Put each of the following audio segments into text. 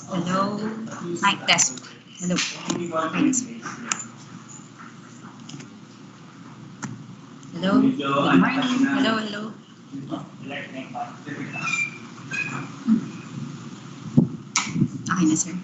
Hello. Mic test. Hello. Mic test. Hello. Good morning. Hello, hello. Okay na, sir.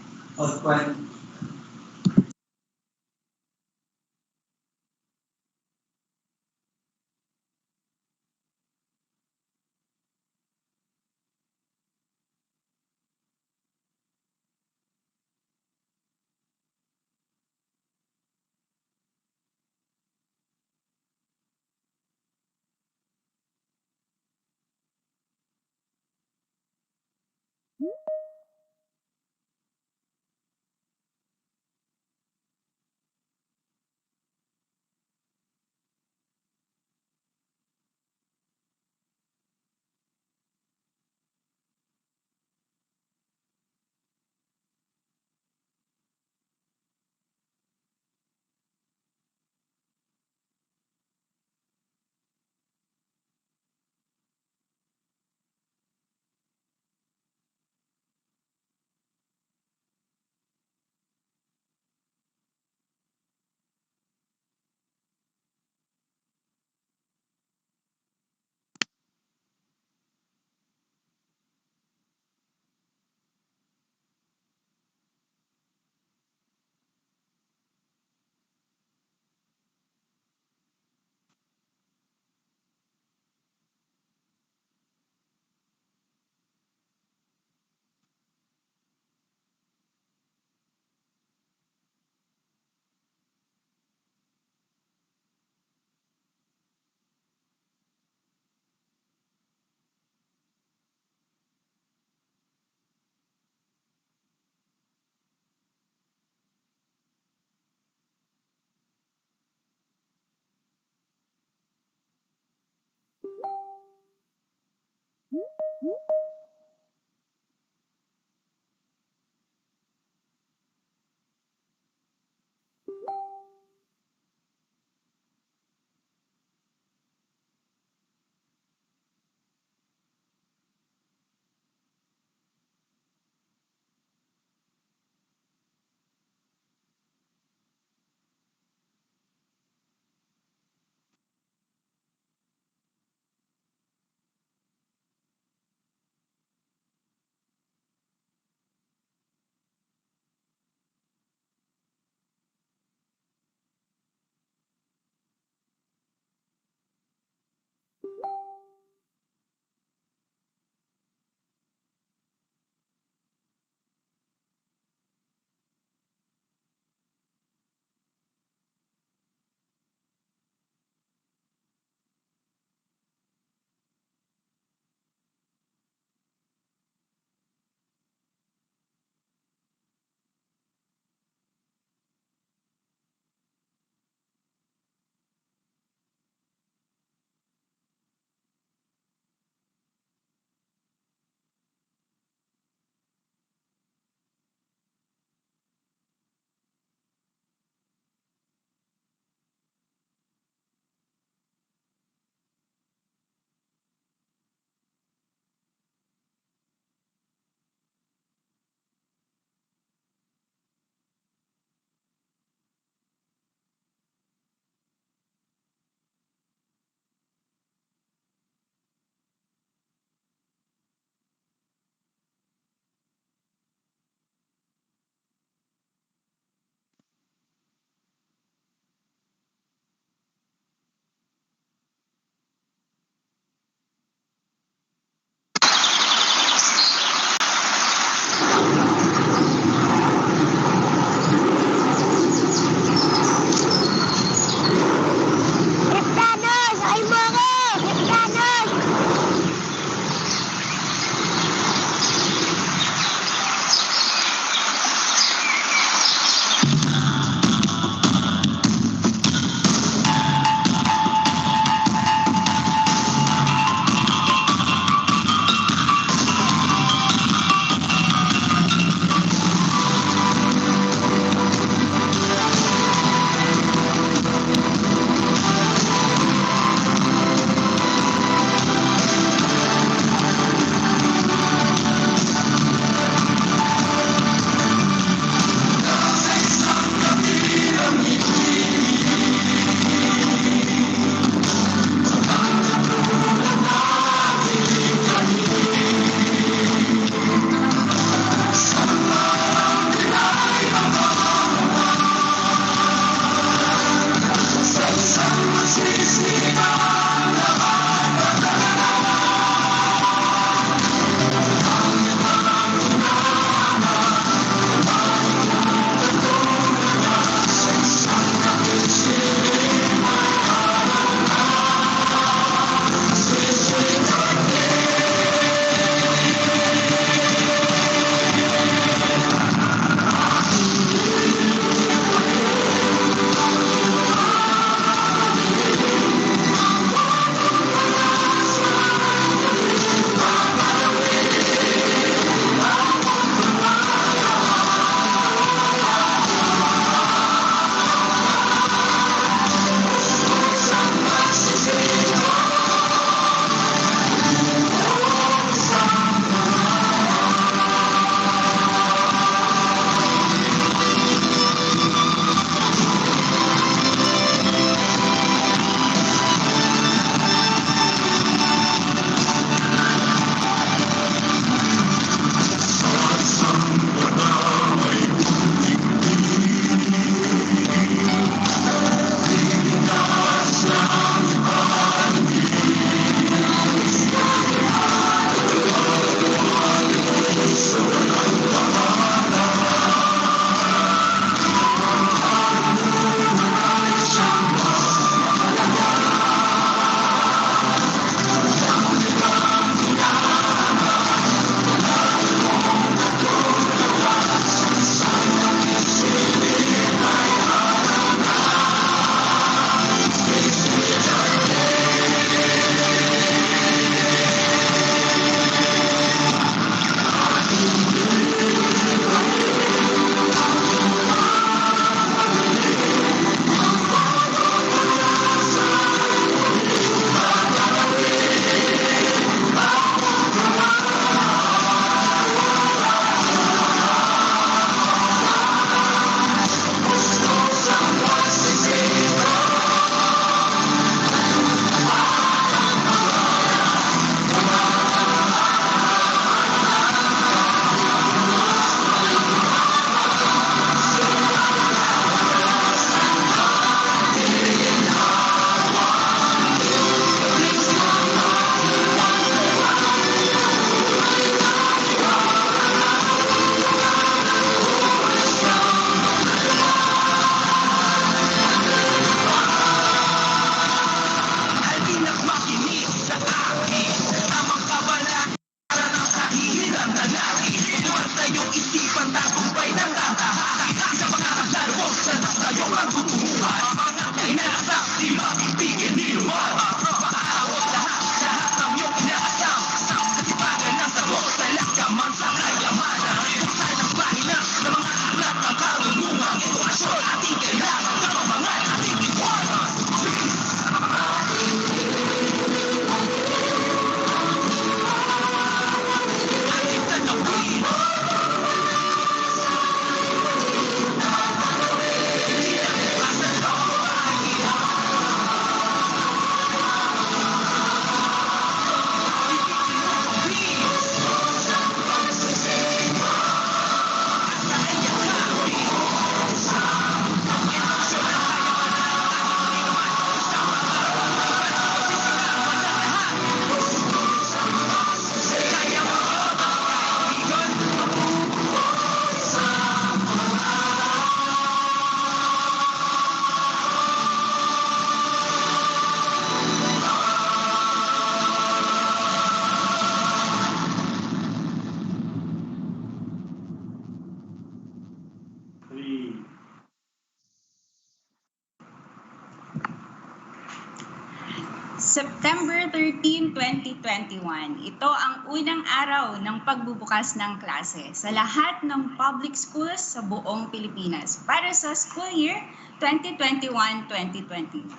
September 13, 2021. Ito ang unang araw ng pagbubukas ng klase sa lahat ng public schools sa buong Pilipinas para sa school year 2021-2022.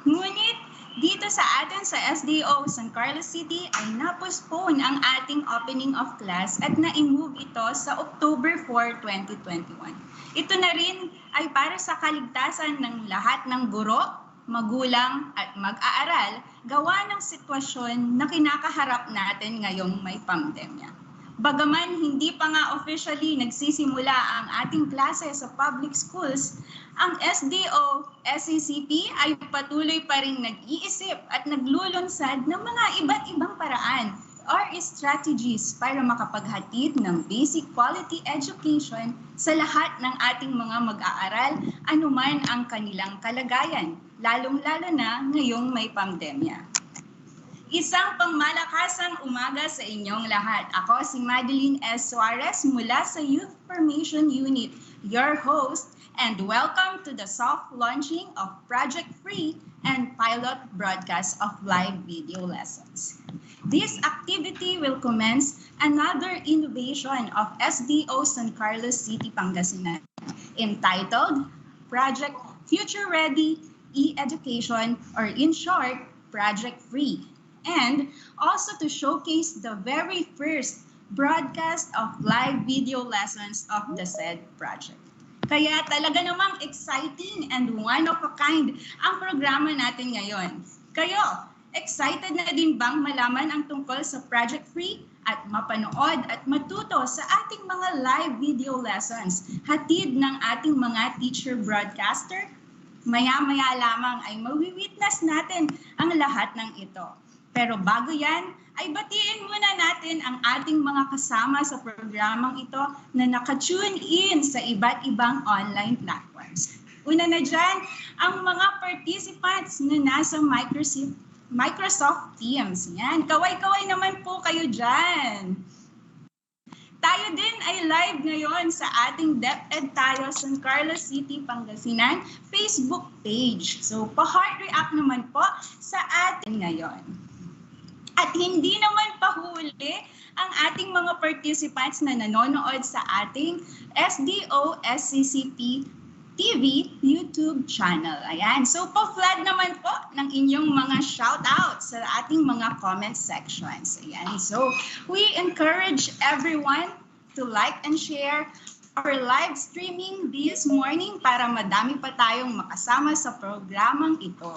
Ngunit dito sa atin sa SDO San Carlos City ay na-postpone ang ating opening of class at na-move ito sa October 4, 2021. Ito na rin ay para sa kaligtasan ng lahat ng guro, magulang at mag-aaral gawa ng sitwasyon na kinakaharap natin ngayong may pandemya. Bagaman hindi pa nga officially nagsisimula ang ating klase sa public schools, ang SDO, SECP ay patuloy pa rin nag-iisip at naglulunsad ng mga iba't ibang paraan or strategies para makapaghatid ng basic quality education sa lahat ng ating mga mag-aaral anuman ang kanilang kalagayan, lalong-lalo na ngayong may pandemya. Isang pangmalakasang umaga sa inyong lahat. Ako si Madeline S. Suarez mula sa Youth Formation Unit, your host, and welcome to the soft launching of Project FReE and pilot broadcast of live video lessons. This activity will commence another innovation of SDO San Carlos City, Pangasinan, entitled Project Future Ready eEducation, or in short, Project FReE, and also to showcase the very first broadcast of live video lessons of the said project. Kaya talaga namang exciting and one of a kind ang programa natin ngayon. Kayo, excited na din bang malaman ang tungkol sa Project FReE at mapanood at matuto sa ating mga live video lessons hatid ng ating mga teacher broadcaster? Maya-maya lamang ay mawi-witness natin ang lahat ng ito. Pero bago yan, ay batiin muna natin ang ating mga kasama sa programang ito na naka-tune in sa iba't ibang online platforms. Una na dyan, ang mga participants na nasa Microsoft Teams. Yan, kaway-kaway naman po kayo dyan. Tayo din ay live ngayon sa ating DepEd Tayo San Carlos City, Pangasinan Facebook page. So, pa-heart react naman po sa atin ngayon. At hindi naman pahuli ang ating mga participants na nanonood sa ating SDO SCCP TV YouTube channel. Ayan. So, pa-flag naman po ng inyong mga shout-outs sa ating mga comment sections. Ayan. So, we encourage everyone to like and share our live streaming this morning para madami pa tayong makasama sa programang ito.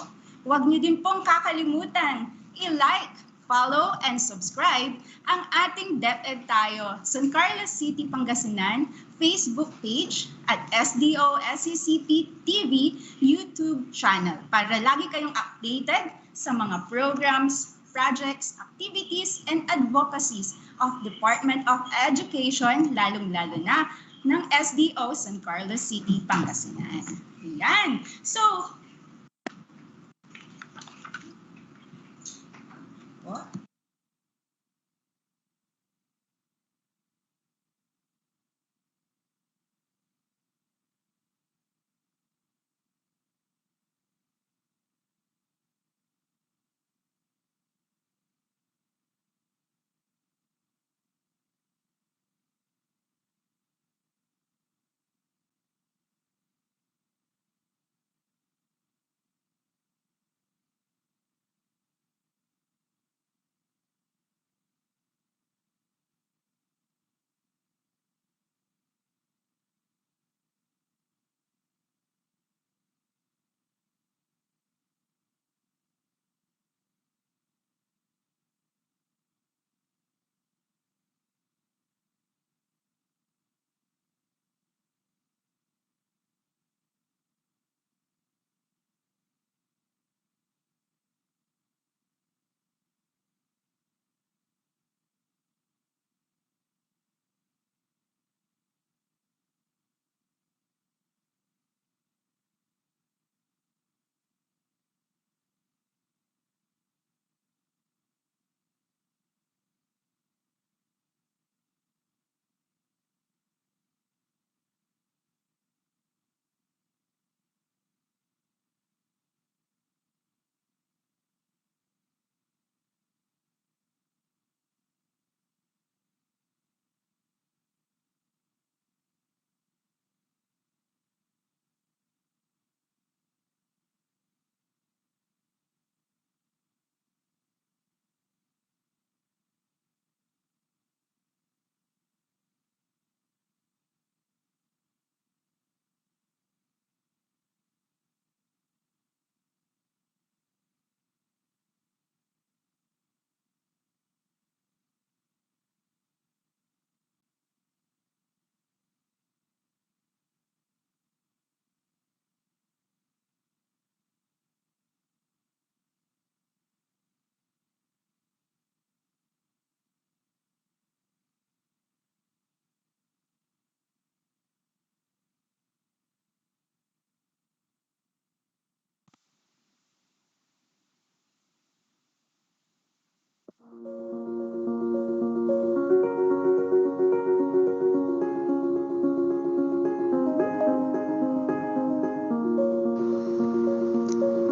Huwag niyo din pong kakalimutan i-like, follow, and subscribe ang ating DepEd Tayo San Carlos City, Pangasinan Facebook page at SDO SCCP TV YouTube channel para lagi kayong updated sa mga programs, projects, activities, and advocacies of Department of Education, lalong-lalo na ng SDO San Carlos City, Pangasinan. Ayan. So, what?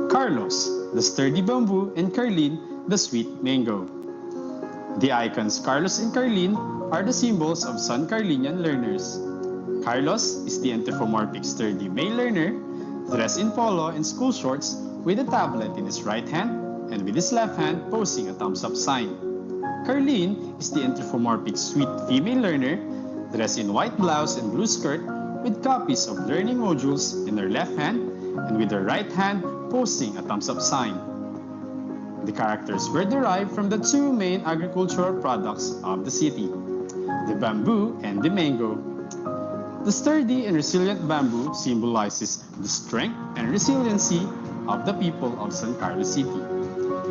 Carlos, the sturdy bamboo, and Carlene, the sweet mango. The icons Carlos and Carlene are the symbols of San Carlinian learners. Carlos is the anthropomorphic sturdy male learner, dressed in polo and school shorts with a tablet in his right hand and with his left hand posing a thumbs up sign. Carlene is the anthropomorphic sweet female learner, dressed in white blouse and blue skirt with copies of learning modules in her left hand and with her right hand posting a thumbs up sign. The characters were derived from the two main agricultural products of the city, the bamboo and the mango. The sturdy and resilient bamboo symbolizes the strength and resiliency of the people of San Carlos City.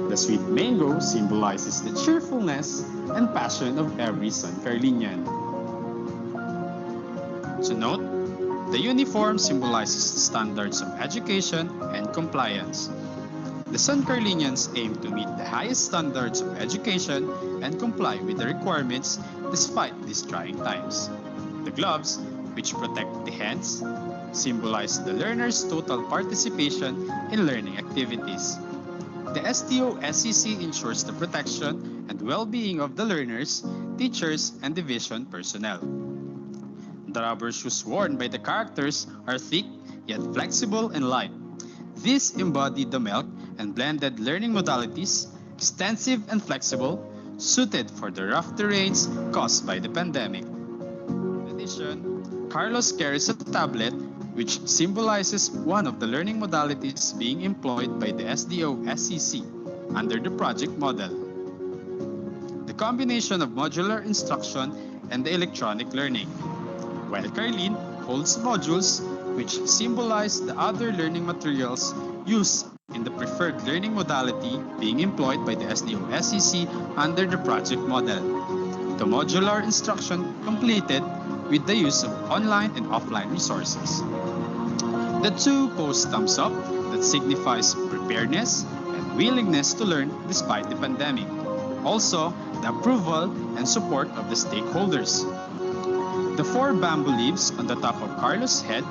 The sweet mango symbolizes the cheerfulness and passion of every San Carlinian. To note, the uniform symbolizes the standards of education and compliance. The San Carlinians aim to meet the highest standards of education and comply with the requirements despite these trying times. The gloves, which protect the hands, symbolize the learner's total participation in learning activities. The STO-SEC ensures the protection and well-being of the learners, teachers, and division personnel. The rubber shoes worn by the characters are thick yet flexible and light. These embody the milk and blended learning modalities, extensive and flexible, suited for the rough terrains caused by the pandemic. In addition, Carlos carries a tablet which symbolizes one of the learning modalities being employed by the SDO-SEC under the project model. The combination of modular instruction and the electronic learning, while Carlene holds modules which symbolize the other learning materials used in the preferred learning modality being employed by the SDO-SEC under the project model. The modular instruction completed with the use of online and offline resources. The two post thumbs up that signifies preparedness and willingness to learn despite the pandemic. Also, the approval and support of the stakeholders. The four bamboo leaves on the top of Carlos' head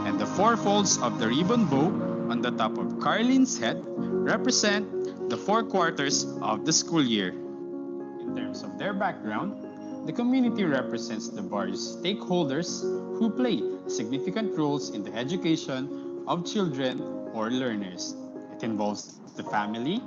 and the four folds of the ribbon bow on the top of Carlene's head represent the 4 quarters of the school year. In terms of their background, the community represents the various stakeholders who play significant roles in the education of children or learners. It involves the family,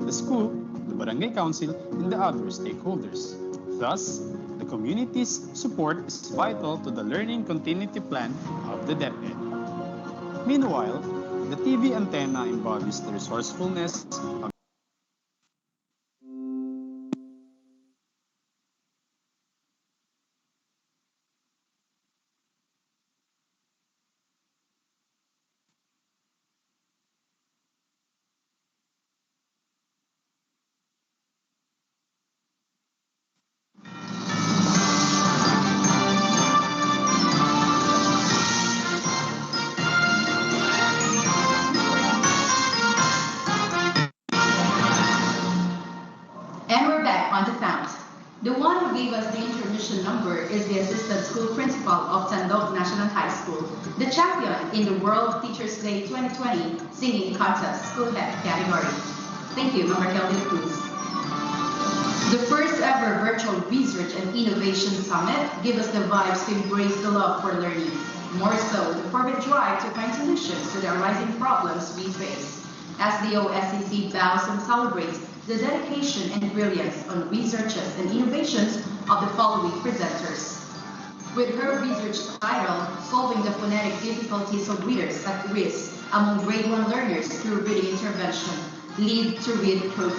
the school, the barangay council, and the other stakeholders. Thus, the community's support is vital to the learning continuity plan of the DepEd. Meanwhile, the TV antenna embodies the resourcefulness of And we're back on the count. The one who gave us the intermission number is the assistant school principal of Tandok National High School, the champion in the World Teachers Day 2020 singing contest school head category. Thank you, Mama Kelvin Cruz. The first ever virtual research and innovation summit gives us the vibes to embrace the love for learning. More so, the fervent drive to find solutions to the arising problems we face. As the OSCC bows and celebrates the dedication and brilliance on researches and innovations of the following presenters. With her research title, Solving the Phonetic Difficulties of Readers at Risk Among Grade 1 Learners Through Reading Intervention, Lead to Read Program.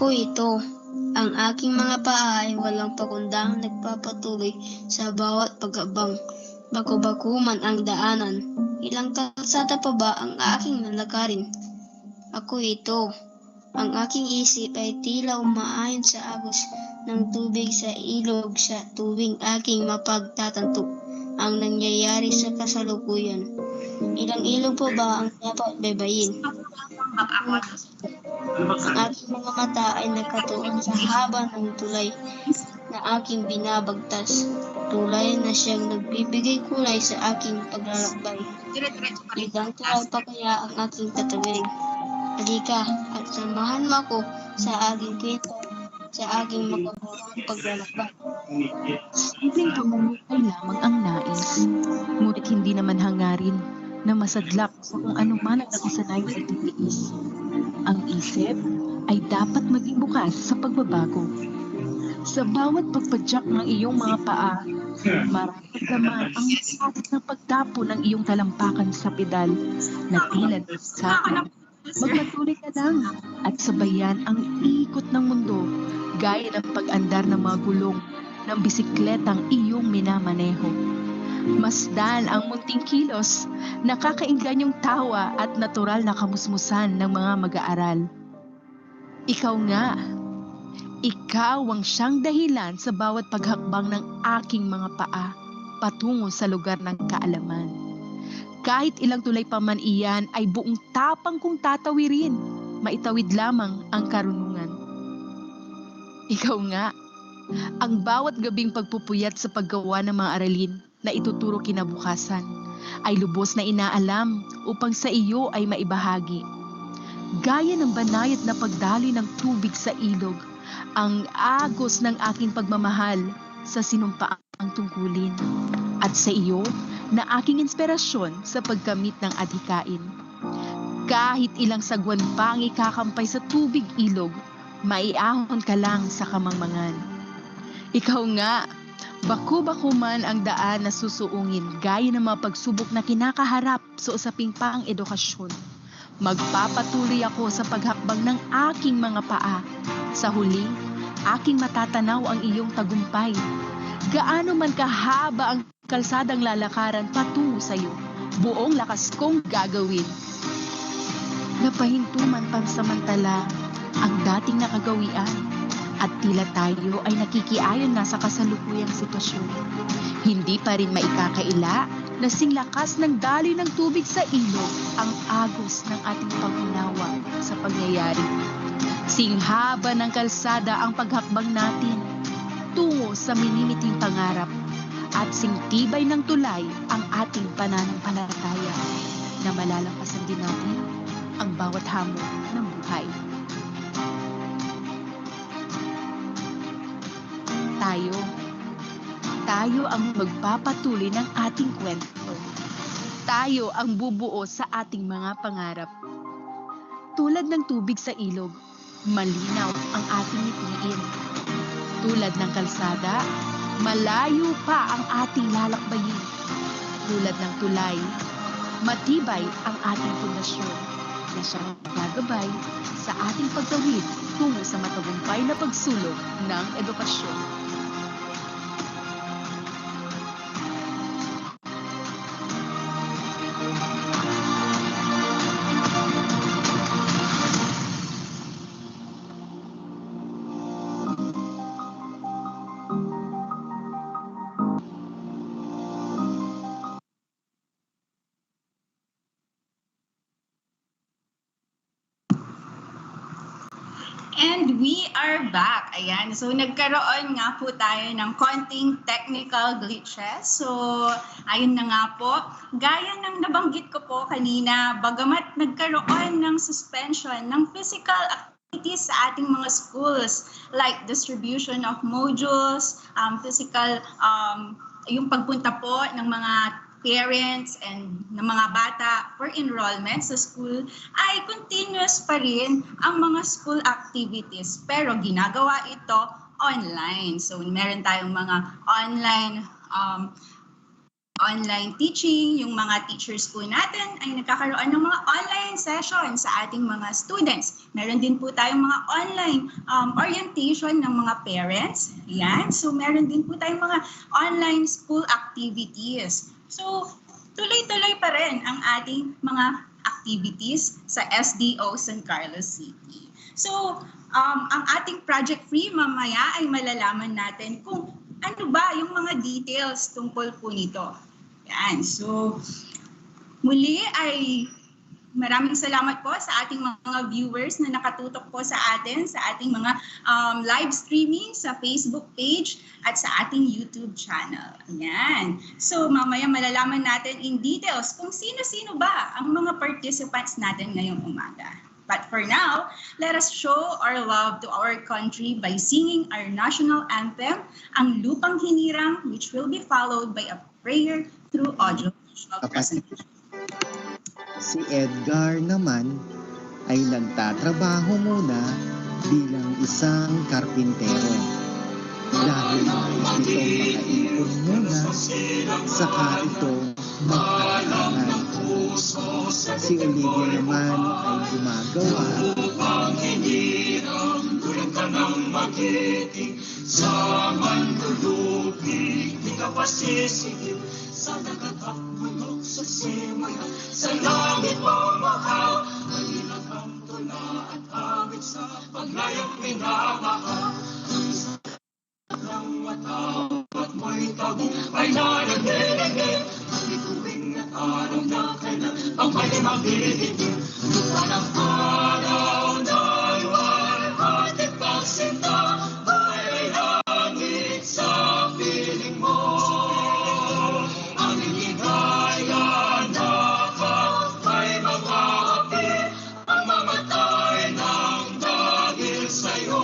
Ako ito. Ang aking mga paa ay walang pakundang nagpapatuloy sa bawat pagabang. Bago-bago man ang daanan. Ilang kalsada pa ba ang aking lalakarin? Ako ito. Ang aking isip ay tila umaayon sa agos ng tubig sa ilog sa tuwing aking mapagtatanto ang nangyayari sa kasalukuyan. Ilang ilog pa ba ang dapat baybayin? Ang aking mga mata ay nakatuon sa haba ng tulay na aking binabagtas. Tulay na siyang nagbibigay kulay sa aking paglalakbay. Ilang tulay pa kaya ang aking tatawirin? Halika at samahan mo ako sa aking kwento, sa aking makabuluhang paglalakbay. Simpleng pamumuhay lamang ang nais, ngunit hindi naman hangarin na masadlak sa kung ano man ang nakasanay sa titiis. Ang isip ay dapat maging bukas sa pagbabago. Sa bawat pagpadyak ng iyong mga paa, mararamdaman ang sakit ng pagtapo ng iyong talampakan sa pedal na tila sa magpatuloy ka lang at sabayan ang ikot ng mundo gaya ng pag-andar ng mga gulong ng bisikletang iyong minamaneho. Masdan ang munting kilos, nakakainggan tawa at natural na kamusmusan ng mga mag-aaral. Ikaw nga, ikaw ang siyang dahilan sa bawat paghakbang ng aking mga paa patungo sa lugar ng kaalaman. Kahit ilang tulay pa man iyan ay buong tapang kong tatawirin, maitawid lamang ang karunungan. Ikaw nga, ang bawat gabing pagpupuyat sa paggawa ng mga aralin na ituturo kinabukasan ay lubos na inaalam upang sa iyo ay maibahagi. Gaya ng banayad na pagdaloy ng tubig sa ilog, ang agos ng aking pagmamahal sa sinumpaang tungkulin. At sa iyo, na aking inspirasyon sa pagkamit ng adhikain. Kahit ilang sagwan pa ang ikakampay sa tubig ilog, maiahon ka lang sa kamangmangan. Ikaw nga, bako-bako man ang daan na susuungin gaya ng mga pagsubok na kinakaharap sa usaping paang edukasyon. Magpapatuloy ako sa paghakbang ng aking mga paa. Sa huli, aking matatanaw ang iyong tagumpay. Gaano man kahaba ang kalsadang lalakaran patungo sa iyo, buong lakas kong gagawin. Napahintuman pansamantala ang dating nakagawian at tila tayo ay nakikiayon na sa kasalukuyang sitwasyon. Hindi pa rin maikakaila na singlakas ng daloy ng tubig sa ilog ang agos ng ating pag-unawa sa pangyayari. Singhaba ng kalsada ang paghakbang natin tungo sa minimiting pangarap at singtibay ng tulay ang ating pananampalataya na malalampasan din natin ang bawat hamon ng buhay. Tayo ang magpapatuloy ng ating kwento. Tayo ang bubuo sa ating mga pangarap. Tulad ng tubig sa ilog, malinaw ang ating nitiin. Tulad ng kalsada, malayo pa ang ating lalakbayin. Tulad ng tulay, matibay ang ating pundasyon na siyang gagabay sa ating pagtawid tungo sa matagumpay na pagsulong ng edukasyon. And we are back. Ayan. So, nagkaroon nga po tayo ng konting technical glitches. So, ayun na nga po. Gaya ng nabanggit ko po kanina, bagamat nagkaroon ng suspension ng physical activities sa ating mga schools, like distribution of modules, physical, yung pagpunta po ng mga parents and ng mga bata for enrollment sa school, ay continuous pa rin ang mga school activities. Pero ginagawa ito online. So meron tayong mga online online teaching, yung mga teachers po natin ay nagkakaroon ng mga online session sa ating mga students. Meron din po tayong mga online orientation ng mga parents. Yan. So meron din po tayong mga online school activities. So tuloy-tuloy pa rin ang ating mga activities sa SDO San Carlos City. So ang ating Project FReE mamaya ay malalaman natin kung ano ba yung mga details tungkol po nito. Yan. So, muli ay maraming salamat po sa ating mga viewers na nakatutok po sa atin, sa ating mga live streaming sa Facebook page at sa ating YouTube channel. Ayan. So, mamaya malalaman natin in details kung sino-sino ba ang mga participants natin ngayong umaga. But for now, let us show our love to our country by singing our national anthem, Ang Lupang Hinirang, which will be followed by a prayer through audio-visual presentation. Si Edgar naman ay nagtatrabaho muna bilang isang karpintero. Dahil nais nitong makaipon muna, saka ito magkakaroon. Si Olivia naman ay gumagawa sa manlulupi, di ka pasisigil sa nagatakmanok sa simaya, sa langit mo mahal, malinag ang tula at awit sa paglayang minamahal. Ang matawag at mo'y tagumpay na nagdilingin, bituin at araw na kailan ang may magiging. Parang araw na iwan ating pagsinta, ay langit sa piling mo. Ang ligaya na may mga api, ang mamatay ng dahil sa'yo.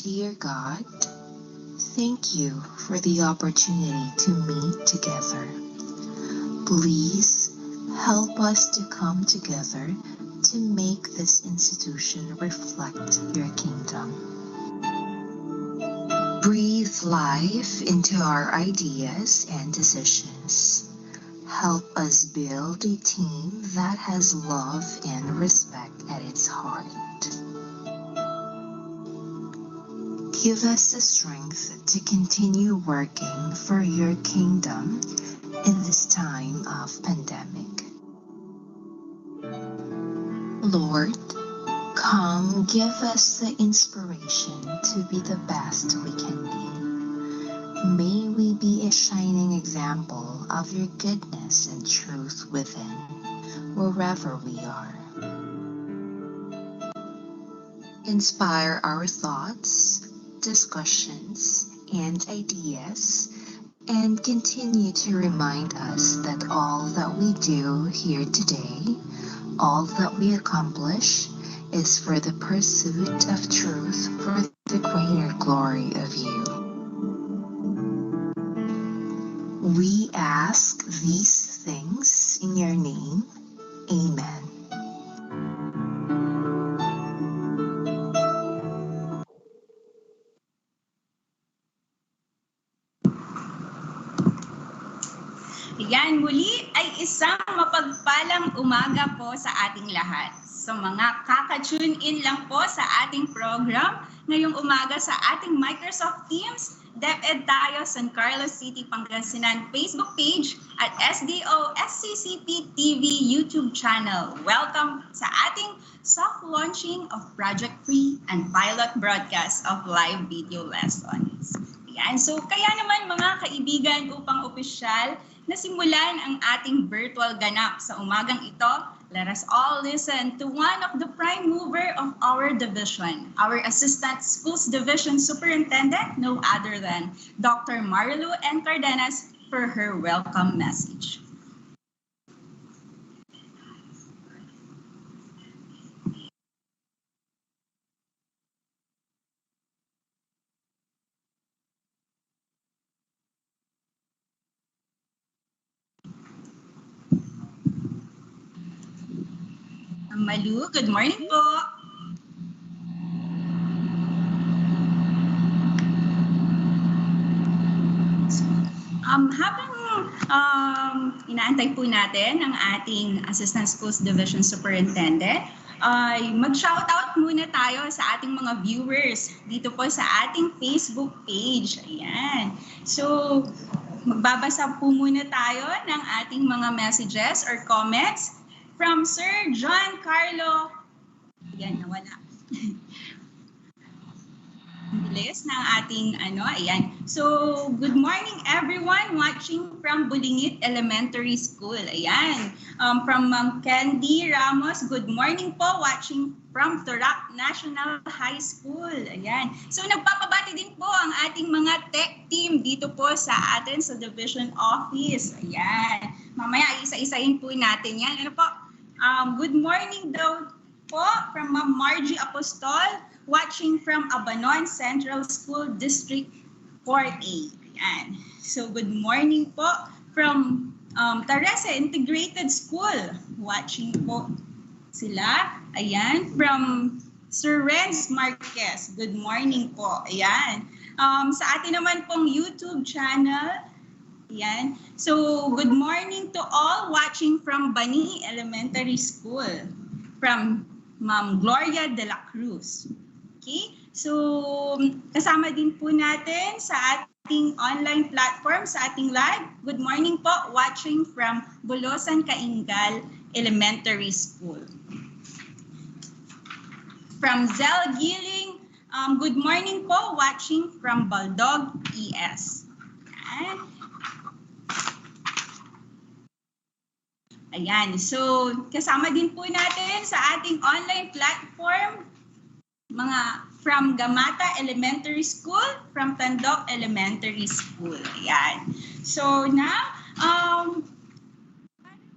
Dear God, thank you for the opportunity to meet together. Please help us to come together to make this institution reflect your kingdom. Breathe life into our ideas and decisions. Help us build a team that has love and respect at its heart. Give us the strength to continue working for your kingdom in this time of pandemic. Lord, come give us the inspiration to be the best we can be. May we be a shining example of your goodness and truth within, wherever we are. Inspire our thoughts, discussions, and ideas, and continue to remind us that all that we do here today, all that we accomplish, is for the pursuit of truth for the greater glory of you. We ask these things in your name. Amen. Yan, muli ay isang mapagpalang umaga po sa ating lahat. Sa mga kaka-tune in lang po sa ating program, ngayong umaga sa ating Microsoft Teams, DepEd tayo San Carlos City, Pangasinan Facebook page at SDO SCCP TV YouTube channel. Welcome sa ating soft launching of Project FReE and pilot broadcast of live video lessons. Yan. So kaya naman mga kaibigan, upang opisyal na simulan ang ating virtual ganap sa umagang ito, let us all listen to one of the prime mover of our division, our Assistant Schools Division Superintendent, no other than Dr. Marilu N. Cardenas, for her welcome message. Malu, good morning po. habang inaantay po natin ang ating Assistant Schools Division Superintendent, ay mag-shoutout muna tayo sa ating mga viewers dito po sa ating Facebook page. Ayan. So, magbabasa po muna tayo ng ating mga messages or comments from Sir John Carlo. Ayan, nawala. Bilis ng ating ayan. So, good morning everyone watching from Bulingit Elementary School. Ayan. From Ma'am Candy Ramos, good morning po watching from Turak National High School. Ayan. So, nagpapabati din po ang ating mga tech team dito po sa atin sa Division Office. Ayan. Mamaya, isa-isahin po natin yan. Ano po? Good morning daw po from Ma'am Margie Apostol, watching from Abanon Central School District 4A. Ayan. So, good morning po from Teresa Integrated School. Watching po sila. Ayan. From Sir Renz Marquez. Good morning po. Ayan. Sa atin naman pong YouTube channel. Ayan. So, good morning to all watching from Bani Elementary School. From Ma'am Gloria de la Cruz. Okay? So, kasama din po natin sa ating online platform, sa ating live. Good morning po, watching from Bulosan Kaingal Elementary School. From Zel Giling, good morning po, watching from Baldog ES. Ayan, so kasama din po natin sa ating online platform, mga from Gamata Elementary School, from Tandok Elementary School. Ayan. So now,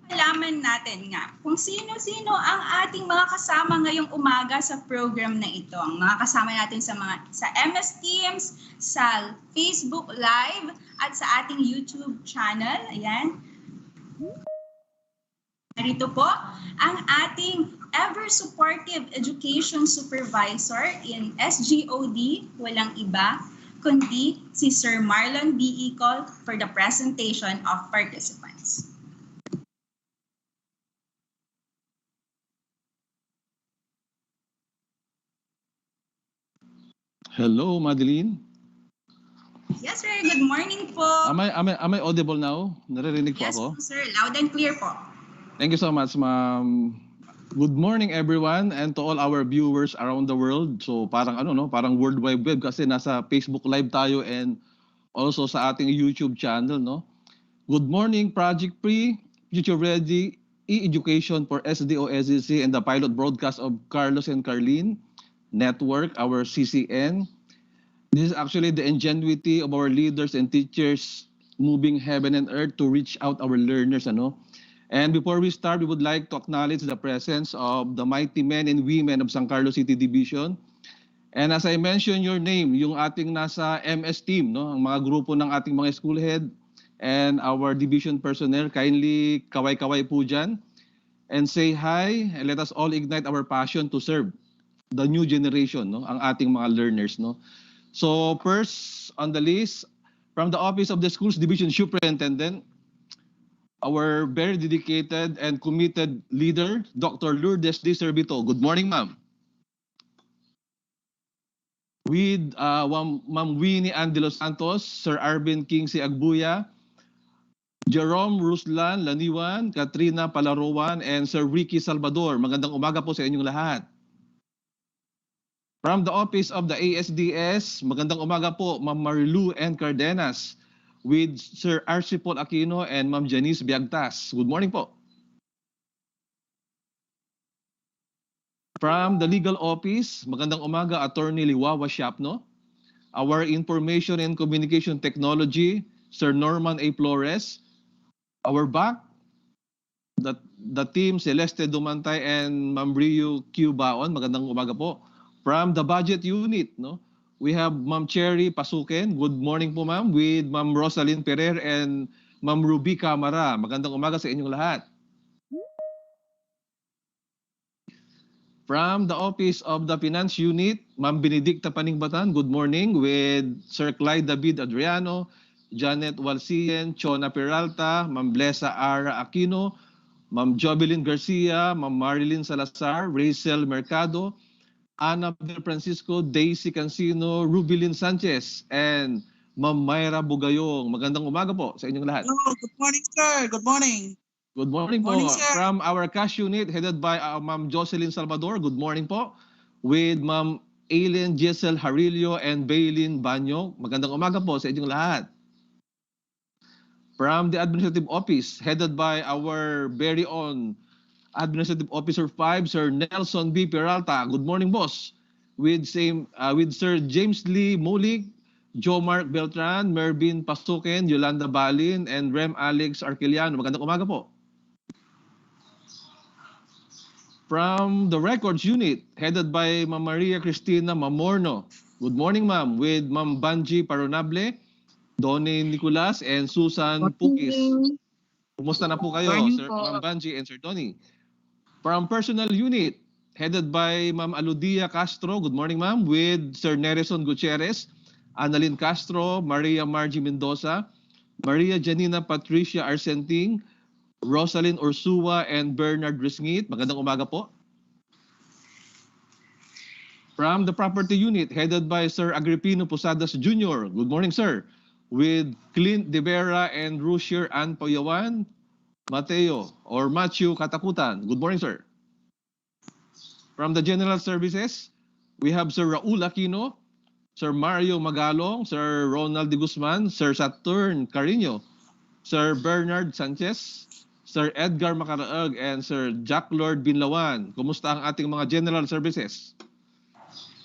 malaman natin nga kung sino-sino ang ating mga kasama ngayong umaga sa program na ito. Ang mga kasama natin sa MS Teams, sa Facebook Live, at sa ating YouTube channel. Ayan. Narito po ang ating ever-supportive education supervisor in SGOD, walang iba, kundi si Sir Marlon B. Icol for the presentation of participants. Hello, Madeline. Yes, sir. Good morning po. Am I audible now? Naririnig po Yes, ako? po, sir. Loud and clear po. Thank you so much, ma'am. Good morning, everyone, and to all our viewers around the world. So parang parang World Wide Web kasi nasa Facebook Live tayo and also sa ating YouTube channel, no? Good morning, Project FReE, Future Ready, eEducation for SDO, SEC, and the pilot broadcast of Carlos and Carlene Network, our CCN. This is actually the ingenuity of our leaders and teachers moving heaven and earth to reach out our learners, And before we start, we would like to acknowledge the presence of the mighty men and women of San Carlos City Division. And as I mentioned your name, yung ating nasa MS team, no, ang mga grupo ng ating mga school head and our division personnel, kindly kaway-kaway po dyan and say hi and let us all ignite our passion to serve the new generation, no, ang ating mga learners, no. So first on the list, from the Office of the Schools Division Superintendent, our very dedicated and committed leader, Dr. Lourdes D. Servito. Good morning, ma'am. With Ma'am Winnie Ann de los Santos, Sir Arvin King C. Agbuya, Jerome Ruslan Laniwan, Katrina Palarowan, and Sir Ricky Salvador. Magandang umaga po sa inyong lahat. From the Office of the ASDS, magandang umaga po, Ma'am Marilu N. Cardenas, with Sir Arcipol Aquino and Ma'am Janice Biagtas. Good morning po. From the Legal Office, magandang umaga, Attorney Liwawa Siapno. Our Information and Communication Technology, Sir Norman A. Flores. Our back, the team Celeste Dumantay and Ma'am Rio Q. Baon. Magandang umaga po. From the Budget Unit, we have Ma'am Cherry Pasuken. Good morning po, ma'am. With Ma'am Rosalyn Pereira and Ma'am Ruby Camara. Magandang umaga sa inyong lahat. From the Office of the Finance Unit, Ma'am Benedicta Paningbatan. Good morning with Sir Clyde David Adriano, Janet Walsien, Chona Peralta, Ma'am Blesa Ara Aquino, Ma'am Jovelyn Garcia, Ma'am Marilyn Salazar, Rachel Mercado, Ana Del Francisco, Daisy Cancino, Rubilin Sanchez, and Ma'am Myra Bugayong. Magandang umaga po sa inyong lahat. Hello, good morning, sir. Good morning. Good morning po. Morning, sir. From our cash unit headed by Ma'am Jocelyn Salvador. Good morning po. With Ma'am Aileen Giselle Harillo and Baylin Banyo. Magandang umaga po sa inyong lahat. From the Administrative Office headed by our very own Administrative Officer 5, Sir Nelson B. Peralta. Good morning, boss. With Sir James Lee Mulik, Joe Mark Beltran, Mervin Pasuken, Yolanda Balin, and Rem Alex Arquiliano. Magandang umaga po. From the Records Unit, headed by Ma'am Maria Cristina Mamorno. Good morning, ma'am. With Ma'am Banji Paronable, Donnie Nicolas, and Susan Pukis. Kumusta na po kayo, Morning Sir po. Ma'am Banji and Sir Donnie? From Personal Unit, headed by Ma'am Aludia Castro. Good morning, ma'am. With Sir Nerison Gutierrez, Annalyn Castro, Maria Margie Mendoza, Maria Janina Patricia Arsenting, Rosalind Ursua, and Bernard Risngit. Magandang umaga po. From the Property Unit, headed by Sir Agripino Posadas Jr. Good morning, sir. With Clint De Vera and Rusher Ann Payawan, Matthew Katakutan. Good morning, sir. From the General Services, we have Sir Raul Aquino, Sir Mario Magalong, Sir Ronald De Guzman, Sir Saturn Carino, Sir Bernard Sanchez, Sir Edgar Macaraag, and Sir Jack Lord Binlawan. Kumusta ang ating mga General Services?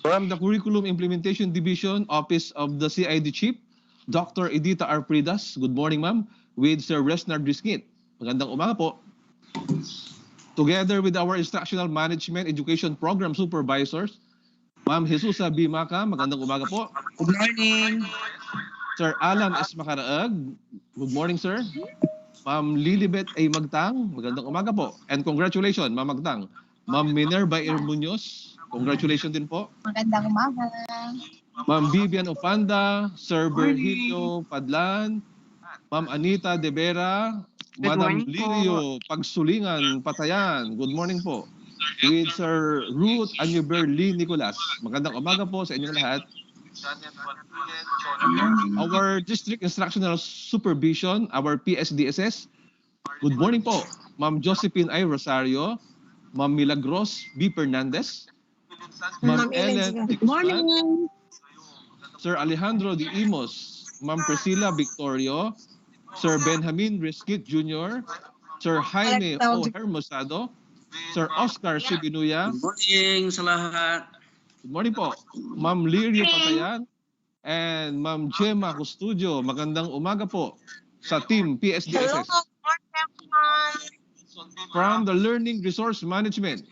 From the Curriculum Implementation Division, Office of the CID Chief, Dr. Edita R. Pridas. Good morning, ma'am. With Sir Resnard Risngit. Magandang umaga po. Together with our Instructional Management Education Program Supervisors, Ma'am Jesusa B. Maca. Magandang umaga po. Good morning. Sir Alan S. Macaraag. Good morning, sir. Ma'am Lilibet A. Magtang. Magandang umaga po. And congratulations, Ma'am Magtang. Ma'am Minerva R. Munoz. Congratulations din po. Magandang umaga. Ma'am Vivian Ofanda, Sir Virgilio Padlan, Ma'am Anita De Vera, Madam Lirio Pagsulingan Patayan. Good morning po. With Sir Ruth Anyuber Lee Nicolas. Magandang umaga po sa inyong lahat. Our District Instructional Supervision, our PSDSS. Good morning po. Ma'am Josephine I. Rosario, Ma'am Milagros B. Fernandez, Ma'am Ellen Good morning. Sir Alejandro De Imos, Ma'am Priscilla Victorio, Sir Benjamin Risquit Jr., Sir Jaime O. Hermosado, Sir Oscar Sibinuya. Good morning sa lahat. Good morning po. Ma'am Lirio Patayan and Ma'am Gemma Custodio. Magandang umaga po sa Team PSDSS. From the Learning Resource Management,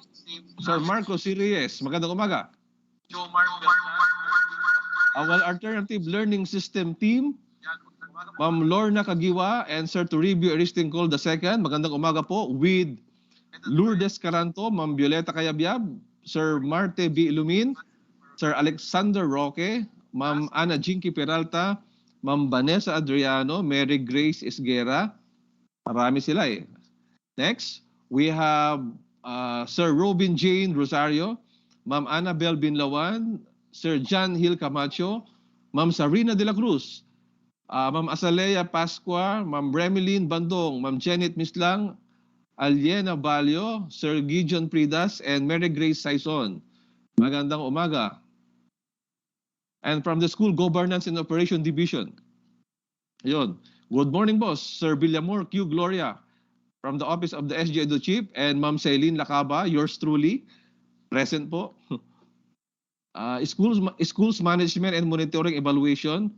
Sir Marco Sirius. Magandang umaga. Our Alternative Learning System Team, Ma'am Lorna Kagiwa and Sir Toribio Aristingcol II. Magandang umaga po with Lourdes Caranto, Ma'am Violeta Cayabyab, Sir Marte B. Ilumin, Sir Alexander Roque, Ma'am Ana Jinky Peralta, Ma'am Vanessa Adriano, Mary Grace Esguera. Marami sila eh. Next, we have Sir Robin Jane Rosario, Ma'am Annabel Binlawan, Sir John Hill Camacho, Ma'am Sarina de la Cruz, Ma'am Azalea Pascua, Ma'am Remeline Bandong, Ma'am Janet Mislang, Aliena Balio, Sir Gideon Pridas, and Mary Grace Saison. Magandang umaga. And from the School Governance and Operation Division, ayun. Good morning, boss. Sir Villamor Q. Gloria, from the Office of the SG Edu Chief, and Ma'am Celine Lacaba, yours truly, present po. Schools Management and Monitoring Evaluation,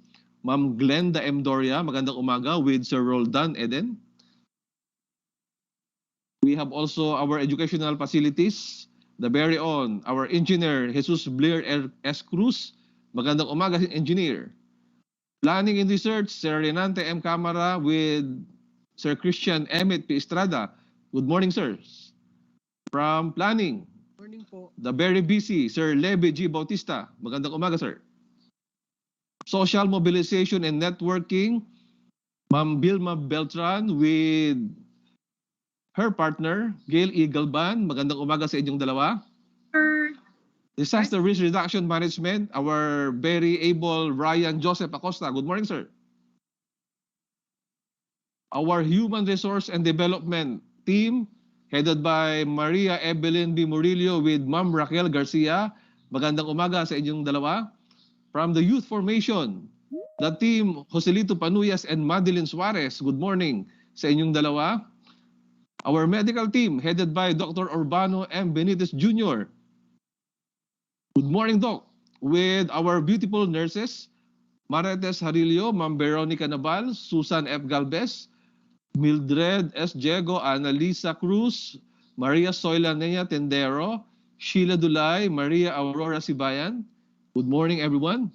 Ma'am Glenda M. Doria, magandang umaga with Sir Roldan Eden. We have also our educational facilities, the very own, our engineer, Jesus Blair S. Cruz, magandang umaga, engineer. Planning and Research, Sir Renante M. Camara with Sir Christian Emmett P. Estrada. Good morning, sirs. From Planning, morning po. The very busy Sir Lebe G. Bautista. Magandang umaga, sir. Social Mobilization and Networking, Ma'am Vilma Beltran with her partner, Gail Eagleban. Magandang umaga sa inyong dalawa. Disaster Risk Reduction Management, our very able Ryan Joseph Acosta. Good morning, sir. Our Human Resource and Development team, headed by Maria Evelyn B. Murillo with Ma'am Raquel Garcia. Magandang umaga sa inyong dalawa. From the Youth Formation, the team Joselito Panuyas and Madeline Suarez. Good morning sa inyong dalawa. Our medical team, headed by Dr. Urbano M. Benitez Jr. Good morning, Doc. With our beautiful nurses, Marites Harillo, Ma'am Veronica Nabal, Susan F. Galvez, Mildred S. Diego, Annalisa Cruz, Maria Soyla Nea Tendero, Sheila Dulay, Maria Aurora Sibayan. Good morning, everyone.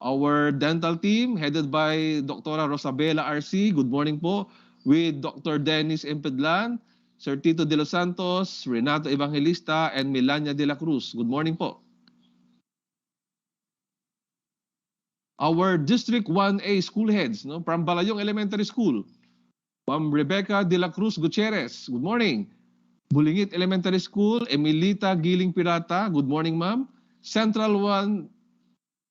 Our dental team, headed by Dr. Rosabela RC. Good morning po. With Dr. Dennis Impedlan, Sir Tito de los Santos, Renato Evangelista, and Melania de la Cruz. Good morning po. Our District 1A school heads, no, from Balayong Elementary School, Ma'am Rebecca de la Cruz Gutierrez. Good morning. Bulingit Elementary School, Emilita Giling Pirata. Good morning, ma'am. Central 1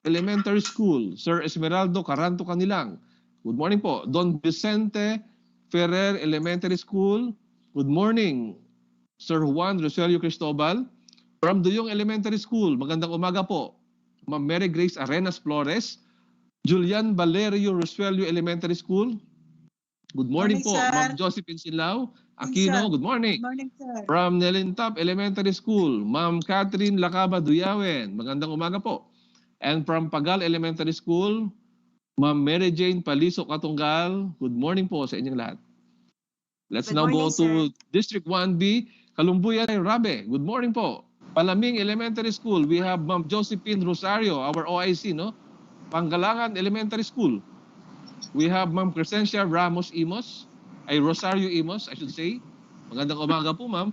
Elementary School, Sir Esmeraldo Caranto Canilang. Good morning po. Don Vicente Ferrer Elementary School. Good morning, Sir Juan Rogelio Cristobal. From Duyong Elementary School, magandang umaga po. Ma'am Mary Grace Arenas Flores. Julian Valerio Rogelio Elementary School. Good morning po, Ma'am Josephine Silao Aquino. Good morning. Good morning, sir. From Nelintap Elementary School, Ma'am Catherine Lacaba Duyawen. Magandang umaga po. And from Pagal Elementary School, Ma'am Mary Jane Paliso Katunggal. Good morning po sa inyong lahat. Let's now go to District 1B, Kalumbuyan Rabe. Good morning po. Palaming Elementary School, we have Ma'am Josephine Rosario, our OIC, no? Panggalangan Elementary School, we have Ma'am Crescencia Ramos Imos, Rosario Imos, I should say. Magandang umaga po, ma'am.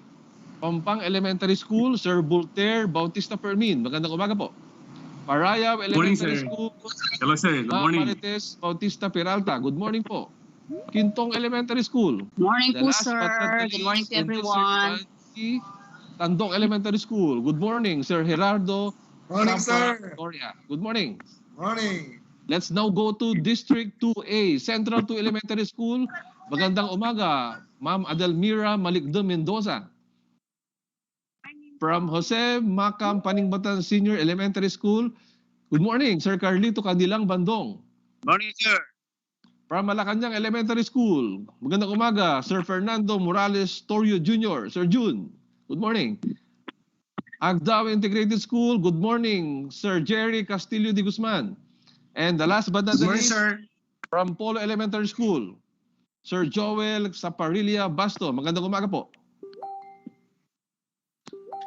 Pampang Elementary School, Sir Voltaire Bautista Fermin. Magandang umaga po. Parayao Elementary School. Hello, sir. Good morning. Marites Bautista Peralta. Good morning po. Quintong Elementary School. Morning The po, last but not sir. the Good morning least, to in everyone. District 1C, Tandong Elementary School. Good morning, Sir Gerardo. Morning, Sampa sir. Victoria. Good morning. Morning. Let's now go to District 2A, Central 2 Elementary School. Magandang umaga, Ma'am Adelmira Malikdo Mendoza. From Jose Macam Paningbatan Senior Elementary School, good morning, Sir Carlito Cadilang Bandong. Morning, sir. From Malacanang Elementary School, magandang umaga, Sir Fernando Morales Torio Jr., Sir June. Good morning. Agdao Integrated School, good morning, Sir Jerry Castillo de Guzman. And the last but not the least, from Polo Elementary School, Sir Joel Saparilia Basto. Magandang umaga po.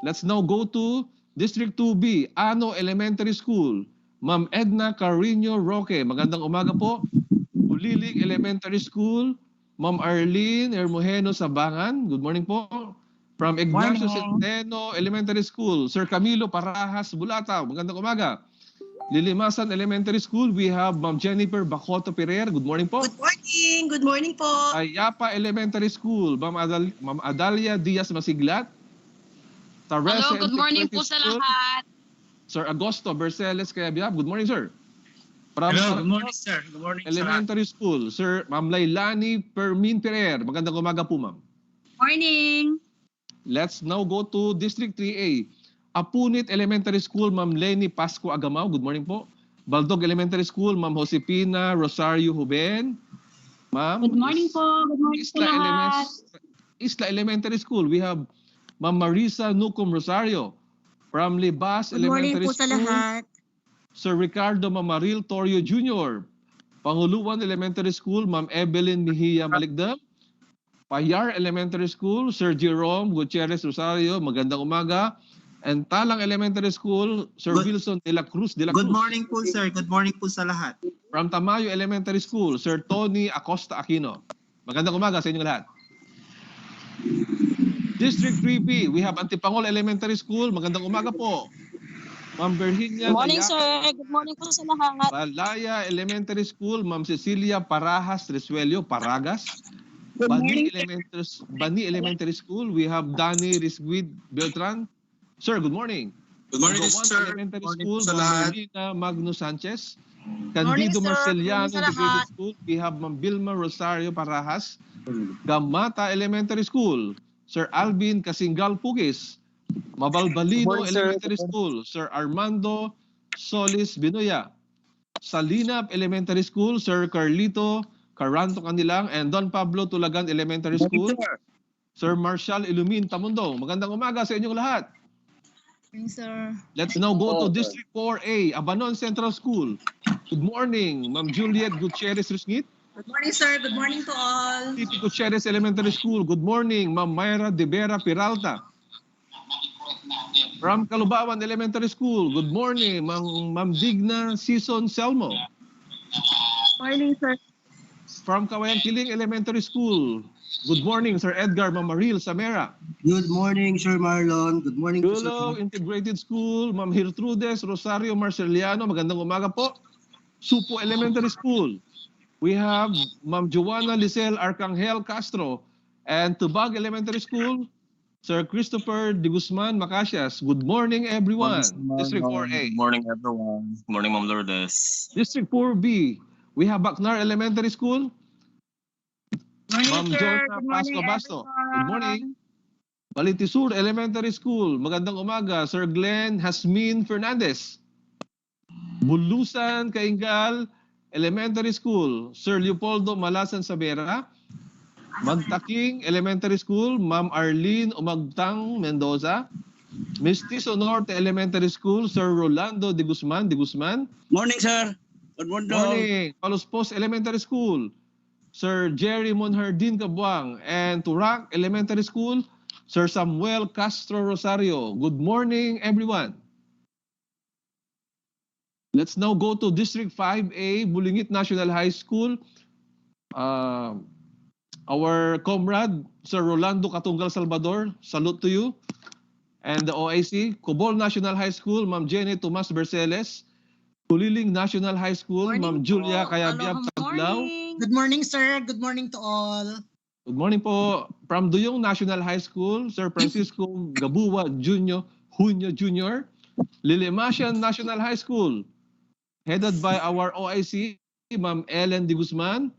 Let's now go to District 2B, Ano Elementary School. Ma'am Edna Carino Roque. Magandang umaga po. Uliling Elementary School, Ma'am Arlene Hermojeno Sabangan. Good morning po. From Ignacio Centeno Elementary School, Sir Camilo Parahas Bulataw. Magandang umaga. Lilimasan Elementary School, we have Ma'am Jennifer Bacoto Pereira. Good morning po. Good morning. Good morning po. Ayapa Elementary School, Ma'am Adalia Diaz Masiglat. Hello, good morning po sa lahat. Sir Agosto Berceles Cayabyab. Good morning, sir. From Hello, good morning, sir. Good morning, Elementary School, Sir Ma'am Lailani Permin Pereira. Magandang umaga po, ma'am. Morning. Let's now go to District 3A. Apunit Elementary School, Ma'am Lenny Pasco Agamaw. Good morning po. Baldog Elementary School, Ma'am Josepina Rosario Huben. Ma'am. Good morning po. Good morning po lahat. Isla Elementary School, we have Ma'am Marisa Nucum Rosario. From Libas Good morning Elementary po sa School, lahat. Sir Ricardo Mamaril Torio Jr. Panguluan Elementary School, Ma'am Evelyn Mejia Maligdam. Payar Elementary School, Sir Jerome Gutierrez Rosario. Magandang umaga. And Talang Elementary School, Sir Wilson de la Cruz. Good morning po, sir. Good morning po sa lahat. From Tamayo Elementary School, Sir Tony Acosta Aquino. Magandang umaga sa inyong lahat. District 3B, we have Antipangol Elementary School. Magandang umaga po. Ma'am Virginia Good morning, Layak, sir. Good morning po sa lahat. Balaya Elementary School, Ma'am Cecilia Parajas Resuelio Paragas. Good morning, sir. Bani Elementary School, we have Danny Risguid Beltran. Sir, good morning. Good morning, Bugawan sir. Elementary Morning School, sa Ma'am lahat. Merlina Magno Sanchez. Morning, Candido sir. Marceliano Morning sa Integrated lahat. School, we have Ma'am Vilma Rosario Parajas. Gamata Elementary School, Sir Alvin Kasingal Pugis. Mabalbalino Elementary School, Sir Armando Solis Binoya. Salinap Elementary School, Sir Carlito Caranto Canilang, and Don Pablo Tulagan Elementary School, Sir Marshall Ilumin Tamundong. Magandang umaga sa inyong lahat. Morning, sir. Let's now go to District 4A, Abanon Central School. Good morning, Ma'am Juliet Gutierrez Rusngit. Good morning, sir. Good morning to all. Titi Gutierrez Elementary School. Good morning, Ma'am Myra De Vera Peralta. From Calubawan Elementary School. Good morning, Ma'am Digna Season Selmo. Morning, sir. From Kawayan Kiling Elementary School. Good morning, Sir Edgar Mamaril Samera. Good morning, Sir Marlon. Good morning po, Dulo sir. Integrated School, Ma'am Hirtrudes Rosario Marceliano. Magandang umaga po. Supo Elementary School. We have Ma'am Joanna Lisel Arcangel Castro. And Tubag Elementary School, Sir Christopher De Guzman Macasias. Good morning, everyone. District 4A. Good morning, everyone. Good morning, Ma'am Lourdes. District 4B, we have Bacnar Elementary School. Ma'am Jonah Pasco Basto. Good morning. Balitisur Elementary School. Magandang umaga, Sir Glenn Hasmin Fernandez. Bulusan Kaingal Elementary School, Sir Leopoldo Malasan Sabera. Magtaking Elementary School, Ma'am Arlene Umagtang Mendoza. Mestizo Norte Elementary School, Sir Rolando De Guzman. Morning, sir. Good morning. Morning. Paluspos Elementary School, Sir Jerry Monhardin Cabuang. And Turak Elementary School, Sir Samuel Castro Rosario. Good morning, everyone. Let's now go to District 5A, Bulingit National High School. Our comrade, Sir Rolando Katunggal Salvador, salute to you. And the OIC, Cobol National High School, Ma'am Jenny Tomas Berceles. Puliling National High School, Ma'am Julia Kayabyab Taglaw. Good morning, sir. Good morning to all. Good morning po. From Duyong National High School, Sir Francisco Gabuwa Junio Jr. Lilimasian National High School, headed by our OIC, Ma'am Ellen De Guzman.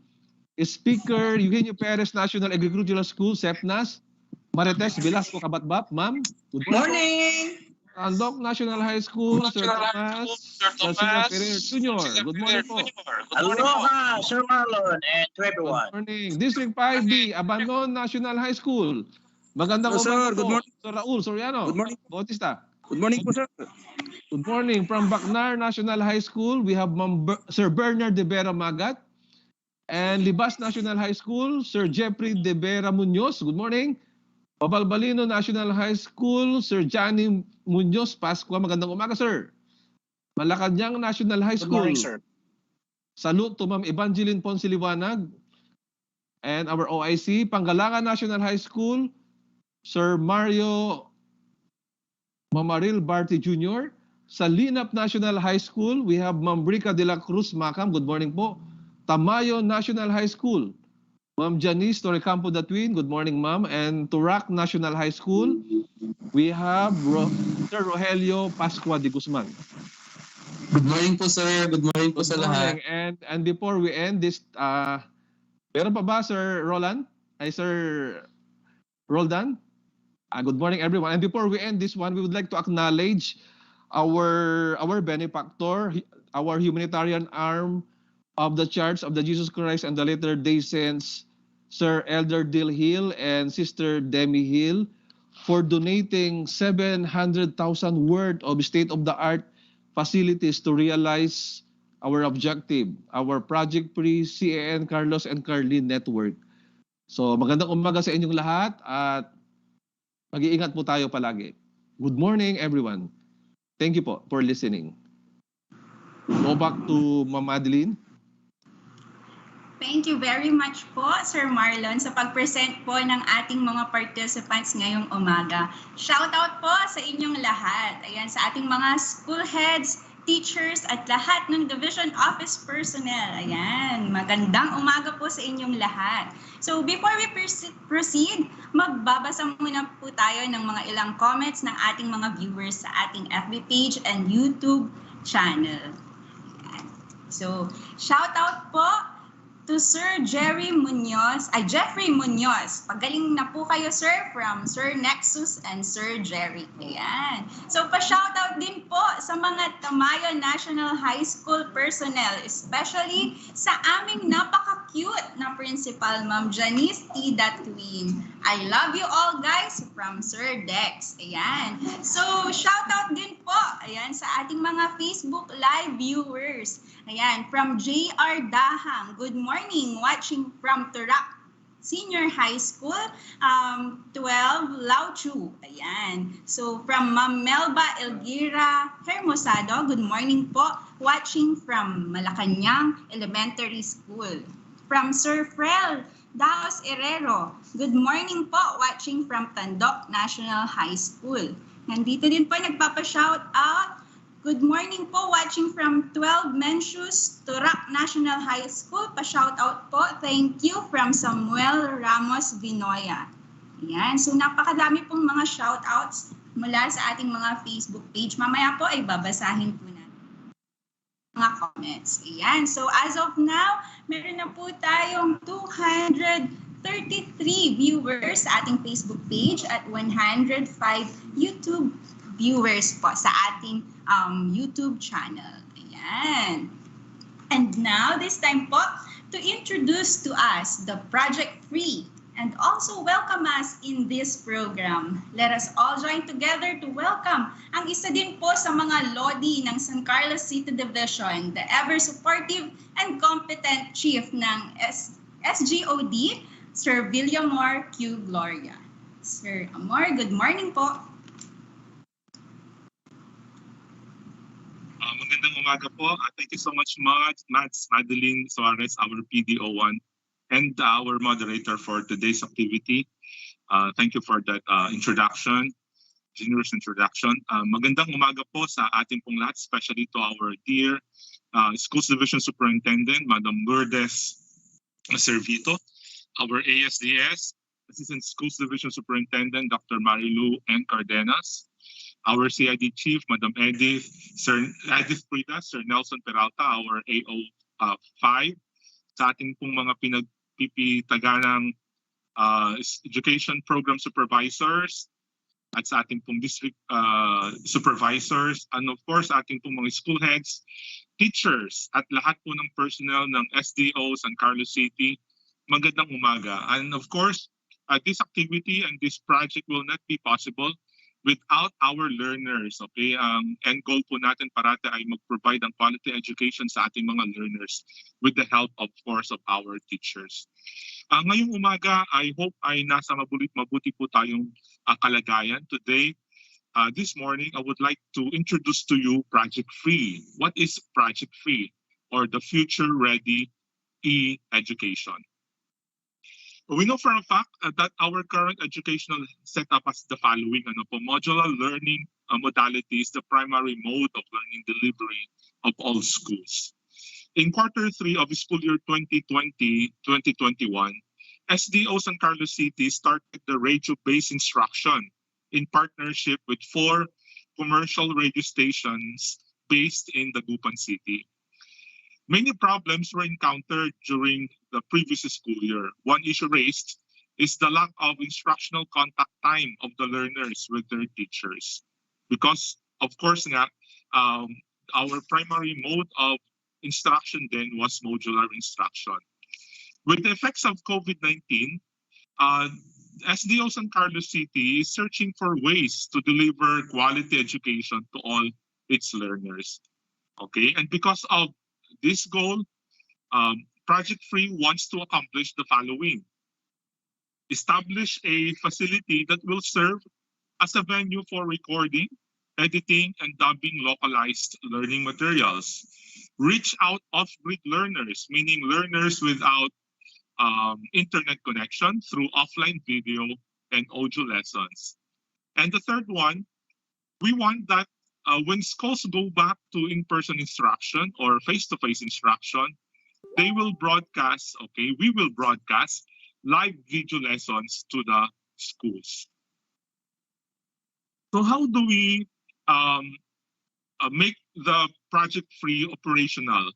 Speaker Eugenio Perez National Agricultural School, SEPNAS. Marites Velasco Kabatbap, ma'am. Good morning. Andok National High School, Sir Tomas Ferrer Jr. Good morning po. Aloha, Sir Marlon, and to everyone. Good morning. District 5B, Abanon National High School. Magandang Hello, sir. umaga Good po. morning. Sir Raul Soriano. Good morning. Bautista. Good morning po, sir. Good morning. From Bacnar National High School, we have Sir Bernard De Vera Magat. And Libas National High School, Sir Jeffrey De Vera Munoz. Good morning. Pabalbalino National High School, Sir Johnny Munoz Pascua. Magandang umaga, sir. Malacanang National High School. Good morning, sir. Salute to Ma'am Evangeline Ponce Liwanag. And our OIC, Pangalangan National High School, Sir Mario Mamaril Barty Jr. Sa Linap National High School, we have Ma'am Brica de la Cruz Macam. Good morning po. Tamayo National High School, Ma'am Janice Torrecampo Datwin. Good morning, ma'am. And Turak National High School, we have Sir Rogelio Pascua de Guzman. Good morning po, sir. Good morning po sa lahat. And before we end this, meron pa ba, Sir Roland? Ay, Sir Roldan? Good morning, everyone. And before we end this one, we would like to acknowledge our benefactor, our humanitarian arm of the Church of the Jesus Christ and the Latter-day Saints, Sir Elder Dill Hill and Sister Demi Hill, for donating 700,000 worth of state-of-the-art facilities to realize our objective, our Project FReE CAN Carlos and Carlin Network. So magandang umaga sa inyong lahat at mag-iingat po tayo palagi. Good morning, everyone. Thank you po for listening. Go back to Ma'am Adeline. Thank you very much po, Sir Marlon, sa pag-present po ng ating mga participants ngayong umaga. Shoutout po sa inyong lahat. Ayan, sa ating mga school heads, teachers, at lahat ng division office personnel. Ayan, magandang umaga po sa inyong lahat. So before we proceed, magbabasa muna po tayo ng mga ilang comments ng ating mga viewers sa ating FB page and YouTube channel. Ayan. So, shoutout po to Sir Jeffrey Munoz. Pagaling na po kayo, sir, from Sir Nexus and Sir Jerry. Ayan. So, pa-shoutout din po sa mga Tamayo National High School personnel, especially sa aming napaka-cute na principal, Ma'am Janice T. Queen. I love you all, guys, from Sir Dex. Ayan. So, shoutout din po, ayan, sa ating mga Facebook Live viewers. Ayan, from JR Dahang. Good morning, watching from Turak Senior High School, 12 Lauchu. Ayan. So, from Ma'am Melba Elgira Hermosado, good morning po, watching from Malacanang Elementary School. From Sir Frel Daos Herrero, good morning po, watching from Tandok National High School. Nandito din po nagpapa-shout out. Good morning po, watching from 12 Mencius, Turak National High School. Pa-shout out po. Thank you from Samuel Ramos Vinoya. Ayan, so napakadami pong mga shout outs mula sa ating mga Facebook page. Mamaya po ay babasahin po natin mga comments. Ayan, so as of now, meron na po tayong 233 viewers sa ating Facebook page at 105 YouTube viewers po sa ating YouTube channel. Ayan. And now, this time po, to introduce to us the Project FReE and also welcome us in this program. Let us all join together to welcome ang isa din po sa mga Lodi ng San Carlos City Division, the ever-supportive and competent chief ng SGOD, Sir Villamor Q. Gloria. Sir Amor, good morning po. Magandang umaga po. Thank you so much, Mads, Madeline Suarez, our PDO1, and our moderator for today's activity. Thank you for that introduction, generous introduction. Magandang umaga po sa ating pong lahat, especially to our dear Schools Division Superintendent, Madam Lourdes Servito, our ASDS, Assistant Schools Division Superintendent, Dr. Marilu N. Cardenas, our CID Chief, Madam Edith, Sir Edith Prida, Sir Nelson Peralta, our AO5, sa ating pong mga pinagpipitaganang education program supervisors, at sa ating pong district supervisors, and of course, ating pong mga school heads, teachers, at lahat po ng personnel ng SDO San Carlos City. Magandang umaga. And of course, this activity and this project will not be possible without our learners. Okay, ang end goal po natin parati ay mag-provide ang quality education sa ating mga learners with the help, of course, of our teachers. Ngayong umaga, I hope ay nasa mabuti po tayong kalagayan. Today, this morning, I would like to introduce to you Project FReE. What is Project FReE, or the Future Ready eEducation? We know for a fact that our current educational setup has the following: modular learning modality is the primary mode of learning delivery of all schools. In Q3 of school year 2020-2021, SDO San Carlos City started the radio-based instruction in partnership with 4 commercial radio stations based in Dagupan City. Many problems were encountered during the previous school year. One issue raised is the lack of instructional contact time of the learners with their teachers. Because, of course, our primary mode of instruction then was modular instruction. With the effects of COVID-19, SDO San Carlos City is searching for ways to deliver quality education to all its learners. Okay, and because of this goal, Project FReE wants to accomplish the following: establish a facility that will serve as a venue for recording, editing, and dubbing localized learning materials. reach out off-grid learners, meaning learners without internet connection through offline video and audio lessons. And the third one, we want that when schools go back to in-person instruction or face-to-face instruction, we will broadcast live video lessons to the schools. So how do we make the Project FReE operational?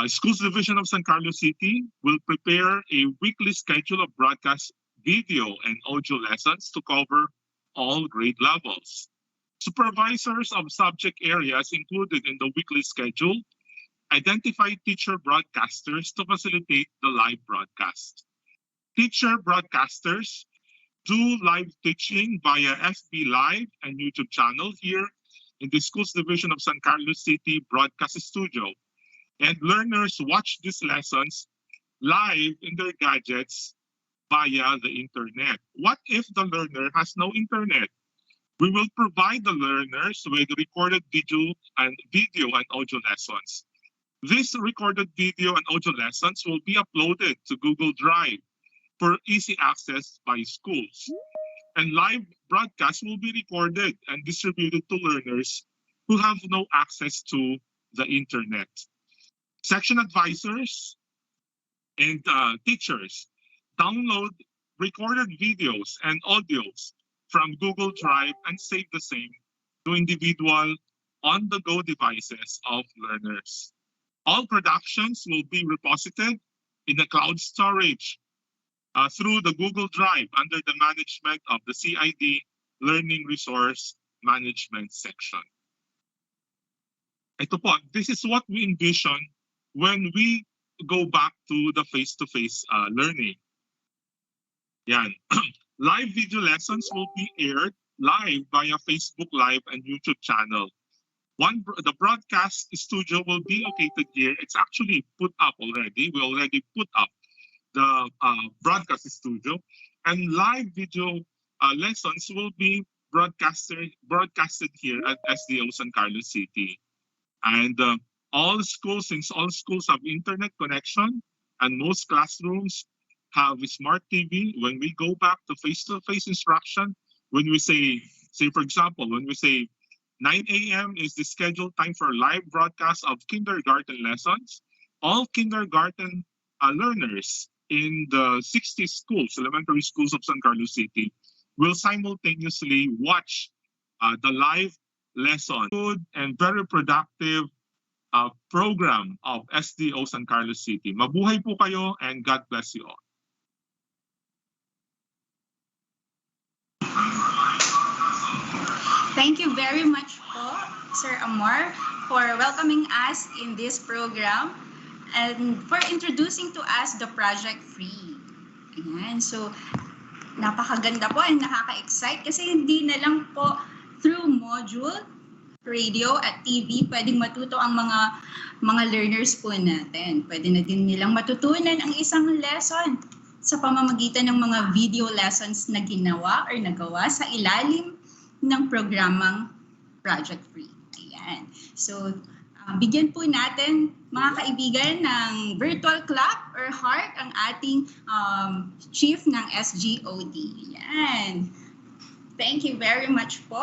Schools Division of San Carlos City will prepare a weekly schedule of broadcast video and audio lessons to cover all grade levels. Supervisors of subject areas included in the weekly schedule identify teacher broadcasters to facilitate the live broadcast. Teacher broadcasters do live teaching via FB Live and YouTube channel here in the Schools Division of San Carlos City Broadcast Studio. And learners watch these lessons live in their gadgets via the internet. What if the learner has no internet? We will provide the learners with recorded video and audio lessons. These recorded video and audio lessons will be uploaded to Google Drive for easy access by schools. And live broadcasts will be recorded and distributed to learners who have no access to the internet. Section advisors and teachers download recorded videos and audios from Google Drive and save the same to individual on-the-go devices of learners. All productions will be reposited in the cloud storage through the Google Drive under the management of the CID Learning Resource Management section. Ito po, this is what we envision when we go back to the face-to-face learning. Yan. Live video lessons will be aired live via Facebook Live and YouTube channel. The broadcast studio will be located here. It's actually put up already. We already put up the broadcast studio, and live video lessons will be broadcasted here at SDO San Carlos City. And since all schools have internet connection and most classrooms have a smart TV, when we go back to face-to-face instruction, when we say for example, when we say 9 a.m. is the scheduled time for live broadcast of kindergarten lessons, all kindergarten learners in the 60 schools, elementary schools of San Carlos City, will simultaneously watch the live lesson. Good and very productive program of SDO San Carlos City. Mabuhay po kayo and God bless you all. Thank you very much po, Sir Amor, for welcoming us in this program and for introducing to us the Project FReE. Ayan, so napakaganda po and nakaka-excite kasi hindi na lang po through module, radio at TV pwedeng matuto ang mga learners po natin. Pwede na din nilang matutunan ang isang lesson sa pamamagitan ng mga video lessons na ginawa or nagawa sa ilalim ng programang Project FReE. Ayan. So, bigyan po natin, mga kaibigan, ng virtual clap or heart ang ating chief ng SGOD. Ayan. Thank you very much po.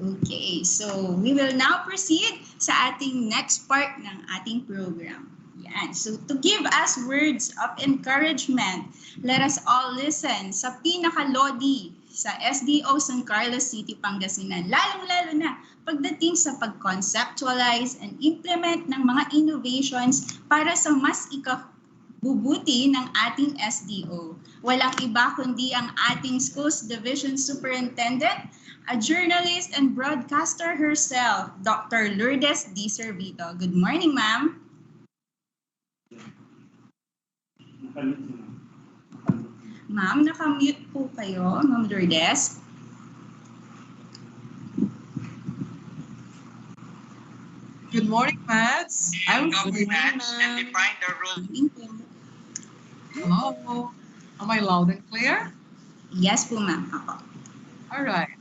Okay, so we will now proceed sa ating next part ng ating program. Yan. So to give us words of encouragement, let us all listen sa pinaka-lodi sa SDO San Carlos City, Pangasinan, lalong-lalo na pagdating sa pag-conceptualize and implement ng mga innovations para sa mas ikabubuti ng ating SDO. Walang iba kundi ang ating Schools Division Superintendent, a journalist and broadcaster herself, Dr. Lourdes D. Servito. Good morning, ma'am. Ma'am, nakamute po kayo, Ma'am Lourdes. Good morning, Mads. And government and define the role. Hello. Am I loud and clear? Yes po, ma'am. All right.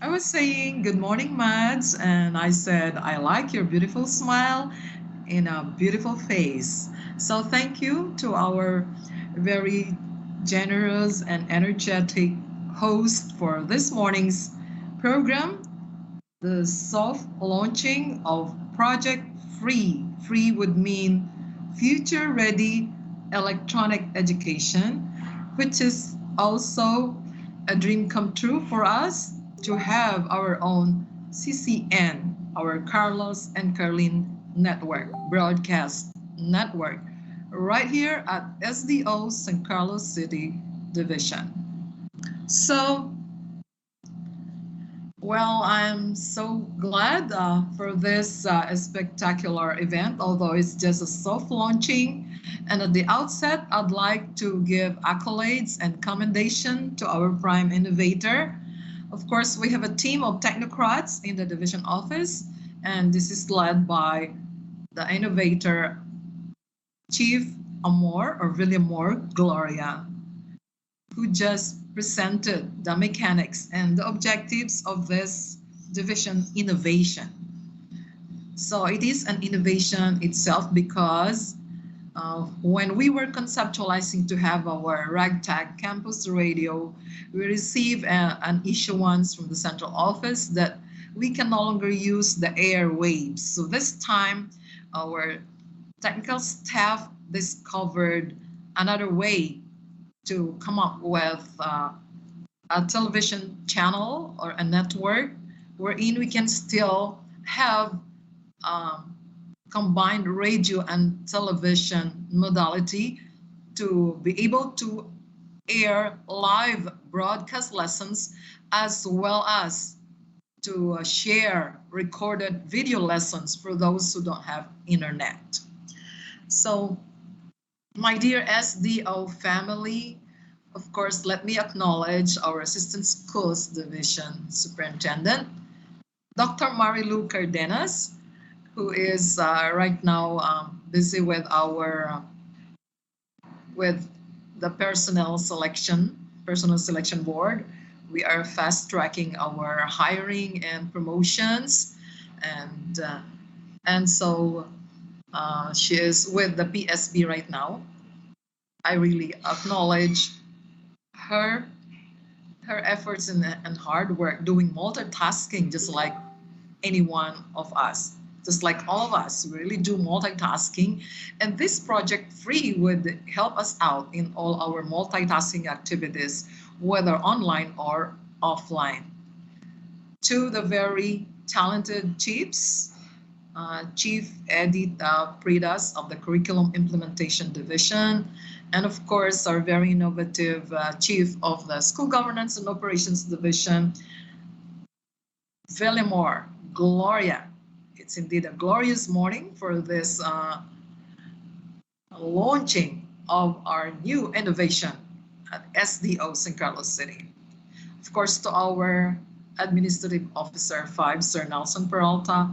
I was saying good morning, Mads, and I said I like your beautiful smile in a beautiful face. So thank you to our very generous and energetic host for this morning's program, the soft launching of Project FReE. FReE would mean Future Ready Electronic Education, which is also a dream come true for us to have our own CCN, our Carlos and Carlin Network, broadcast network, right here at SDO San Carlos City Division. So, well, I'm so glad for this spectacular event, although it's just a soft launching. And at the outset, I'd like to give accolades and commendation to our prime innovator. Of course, we have a team of technocrats in the division office, and this is led by the innovator, Chief Amor or Villamor Gloria, who just presented the mechanics and the objectives of this division innovation. So it is an innovation itself because when we were conceptualizing to have our ragtag campus radio, we received an issuance from the central office that we can no longer use the airwaves. So this time, our technical staff discovered another way to come up with a television channel or a network wherein we can still have combined radio and television modality to be able to air live broadcast lessons as well as to share recorded video lessons for those who don't have internet. So, my dear SDO family, of course, let me acknowledge our Assistant Schools Division Superintendent, Dr. Marilu Cardenas, who is right now busy with with the personnel selection board. We are fast tracking our hiring and promotions, and so she is with the PSB right now. I really acknowledge her efforts and hard work doing multitasking, just like any one of us, just like all of us. We really do multitasking, and this Project FReE would help us out in all our multitasking activities, whether online or offline. To the very talented chiefs, Chief Edith Pridas of the Curriculum Implementation Division, and of course our very innovative Chief of the School Governance and Operations Division, Villamor Gloria. It's indeed a glorious morning for this launching of our new innovation at SDO San Carlos City. Of course, to our Administrative Officer 5, Sir Nelson Peralta,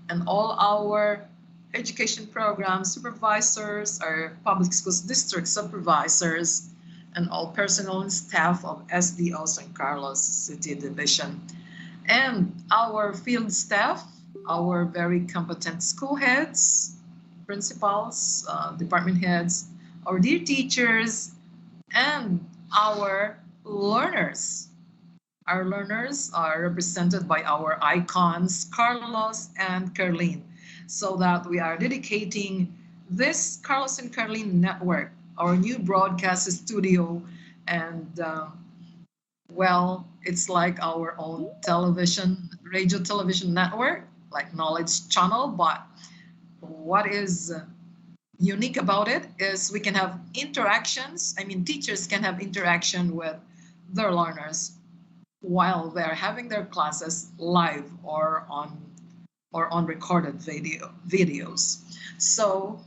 and all our education program supervisors, our public schools district supervisors, and all personnel and staff of SDO San Carlos City Division, and our field staff, our very competent school heads, principals, department heads, our dear teachers, and our learners. Our learners are represented by our icons, Carlos and Carlin, so that we are dedicating this Carlos and Carlin network, our new broadcast studio, and well, it's like our own radio television network, like Knowledge Channel, but what is unique about it is we can have interactions. I mean, teachers can have interaction with their learners while they're having their classes live or on recorded videos. So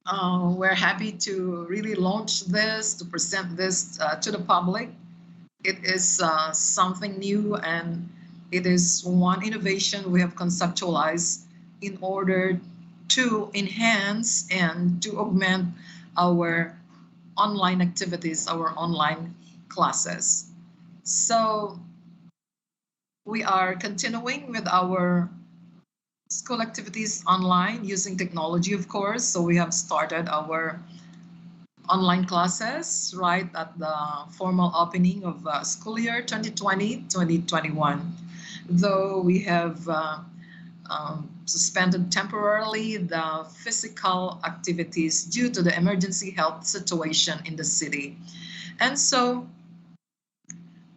we're happy to really launch this, to present this to the public. It is something new, and it is one innovation we have conceptualized in order to enhance and to augment our online activities, our online classes. So we are continuing with our school activities online using technology, of course. So we have started our online classes right at the formal opening of school year 2020-2021. Though we have suspended temporarily the physical activities due to the emergency health situation in the city. And so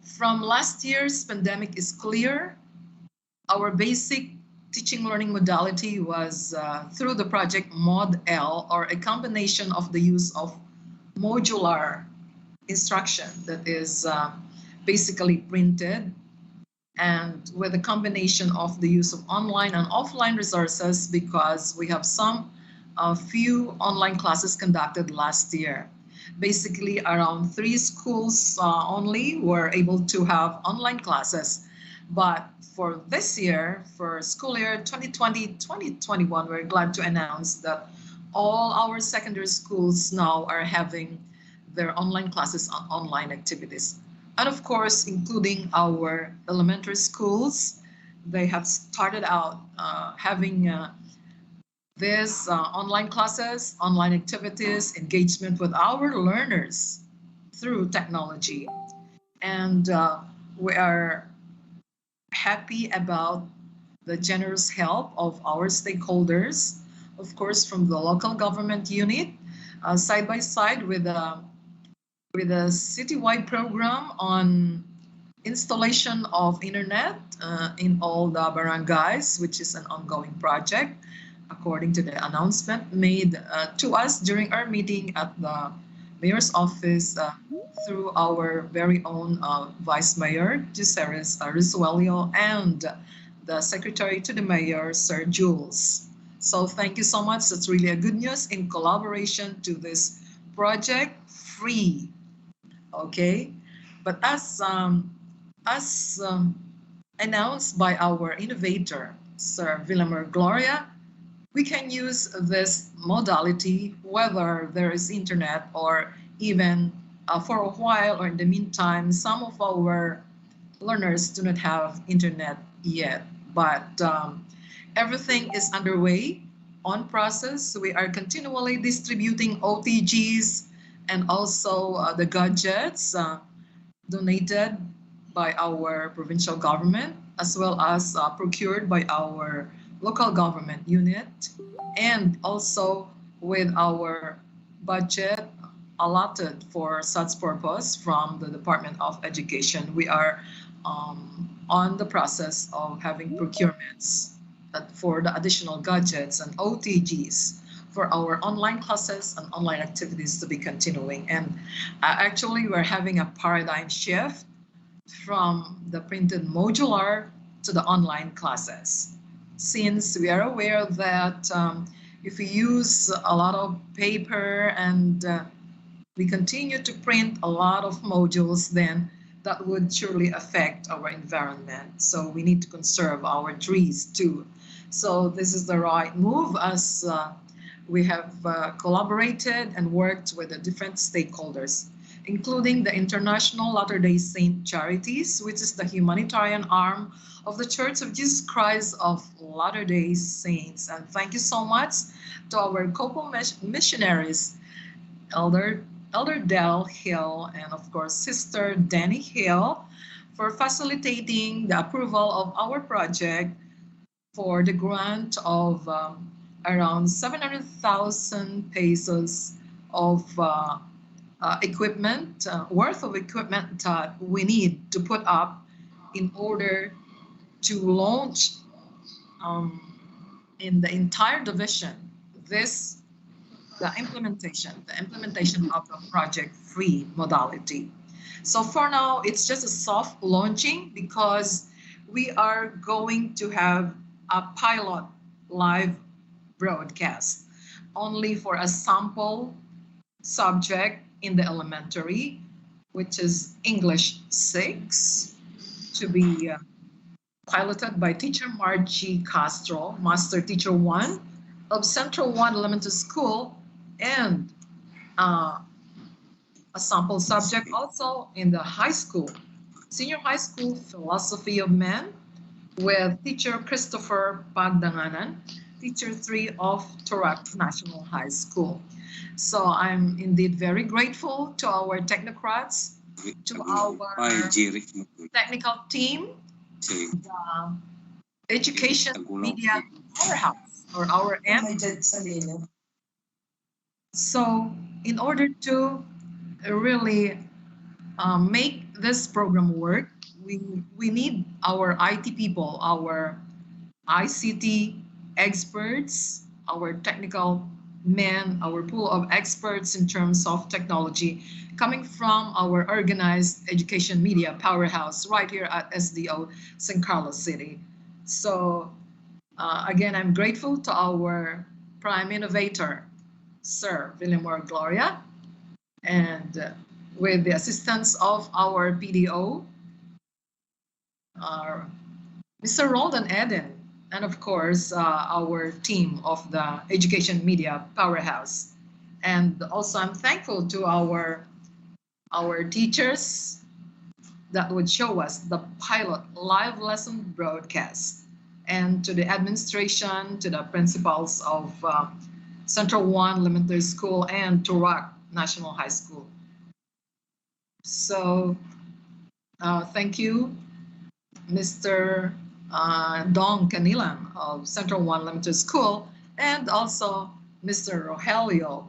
from last year's pandemic is clear. Our basic teaching learning modality was through the project Mod-L, or a combination of the use of modular instruction that is basically printed, and with a combination of the use of online and offline resources, because we have some few online classes conducted last year. Basically, around 3 schools only were able to have online classes. But for this year, for school year 2020-2021, we're glad to announce that all our secondary schools now are having their online classes on online activities. And of course, including our elementary schools, they have started out having these online classes, online activities, engagement with our learners through technology. And we are happy about the generous help of our stakeholders, of course, from the local government unit, side by side with a citywide program on installation of internet in all the barangays, which is an ongoing project, according to the announcement made to us during our meeting at the mayor's office through our very own Vice Mayor, Giseris Rizuelio, and the Secretary to the Mayor, Sir Jules. So thank you so much. That's really a good news in collaboration to this project, FReE. Okay, but as announced by our innovator, Sir Villamor Gloria, we can use this modality whether there is internet or even for a while or in the meantime, some of our learners do not have internet yet, but everything is underway on process. We are continually distributing OTGs and also the gadgets donated by our provincial government, as well as procured by our local government unit, and also with our budget allotted for such purpose from the Department of Education. We are on the process of having procurements for the additional gadgets and OTGs for our online classes and online activities to be continuing. And actually, we're having a paradigm shift from the printed modular to the online classes. Since we are aware that if we use a lot of paper and we continue to print a lot of modules, then that would surely affect our environment. So we need to conserve our trees too. So this is the right move, as we have collaborated and worked with the different stakeholders, including the International Latter-day Saint Charities, which is the humanitarian arm of the Church of Jesus Christ of Latter-day Saints. And thank you so much to our couple missionaries, Elder Del Hill and of course Sister Danny Hill, for facilitating the approval of our project for the grant of around 700,000 pesos of equipment, worth of equipment that we need to put up in order to launch in the entire division the implementation of the project FReE modality. So for now, it's just a soft launching because we are going to have a pilot live broadcast only for a sample subject in the elementary, which is English 6, to be piloted by teacher Margie Castro, Master Teacher 1 of Central 1 Elementary School, and a sample subject also in the high school, senior high school, Philosophy of Man, with teacher Christopher Pagdanganan, teacher 3 of Turak National High School. So I'm indeed very grateful to our technocrats, to our technical team, the education media powerhouse, or our M. So in order to really make this program work, we need our IT people, our ICT experts, our technical men, our pool of experts in terms of technology coming from our organized education media powerhouse right here at SDO San Carlos City. So again, I'm grateful to our prime innovator, Sir Villamor Gloria, and with the assistance of our PDO, Mr. Roldan Eden, and of course, our team of the Education Media Powerhouse. And also, I'm thankful to our teachers that would show us the pilot live lesson broadcast, and to the administration, to the principals of Central 1 Elementary School and Turak National High School. So thank you, Mr. Dong Canilan of Central 1 Elementary School, and also Mr. Rogelio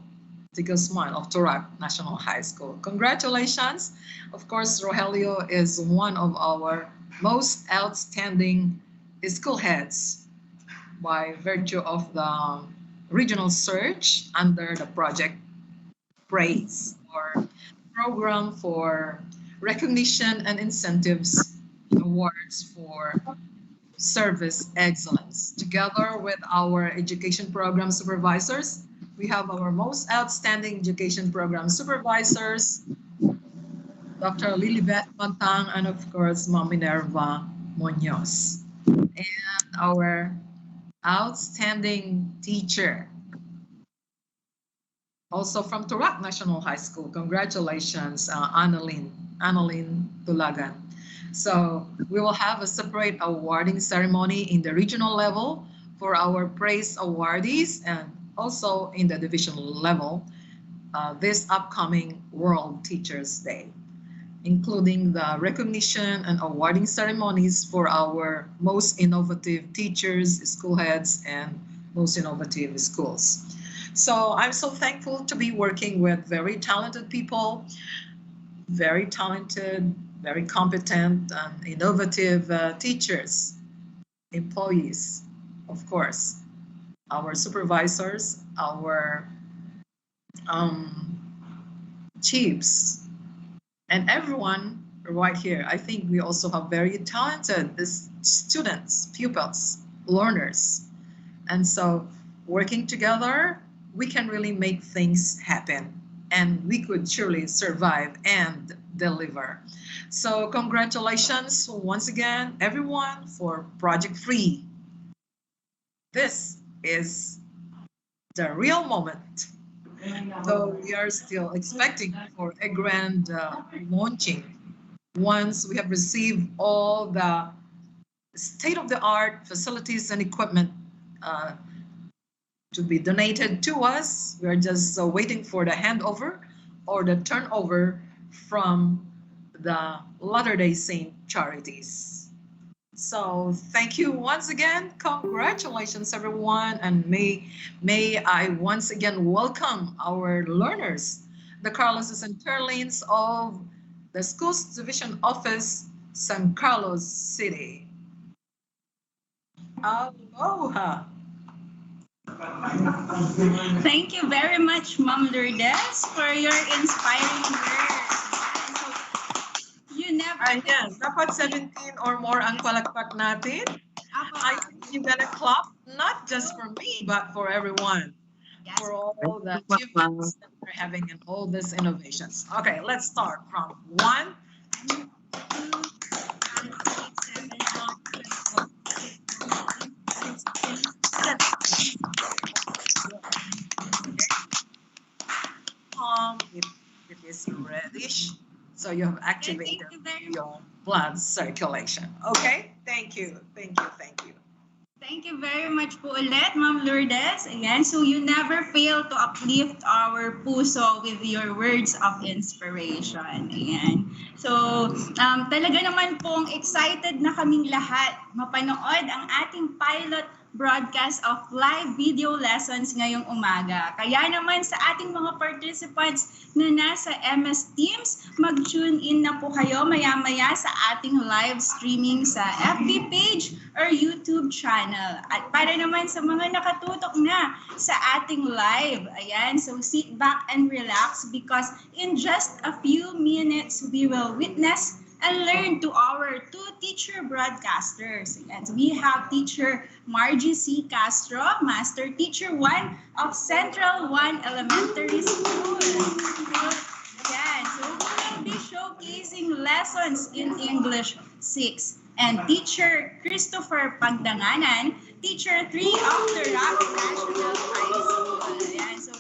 Tigosman of Turak National High School. Congratulations. Of course, Rogelio is one of our most outstanding school heads by virtue of the regional search under the project FReE, or Program for Recognition and Incentives Awards for Service Excellence. Together with our education program supervisors, we have our most outstanding education program supervisors, Dr. Lilibet Pantang, and of course, Ma'am Minerva Munoz. And our outstanding teacher, also from Turak National High School. Congratulations, Annalyn Tulagan. So we will have a separate awarding ceremony in the regional level for our praise awardees, and also in the divisional level this upcoming World Teachers Day, including the recognition and awarding ceremonies for our most innovative teachers, school heads, and most innovative schools. So I'm so thankful to be working with very talented people, very talented, very competent, and innovative teachers, employees, of course, our supervisors, our chiefs, and everyone right here. I think we also have very talented students, pupils, learners. And so working together, we can really make things happen, and we could surely survive and deliver. So congratulations once again, everyone, for Project FReE. This is the real moment, though we are still expecting for a grand launching once we have received all the state-of-the-art facilities and equipment to be donated to us. We are just waiting for the handover or the turnover from the Latter-day Saint charities. So thank you once again. Congratulations, everyone. And may I once again welcome our learners, the Carloses and Terlins of the Schools Division Office, San Carlos City. Aloha. Thank you very much, Ma'am Lourdes, for your inspiring words. You never... Ayan, dapat 17 or more ang palakpak natin. I think you're gonna clap, not just for me, but for everyone. Yes. For all the achievements that we're having in all these innovations. Okay, let's start from 1, 2, 3, 4, 5, 6, 7, 8, 9, 10, 11, 12. It is reddish, so you have activated your blood circulation. Okay, thank Thank you. Thank you. Thank you. Thank you very much po ulit, Ma'am Lourdes. Ayan, so you never fail to uplift our puso with your words of inspiration. Ayan. So, talaga naman pong excited na kaming lahat mapanood ang ating pilot broadcast of live video lessons ngayong umaga. Kaya naman sa ating mga participants na nasa MS Teams, mag-tune in na po kayo maya-maya sa ating live streaming sa FB page or YouTube channel. At para naman sa mga nakatutok na sa ating live, ayan, so sit back and relax because in just a few minutes, we will witness and learn to our two teacher broadcasters. And we have teacher Margie C. Castro, Master Teacher 1 of Central 1 Elementary School. Yan. So we will be showcasing lessons in English 6. And Teacher Christopher Pagdanganan, Teacher 3 of the Rock National High School. Yan. So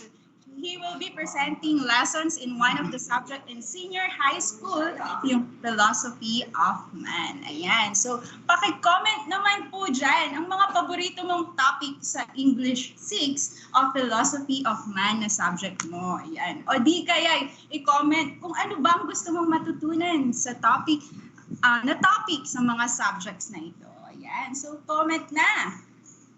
he will be presenting lessons in one of the subject in senior high school, yung philosophy of man. Ayan. So, paki-comment naman po dyan ang mga paborito mong topic sa English 6 of philosophy of man na subject mo. Ayan. O di kaya i-comment kung ano bang gusto mong matutunan sa topic sa mga subjects na ito. Ayan. So, comment na.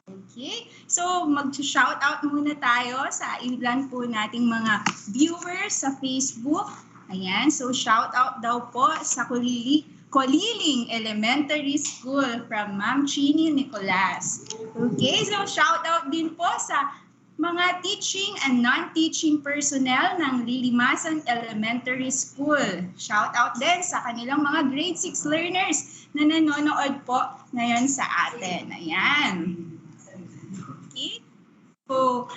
Okay, so mag-shoutout muna tayo sa ilan po nating mga viewers sa Facebook. Ayan, so shoutout daw po sa Koliling Elementary School from Ma'am Chini Nicolas. Okay, so shoutout din po sa mga teaching and non-teaching personnel ng Lilimasan Elementary School. Shoutout din sa kanilang mga grade 6 learners na nanonood po ngayon sa atin. Ayan. So,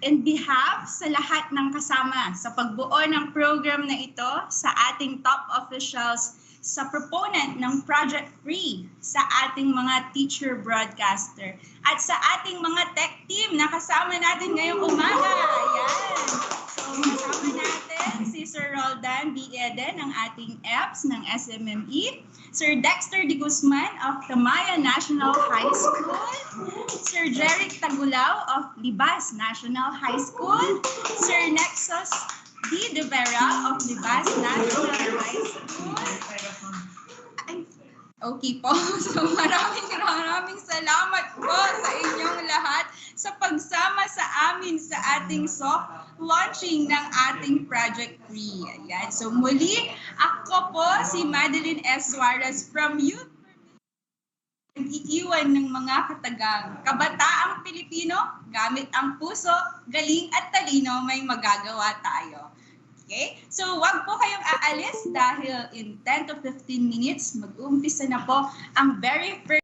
in behalf sa lahat ng kasama sa pagbuo ng program na ito, sa ating top officials, sa proponent ng Project FReE, sa ating mga teacher broadcaster, at sa ating mga tech team na kasama natin ngayong umaga. Ayan. So, kasama natin si Sir Roldan B. Eden ng ating EPS ng SMME, Sir Dexter De Guzman of Tamaya National High School, Sir Jeric Tagulao of Libas National High School, Sir Nexus D. De Vera of Libas National High School. Okay po. So maraming salamat po sa inyong lahat sa pagsama sa amin sa ating soft launching ng ating Project FReE. Ayan. So muli, ako po si Madeline S. Suarez from Youth nag-iiwan ng mga katagang. Kabataang Pilipino, gamit ang puso, galing at talino, may magagawa tayo. Okay? So, wag po kayong aalis dahil in 10 to 15 minutes, mag-uumpisa na po ang very first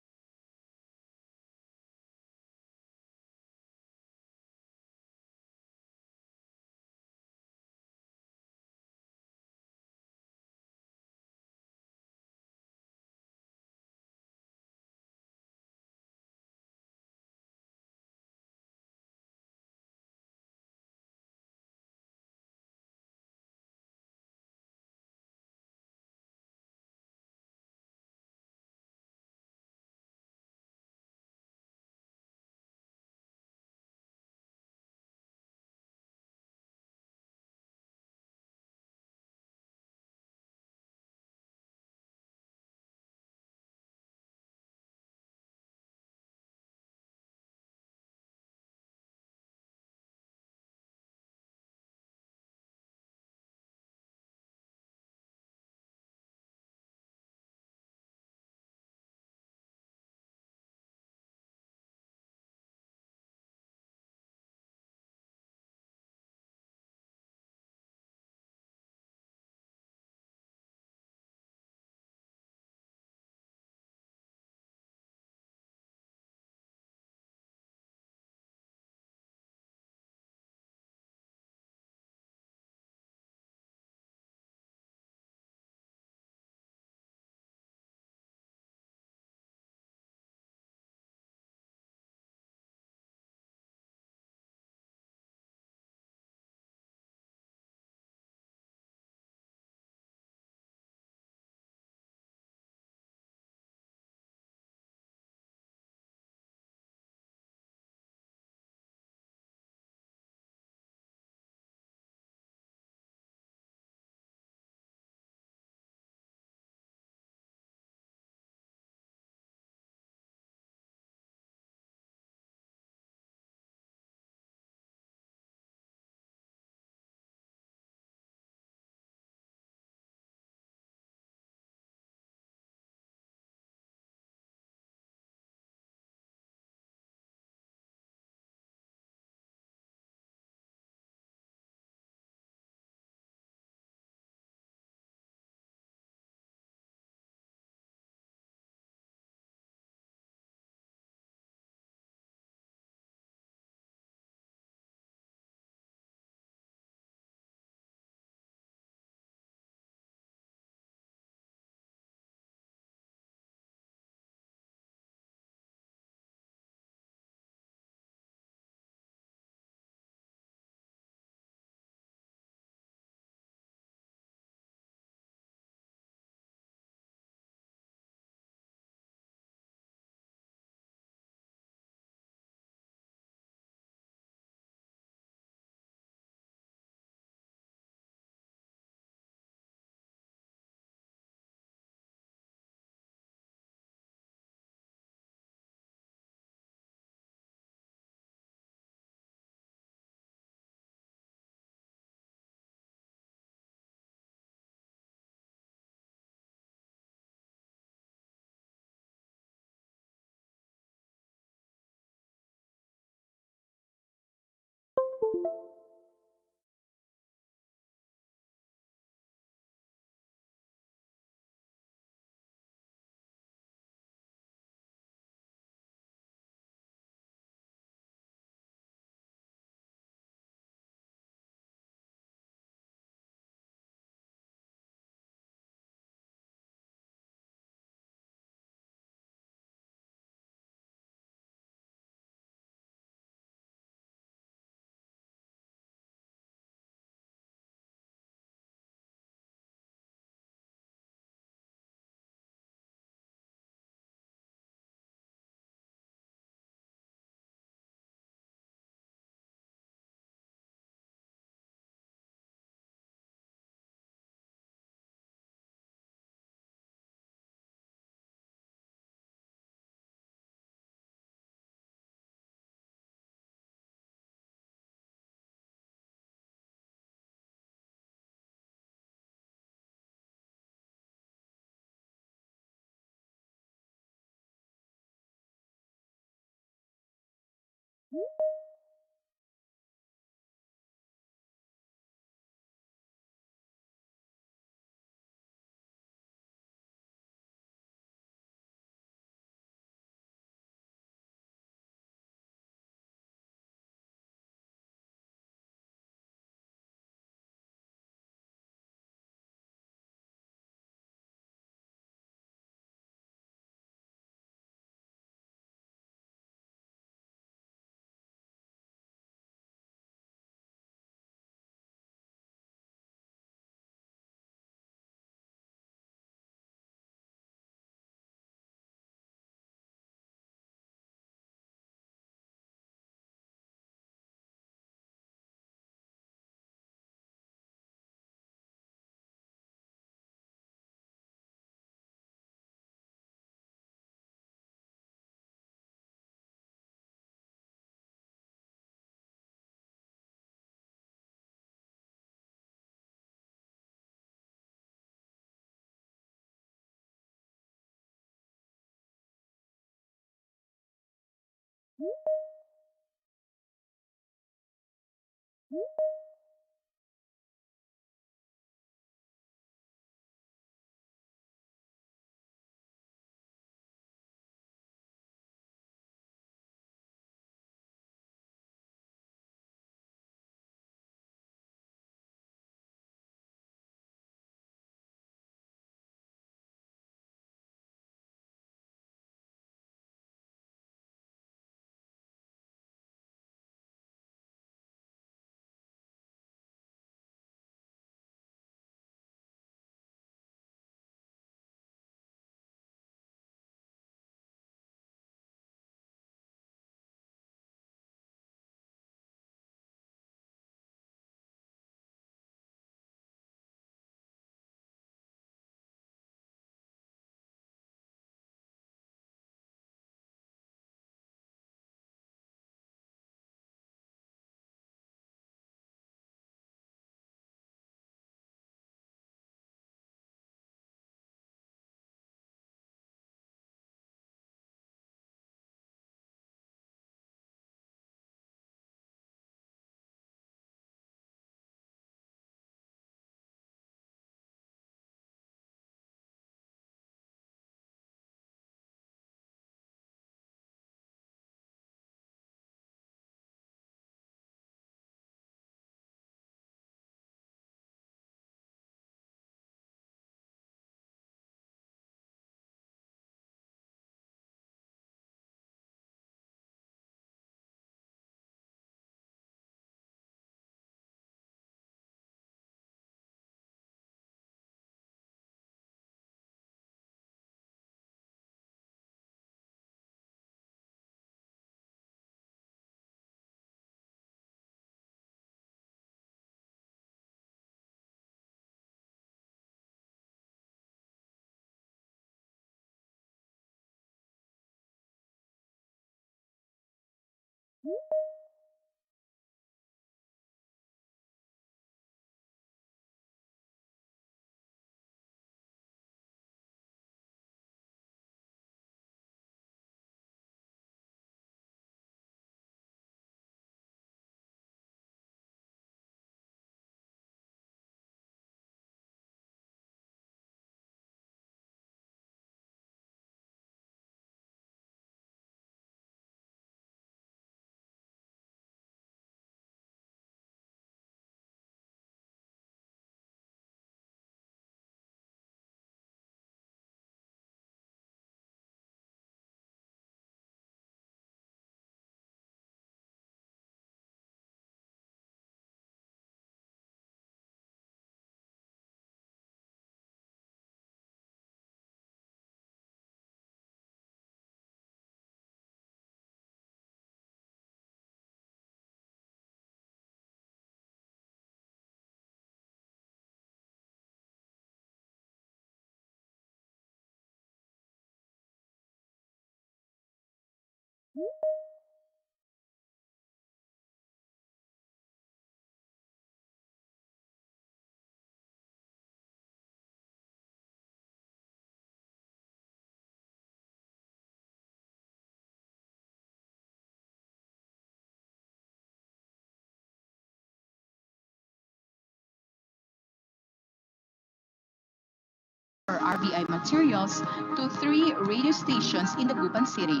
RBI materials to 3 radio stations in the Dagupan City.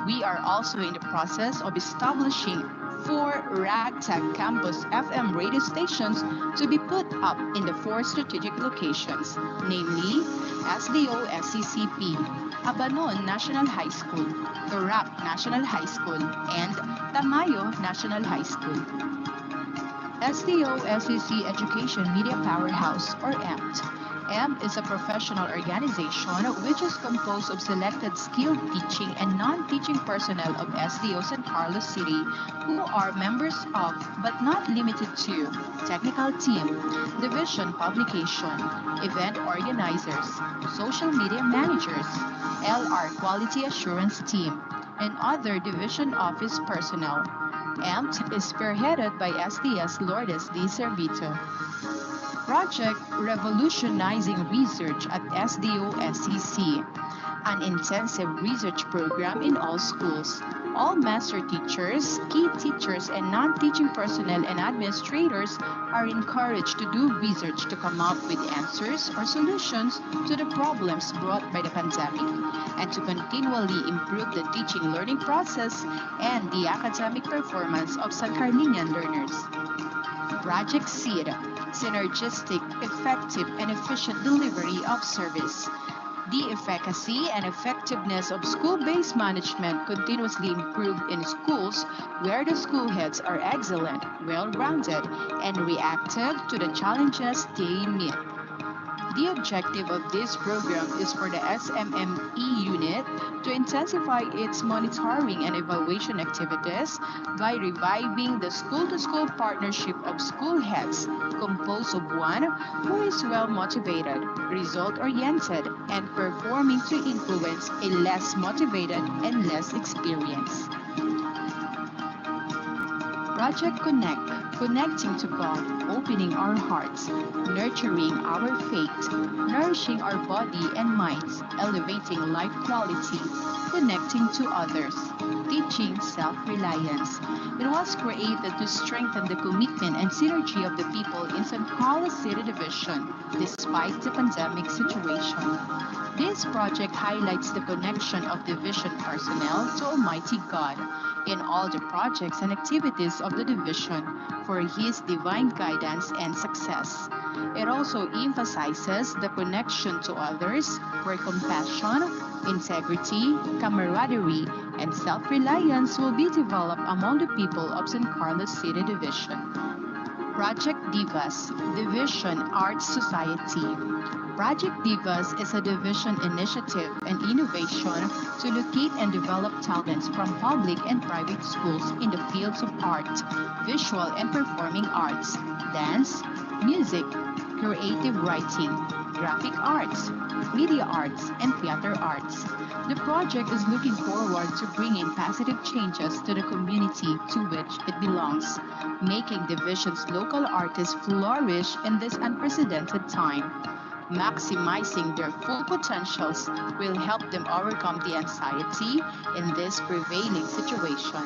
We are also in the process of establishing 4 Ragtag Campus FM radio stations to be put up in the 4 strategic locations, namely SDO SCCP, Abanon National High School, Torak National High School, and Tamayo National High School. SDO SCC Education Media Powerhouse, or AMT. AMT is a professional organization which is composed of selected skilled teaching and non-teaching personnel of SDO San Carlos City who are members of, but not limited to, technical team, division publication, event organizers, social media managers, LR quality assurance team, and other division office personnel. AMT is spearheaded by SDS Lourdes de Servito. Project Revolutionizing Research at SDO SCC. an intensive research program in all schools. All master teachers, key teachers, and non-teaching personnel and administrators are encouraged to do research to come up with answers or solutions to the problems brought by the pandemic and to continually improve the teaching learning process and the academic performance of San Carlinian learners. Project SEED, synergistic, effective, and efficient delivery of service. The efficacy and effectiveness of school-based management continuously improve in schools where the school heads are excellent, well-rounded, and reactive to the challenges they meet. The objective of this program is for the SMME unit to intensify its monitoring and evaluation activities by reviving the school-to-school partnership of school heads composed of one who is well-motivated, result-oriented, and performing to influence a less motivated and less experienced. Project Connect, connecting to God, opening our hearts, nurturing our faith, nourishing our body and minds, elevating life quality, connecting to others, teaching self-reliance. It was created to strengthen the commitment and synergy of the people in San Carlos City Division despite the pandemic situation. This project highlights the connection of division personnel to Almighty God in all the projects and activities of the division for His divine guidance and success. It also emphasizes the connection to others where compassion, integrity, camaraderie, and self-reliance will be developed among the people of San Carlos City Division. Project Divas, Division Arts Society. Project Divas is a division initiative and innovation to locate and develop talents from public and private schools in the fields of art, visual and performing arts, dance, music, creative writing, graphic arts, media arts, and theater arts. The project is looking forward to bringing positive changes to the community to which it belongs, making division's local artists flourish in this unprecedented time. Maximizing their full potentials will help them overcome the anxiety in this prevailing situation.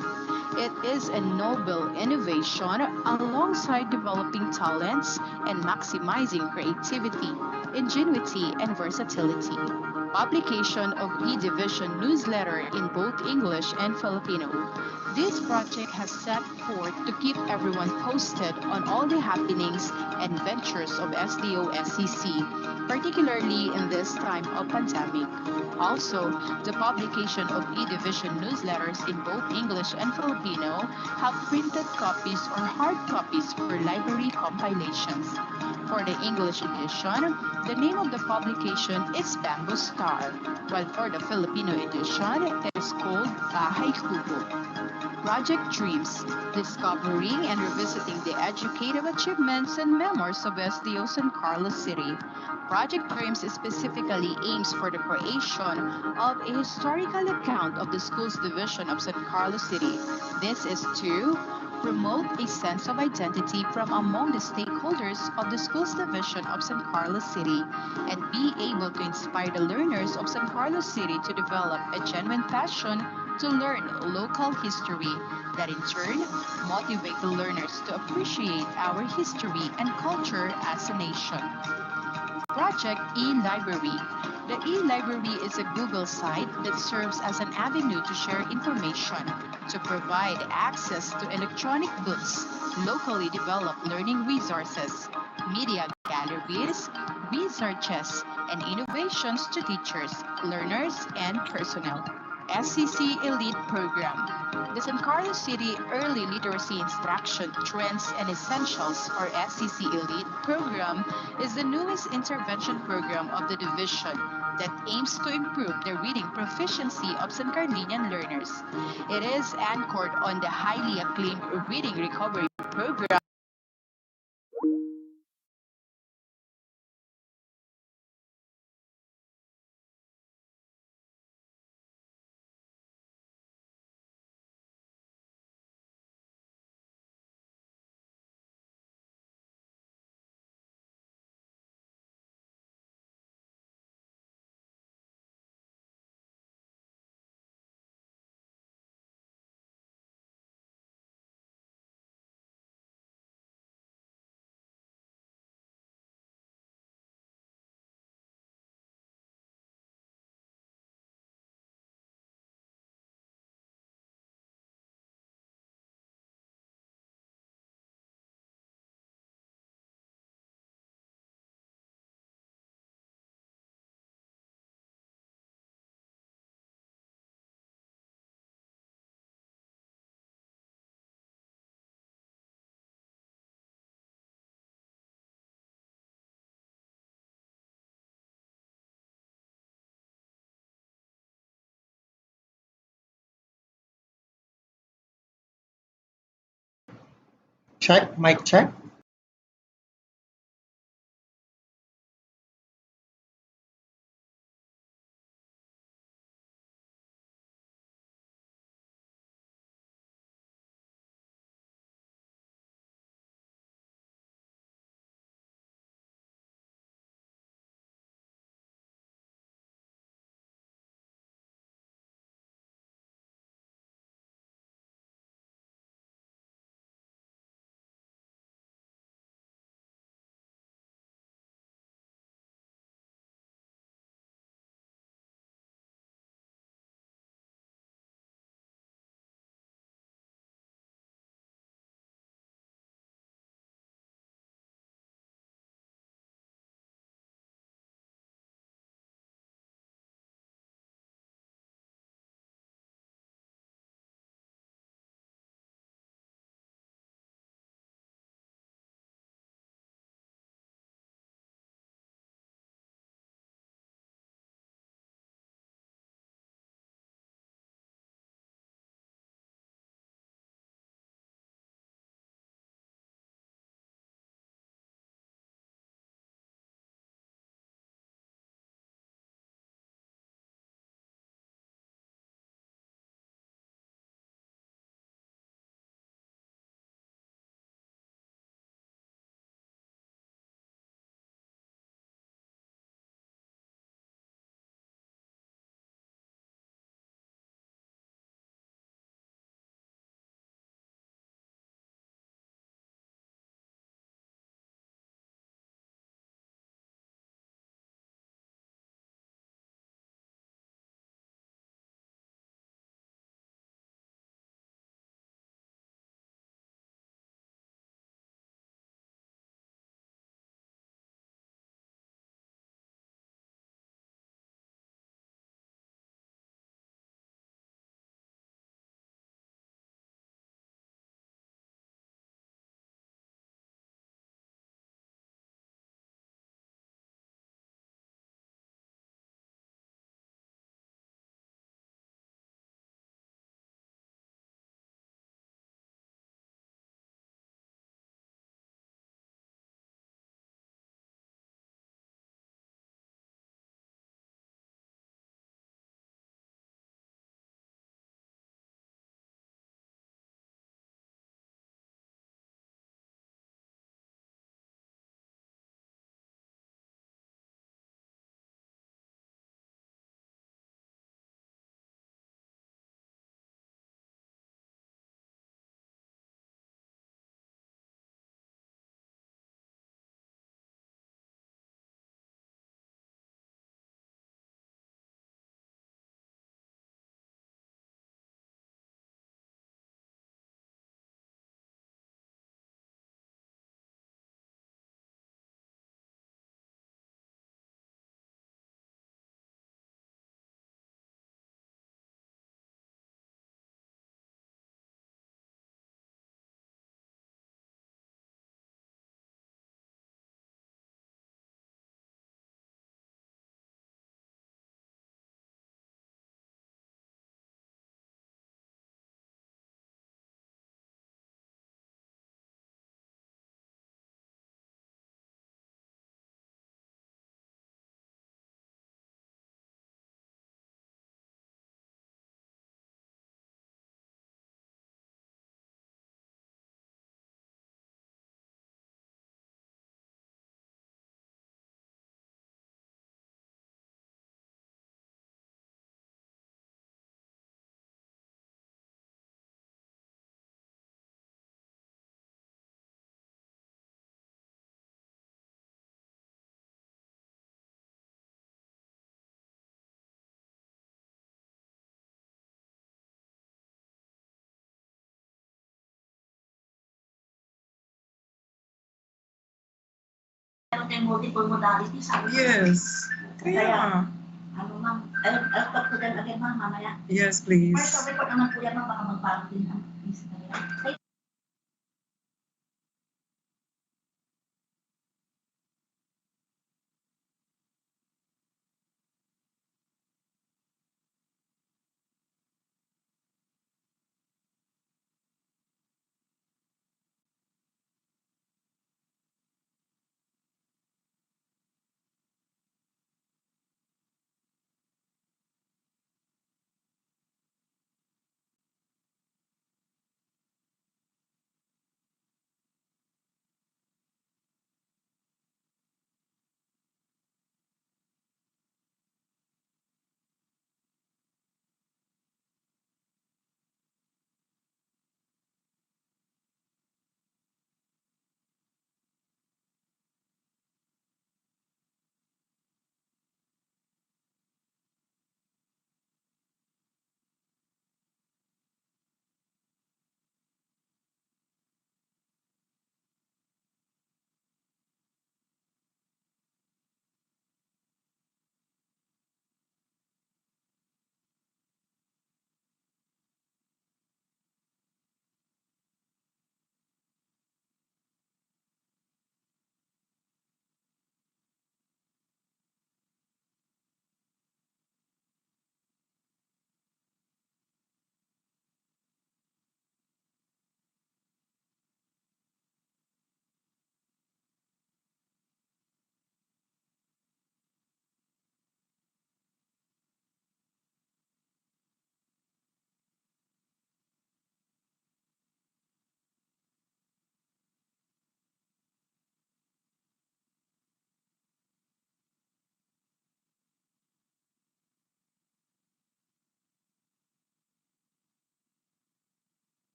It is a noble innovation alongside developing talents and maximizing creativity, ingenuity, and versatility. Publication of eDivision newsletter in both English and Filipino. This project has set forth to keep everyone posted on all the happenings and ventures of SDO-SCC, particularly in this time of pandemic. Also, the publication of eDivision newsletters in both English and Filipino have printed copies or hard copies for library compilations. For the English edition, the name of the publication is Bamboo Star, while for the Filipino edition, it is called Bahay Kubo. Project Dreams, discovering and revisiting the educative achievements and memoirs of SDO San Carlos City. Project Dreams specifically aims for the creation of a historical account of the school's division of San Carlos City. This is to promote a sense of identity from among the stakeholders of the school's division of San Carlos City and be able to inspire the learners of San Carlos City to develop a genuine passion to learn local history that in turn motivate the learners to appreciate our history and culture as a nation. Project eLibrary. The eLibrary is a Google site that serves as an avenue to share information, to provide access to electronic books, locally developed learning resources, media galleries, researches, and innovations to teachers, learners, and personnel. SCC Elite Program. The San Carlos City Early Literacy Instruction Trends and Essentials, or SCC Elite Program, is the newest intervention program of the division that aims to improve the reading proficiency of San Carlinian learners. It is anchored on the highly acclaimed Reading Recovery Program Check, mic check. Multiple modalities. Yes. Kaya. Ano ma'am, I'll talk to them again ma'am mamaya. Yes, please. First of report naman po yan ma'am, baka magparang din ang fees na yan.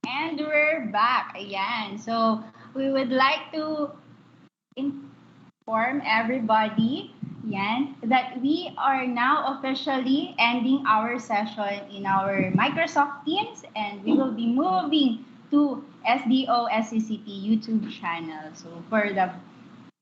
And we're back. Ayan. So, we would like to inform everybody that we are now officially ending our session in our Microsoft Teams and we will be moving to SDO SCCP YouTube channel. So, for the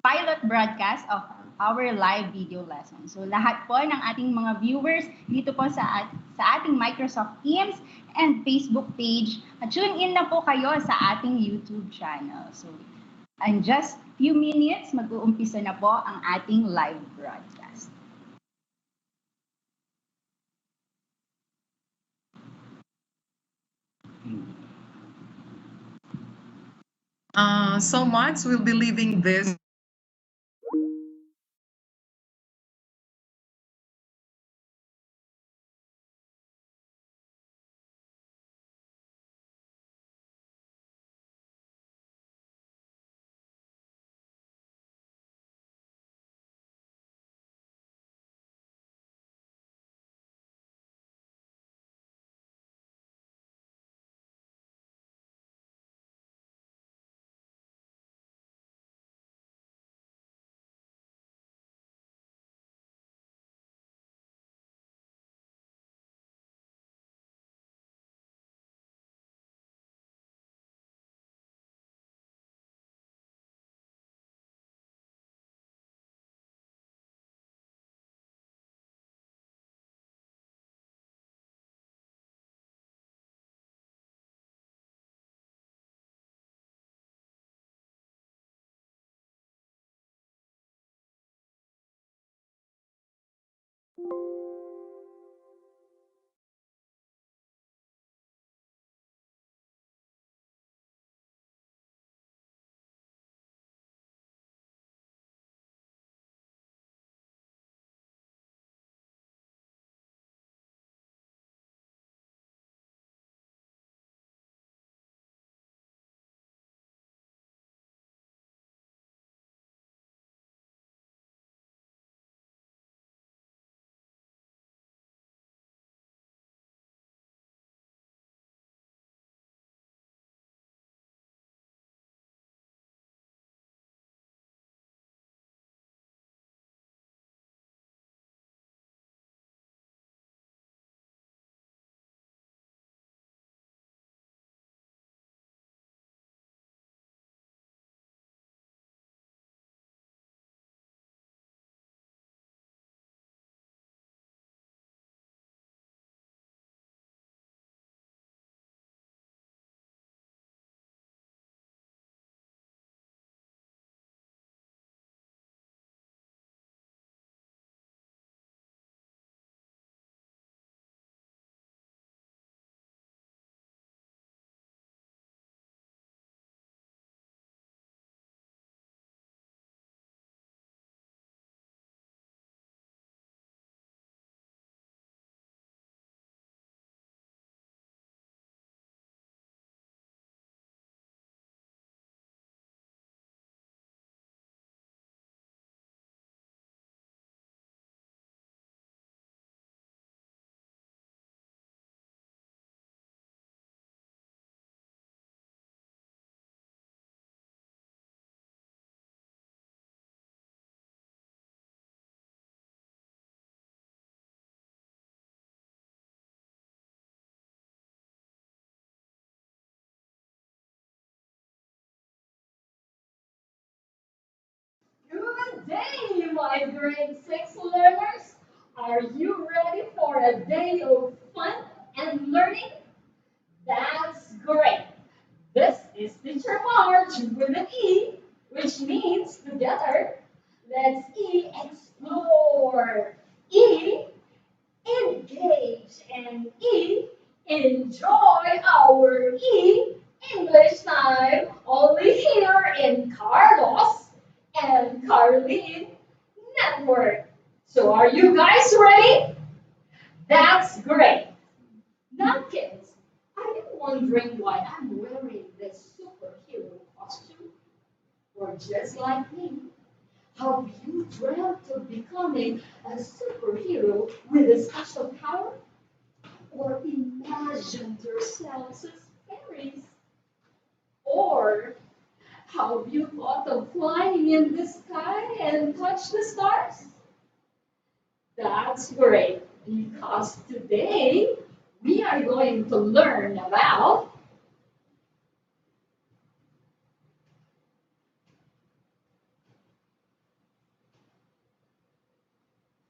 pilot broadcast of our live video lesson. So lahat po ng ating mga viewers dito po sa ating Microsoft Teams and Facebook page, tune in na po kayo sa ating YouTube channel. So in just few minutes, mag-uumpisa na po ang ating live broadcast. So Max will be leaving this. Good day, my grade 6 learners. Are you ready for a day of fun and learning? That's great. This is Teacher March with an E, which means together, let's explore. E, engage, and enjoy our English time only here in Carlos and Carlene Network. So are you guys ready? That's great. Now kids, are you wondering why I'm wearing this superhero costume? Or just like me, have you dreamt of becoming a superhero with a special power? Or imagined yourselves as fairies? before? Have you thought of flying in the sky and touch the stars? That's great, because today we are going to learn about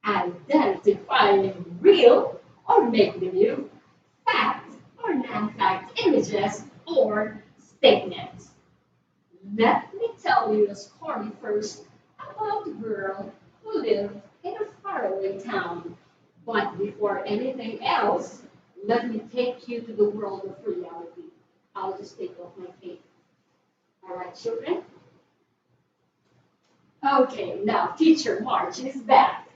identifying real or make-believe, fact or non-fact images or statements. Let me tell you a story first about a girl who lived in a faraway town. But before anything else, let me take you to the world of reality. I'll just take off my cape. All right, children? Okay, now teacher March is back.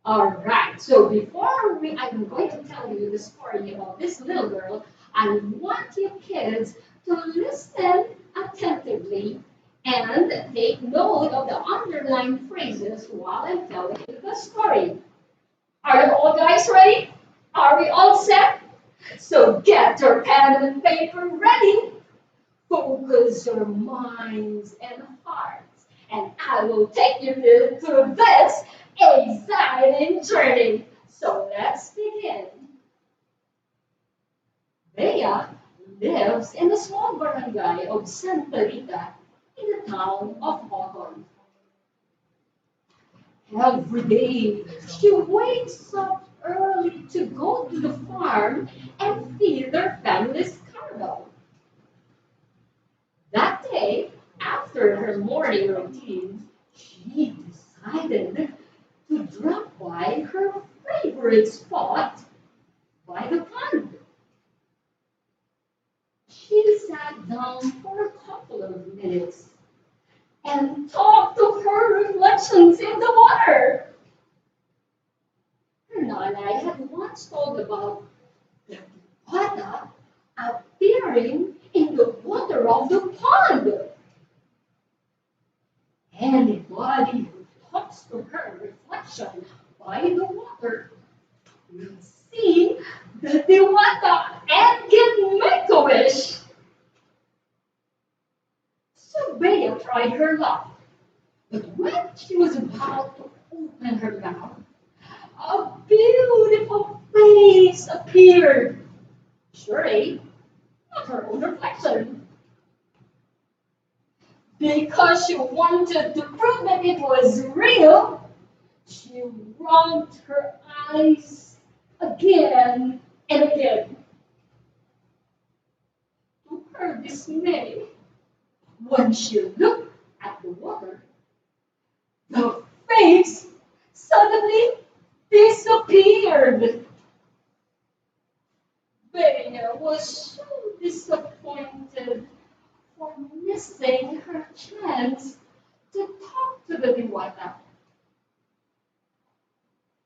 All right, so I'm going to tell you the story about this little girl. I want you kids to listen attentively and take note of the underlined phrases while I'm telling you the story. Are you all guys ready? Are we all set? So get your pen and paper ready. Focus your minds and hearts, and I will take you through this exciting journey. So let's begin. Bea lives in the small barangay of Santa Rita in the town of Bocon. Every day, she wakes up early to go to the farm and feed their family's cattle. That day, after her morning routine, she decided to drop by her favorite spot by the pond. She sat down for a couple of minutes and talked to her reflections in the water. Her nanay had once told about the water appearing in the water of the pond. Anybody who talks to her reflection by the water will see the Diwata and can make a wish. So Bea tried her luck, but when she was about to open her mouth, a beautiful face appeared. Surely, not her own reflection. Because she wanted to prove that it was real, she rubbed her eyes again and again. To her dismay, when she looked at the water, the face suddenly disappeared. Bea was so disappointed for missing her chance to talk to the Diwata.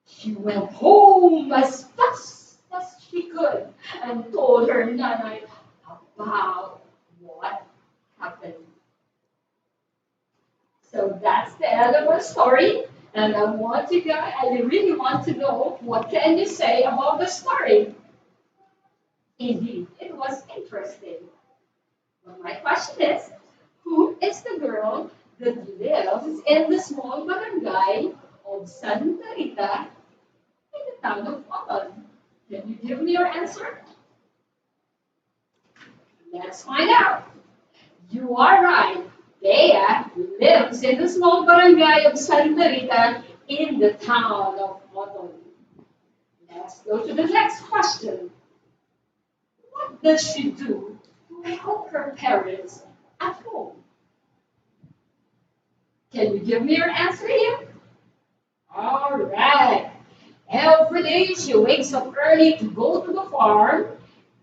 She went home as fast as she could and told her nanay about what happened. So that's the end of our story. And I really want to know what can you say about the story. Indeed, it was interesting. But my question is, who is the girl that lives in the small barangay of Santa Rita in the town of Bocon? Can you give me your answer? Let's find out. You are right. Bea lives in the small barangay of Santa Rita in the town of Bocon. Let's go to the next question. What does she do to help her parents at home? Can you give me your answer here? All right. Every day she wakes up early to go to the farm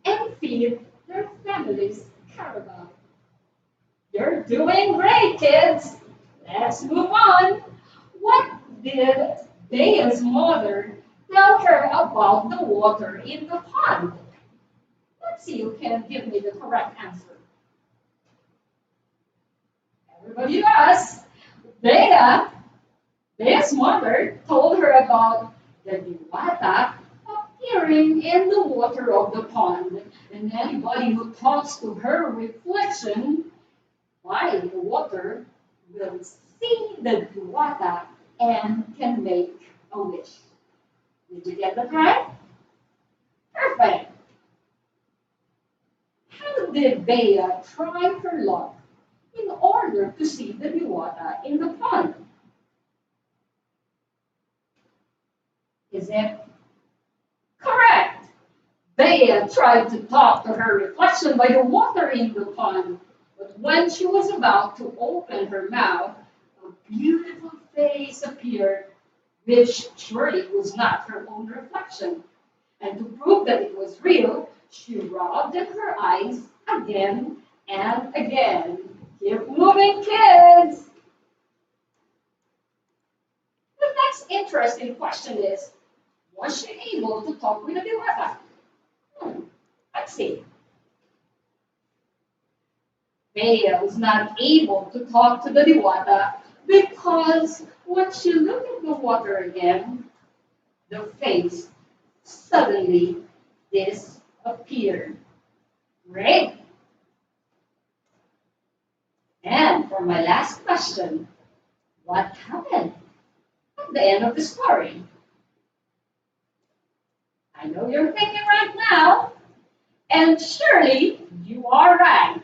and feed their family's carabao. You're doing great, kids. Let's move on. What did Bea's mother tell her about the water in the pond? Let's see who can give me the correct answer. Everybody does. Bea's mother told her about the Diwata appearing in the water of the pond. And anybody who talks to her reflection by the water will see the diwata and can make a wish. Did you get that right? Perfect. How did Bea try her luck in order to see the diwata in the pond? Is it correct? Bea tried to talk to her reflection by the water in the pond, but when she was about to open her mouth, a beautiful face appeared, which surely was not her own reflection. And to prove that it was real, she rubbed in her eyes again and again. Keep moving, kids! The next interesting question is, was she able to talk with the diwata? Let's see. Bea was not able to talk to the diwata because when she looked at the water again, the face suddenly disappeared. Great. And for my last question, what happened at the end of the story? I know you're thinking right now, and surely you are right.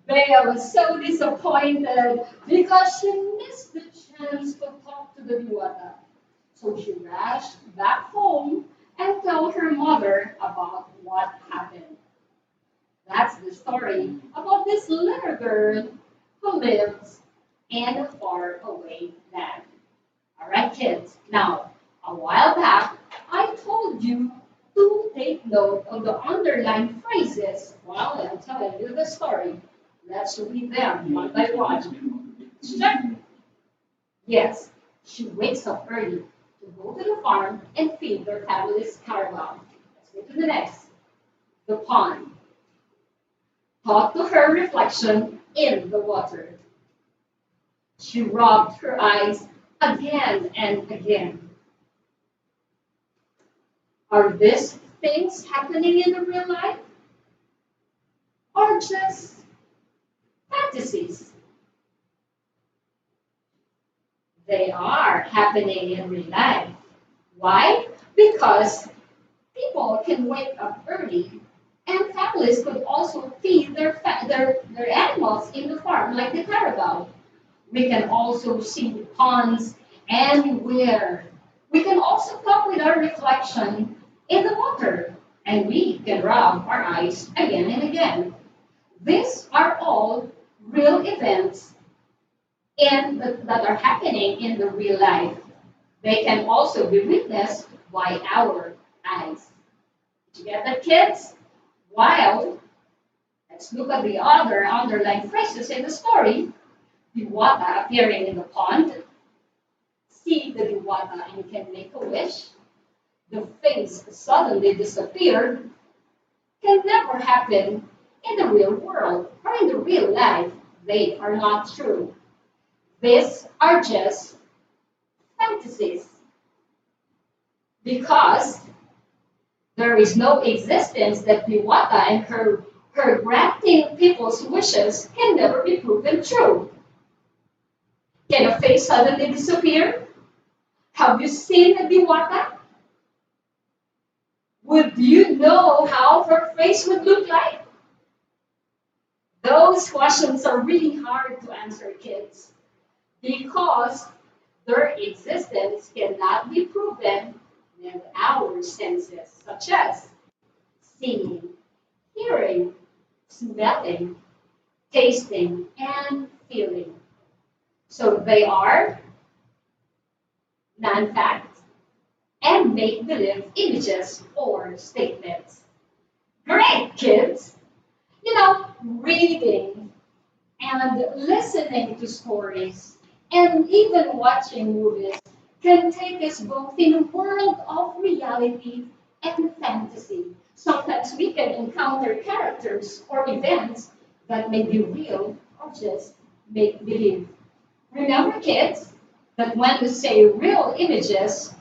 Bea was so disappointed because she missed the chance to talk to the diwata. So she rushed back home and told her mother about what happened. That's the story about this little girl who lives in a faraway land. All right, kids. Now, a while back, I told you to take note of the underlined phrases while I'm telling you the story. Let's read them one by one. Sure. Yes, she wakes up early to go to the farm and feed their family's caravan. Let's go to the next. The pond. Talk to her reflection in the water. She rubbed her eyes again and again. Are these things happening in the real life? Or just fantasies? They are happening in real life. Why? Because people can wake up early and families could also feed their animals in the farm, like the carabao. We can also see ponds anywhere. We can also talk with our reflection in the water, and we can rub our eyes again and again. These are all real events that are happening in the real life. They can also be witnessed by our eyes. Did you get that, kids? While, let's look at the other underlying phrases in the story. Diwata appearing in the pond. See the diwata and can make a wish. The face suddenly disappeared. Can never happen in the real world or in the real life. They are not true. These are just fantasies. Because there is no existence that Diwata and her granting people's wishes can never be proven true. Can a face suddenly disappear? Have you seen a Diwata? Would you know how her face would look like? Those questions are really hard to answer, kids, because their existence cannot be proven with our senses, such as seeing, hearing, smelling, tasting, and feeling. So they are non-fact and make-believe images or statements. Great, kids! You know, reading and listening to stories and even watching movies can take us both in a world of reality and fantasy. Sometimes we can encounter characters or events that may be real or just make believe. Remember, kids, that when we say real images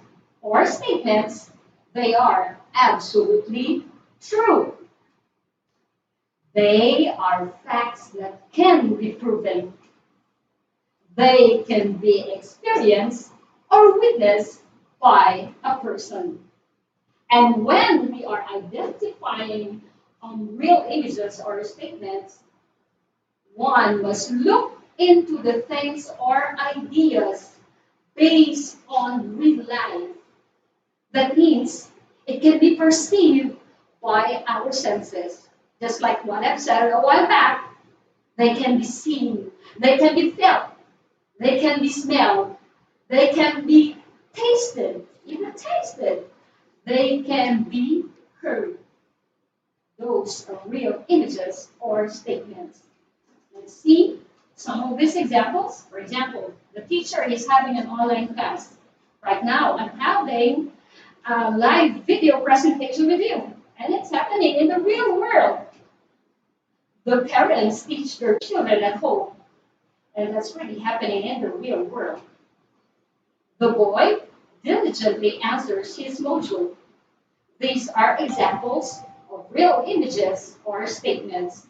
or statements, They are absolutely true. They are facts that can be proven. They can be experienced or witnessed by a person. And when we are identifying real images or statements, one must look into the things or ideas based on real life. That means it can be perceived by our senses. Just like what I've said a while back, they can be seen, they can be felt, they can be smelled, they can be tasted, even tasted, they can be heard. Those are real images or statements. Let's see some of these examples. For example, the teacher is having an online class. Right now, I'm having a live video presentation with you, and it's happening in the real world. The parents teach their children at home, and that's really happening in the real world. The boy diligently answers his module. These are examples of real images or statements.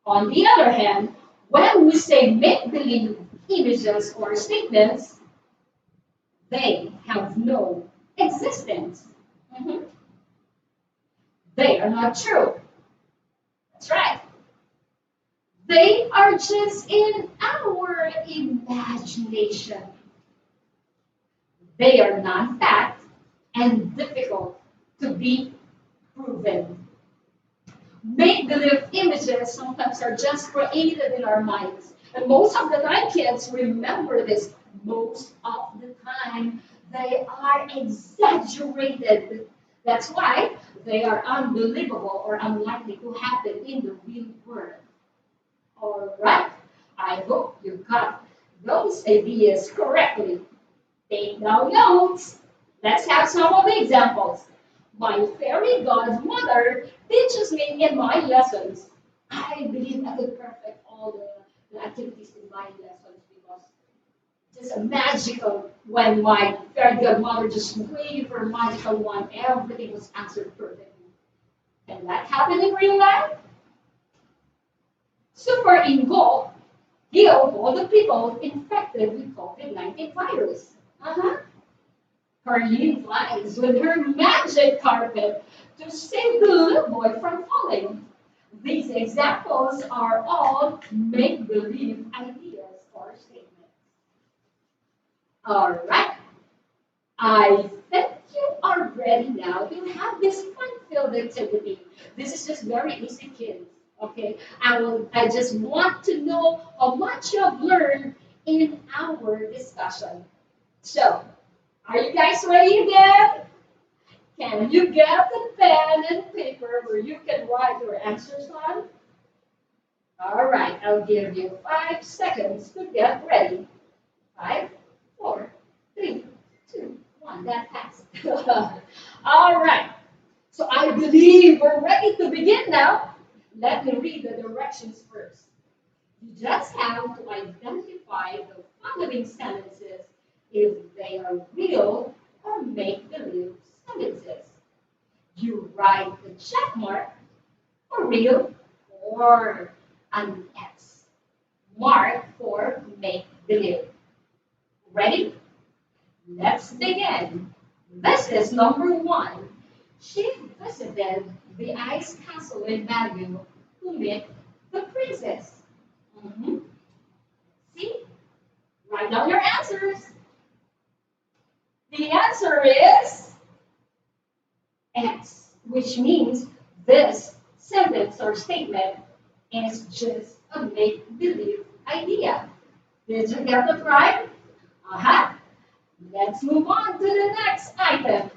On the other hand, when we say make-believe images or statements, they have no existence. Mhm. They are not true. That's right. They are just in our imagination. They are non-fact and difficult to be proven. Make-believe images sometimes are just created in our minds. And most of the time, kids remember this. Most of the time, they are exaggerated. That's why they are unbelievable or unlikely to happen in the real world. All right. I hope you got those ideas correctly. Take down notes. Let's have some of the examples. My fairy godmother teaches me in my lessons. I believe I could perfect all the activities in my lessons because it's just magical when my fairy godmother just waved her magical wand, everything was answered perfectly. Can that happen in real life? Super Ingo healed all the people infected with COVID-19 virus. Uh-huh. Carleen flies with her magic carpet to save the little boy from falling. These examples are all make-believe ideas or statements. All right. I think you are ready now to have this fun-filled activity. This is just very easy, kids. Okay. I just want to know how much you have learned in our discussion. So, are you guys ready again? Can you get the pen and paper where you can write your answers on? All right, I'll give you 5 seconds to get ready. 5, 4, 3, 2, 1. That passed. All right. So I believe we're ready to begin now. Let me read the directions first. You just have to identify the following sentences if they are real or make-believe sentences. You write the check mark for real or an X mark for make-believe. Ready? Let's begin. This is number 1. She visited the ice castle in Baguio to meet the princess. Mhm. See? Write down your answers. The answer is X, which means this sentence or statement is just a make-believe idea. Did you get it right? Uh-huh. Let's move on to the next item.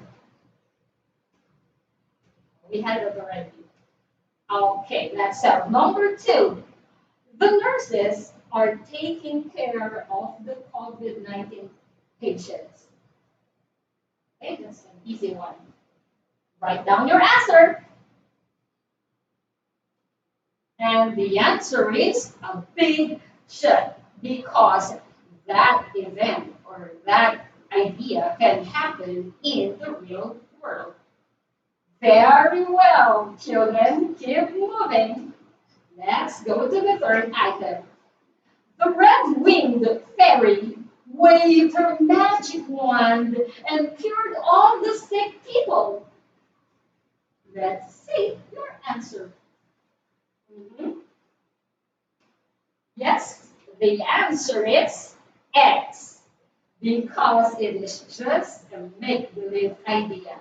We had it already. Okay, let's have number 2. The nurses are taking care of the COVID-19 patients. Okay, that's an easy one. Write down your answer. And the answer is a big should because that event or that idea can happen in the real world. Very well, children. Keep moving. Let's go to the third item. The red-winged fairy waved her magic wand and cured all the sick people. Let's see your answer. Mhm. Yes, the answer is X, because it is just a make-believe idea.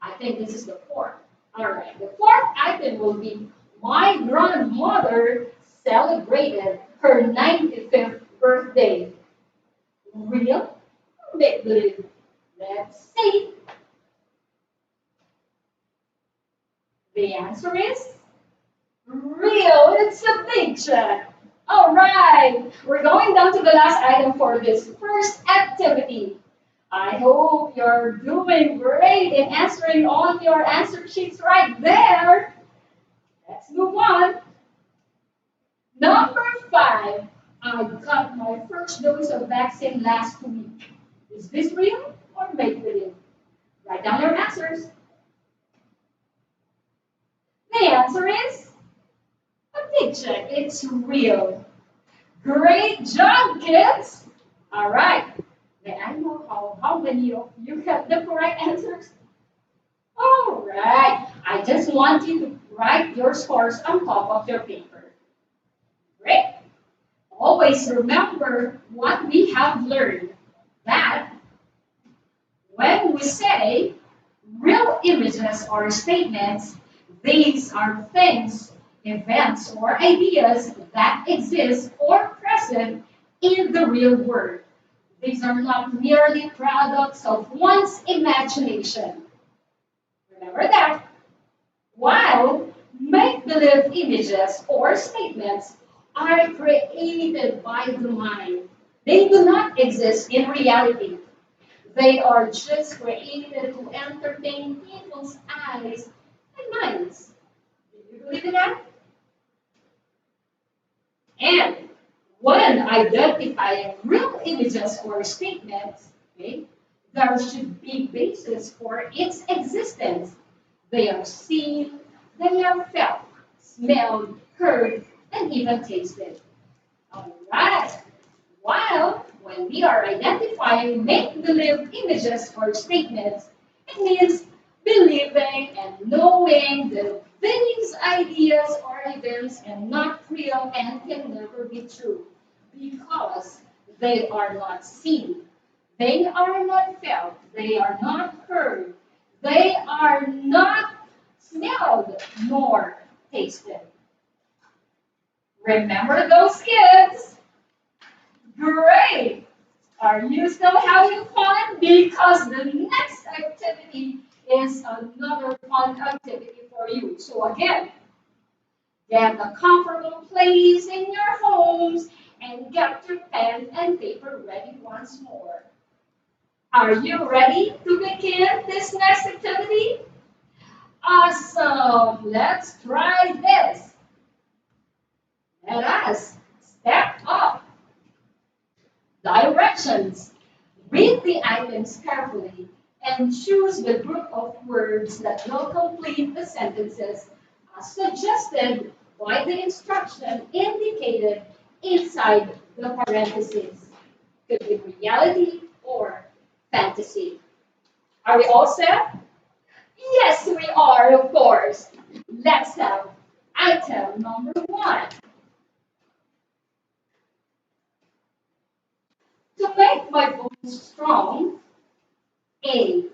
I think this is the fourth. All right, the fourth item will be my grandmother celebrated her 95th birthday. Real or make-believe? Let's see. The answer is real. It's a big check. All right, we're going down to the last item for this first activity. I hope you're doing great in answering all your answer sheets right there. Let's move on. Number 5. I got my first dose of vaccine last week. Is this real or make believe? Write down your answers. The answer is a big check. It's real. Great job, kids! All right. May I know how many of you have the correct answers? All right. I just want you to write your scores on top of your paper. Great. Always remember what we have learned, that when we say real images or statements, these are things, events, or ideas that exist or present in the real world. These are not merely products of one's imagination. Remember that. While make-believe images or statements are created by the mind, they do not exist in reality. They are just created to entertain people's eyes and minds. Do you believe in that? And when identifying real images or statements, okay, there should be basis for its existence. They are seen, they are felt, smelled, heard, and even tasted. All right. While when we are identifying make-believe images or statements, it means believing and knowing that these ideas or events are not real and can never be true because they are not seen, they are not felt, they are not heard, they are not smelled nor tasted. Remember those kids? Great! Are you still having fun? Because the next activity is another fun activity for you. So again, get a comfortable place in your homes and get your pen and paper ready once more. Are you ready to begin this next activity? Awesome! Let's try this. Let us step up. Directions. Read the items carefully and choose the group of words that will complete the sentences as suggested by the instruction indicated inside the parentheses. Could be reality or fantasy. Are we all set? Yes, we are, of course. Let's have item number 1. To make my bones strong, A.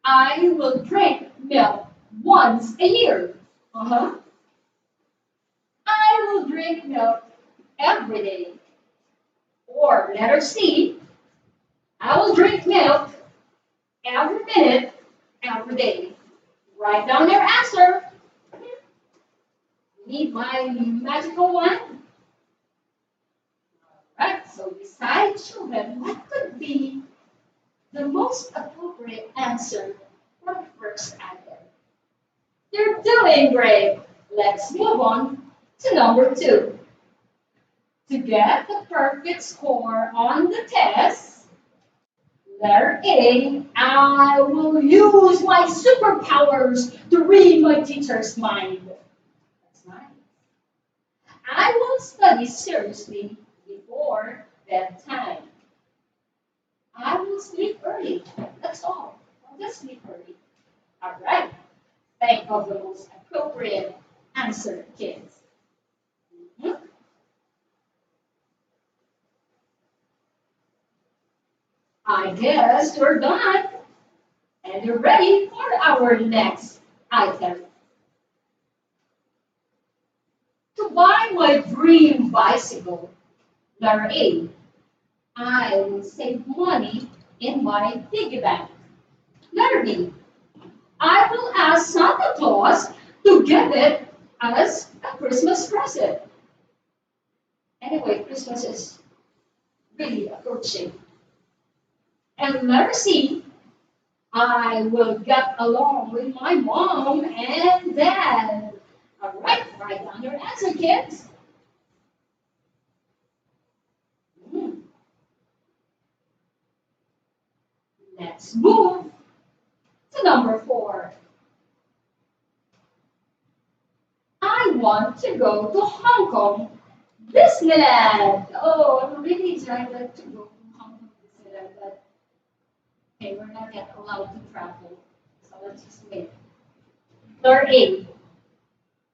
I will drink milk once a year. Uh-huh. I will drink milk every day. Or letter C. I will drink milk every minute, every day. Write down your answer. Need my magical one? Right, so decide, children, what could be the most appropriate answer for the first item. You're doing great. Let's move on to number 2. To get the perfect score on the test, letter A, I will use my superpowers to reading my teacher's mind. That's nice. I will study seriously before bedtime. I will sleep early. That's all. I'll just sleep early. All right. Think of the most appropriate answer, kids. Mhm. I guess you're done and you're ready for our next item. To buy my dream bicycle, letter A, I will save money in my piggy bank. Letter B, I will ask Santa Claus to give it as a Christmas present. Anyway, Christmas is really approaching. And letter C, I will get along with my mom and dad. All right, write down your answer, kids. Hmm. Let's move to number 4. I want to go to Hong Kong Disneyland. Oh, I'm really excited to go to Hong Kong Disneyland, but okay, we're not yet allowed to travel, so let's just wait. Letter A,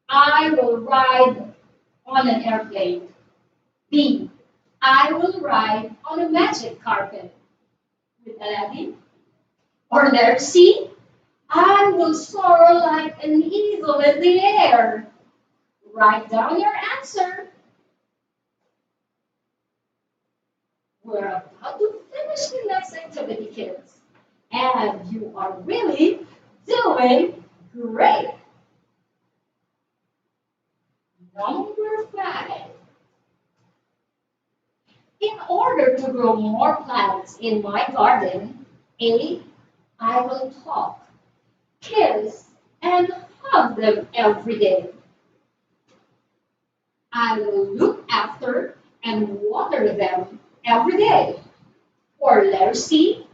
I will ride on an airplane. B, I will ride on a magic carpet with Aladdin. Or letter C, I will soar like an eagle in the air. Write down your answer. We're about to finish the next activity, kids. And you are really doing great. Number 5. In order to grow more plants in my garden, A, I will talk, kiss, and hug them every day. I will look after and water them every day. Or letter C,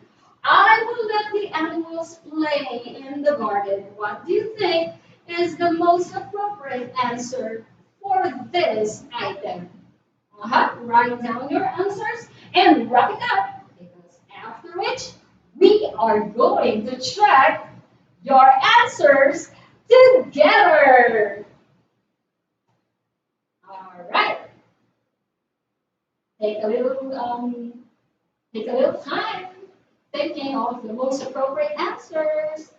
I will let the animals play in the garden. What do you think is the most appropriate answer for this item? Write down your answers and wrap it up because after which we are going to check your answers together. All right. Take a little time thinking of the most appropriate answers.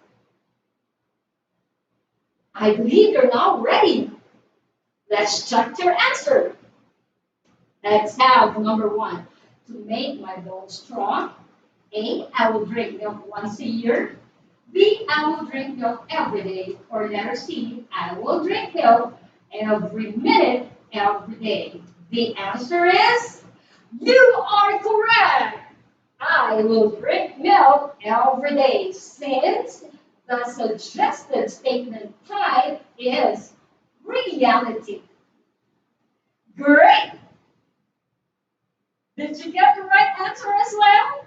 I believe you're now ready. Let's check your answer. Let's have number 1. To make my bones strong, A, I will drink milk once a year. B, I will drink milk every day. Or letter C, I will drink milk every minute, every day. The answer is, you are correct. I will drink milk every day since the suggested statement type is reality. Great! Did you get the right answer as well?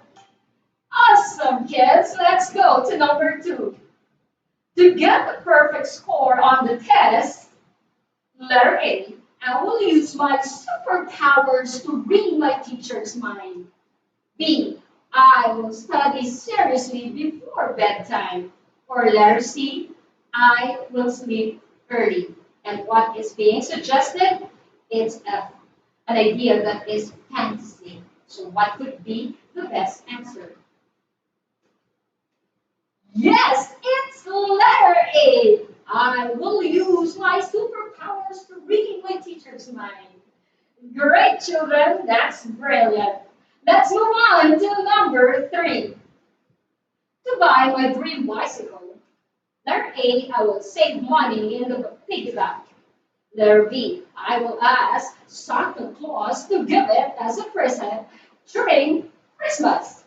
Awesome, kids. Let's go to number 2. To get the perfect score on the test, letter A, I will use my superpowers to read my teacher's mind. B, I will study seriously before bedtime. Or letter C, I will sleep early. And what is being suggested? It's an idea that is fantasy. So what could be the best answer? Yes, it's letter A. I will use my superpowers to read my teacher's mind. Great, children. That's brilliant. Let's move on to number 3. To buy my dream bicycle. Letter A, I will save money in the piggy bank. Letter B, I will ask Santa Claus to give it as a present during Christmas.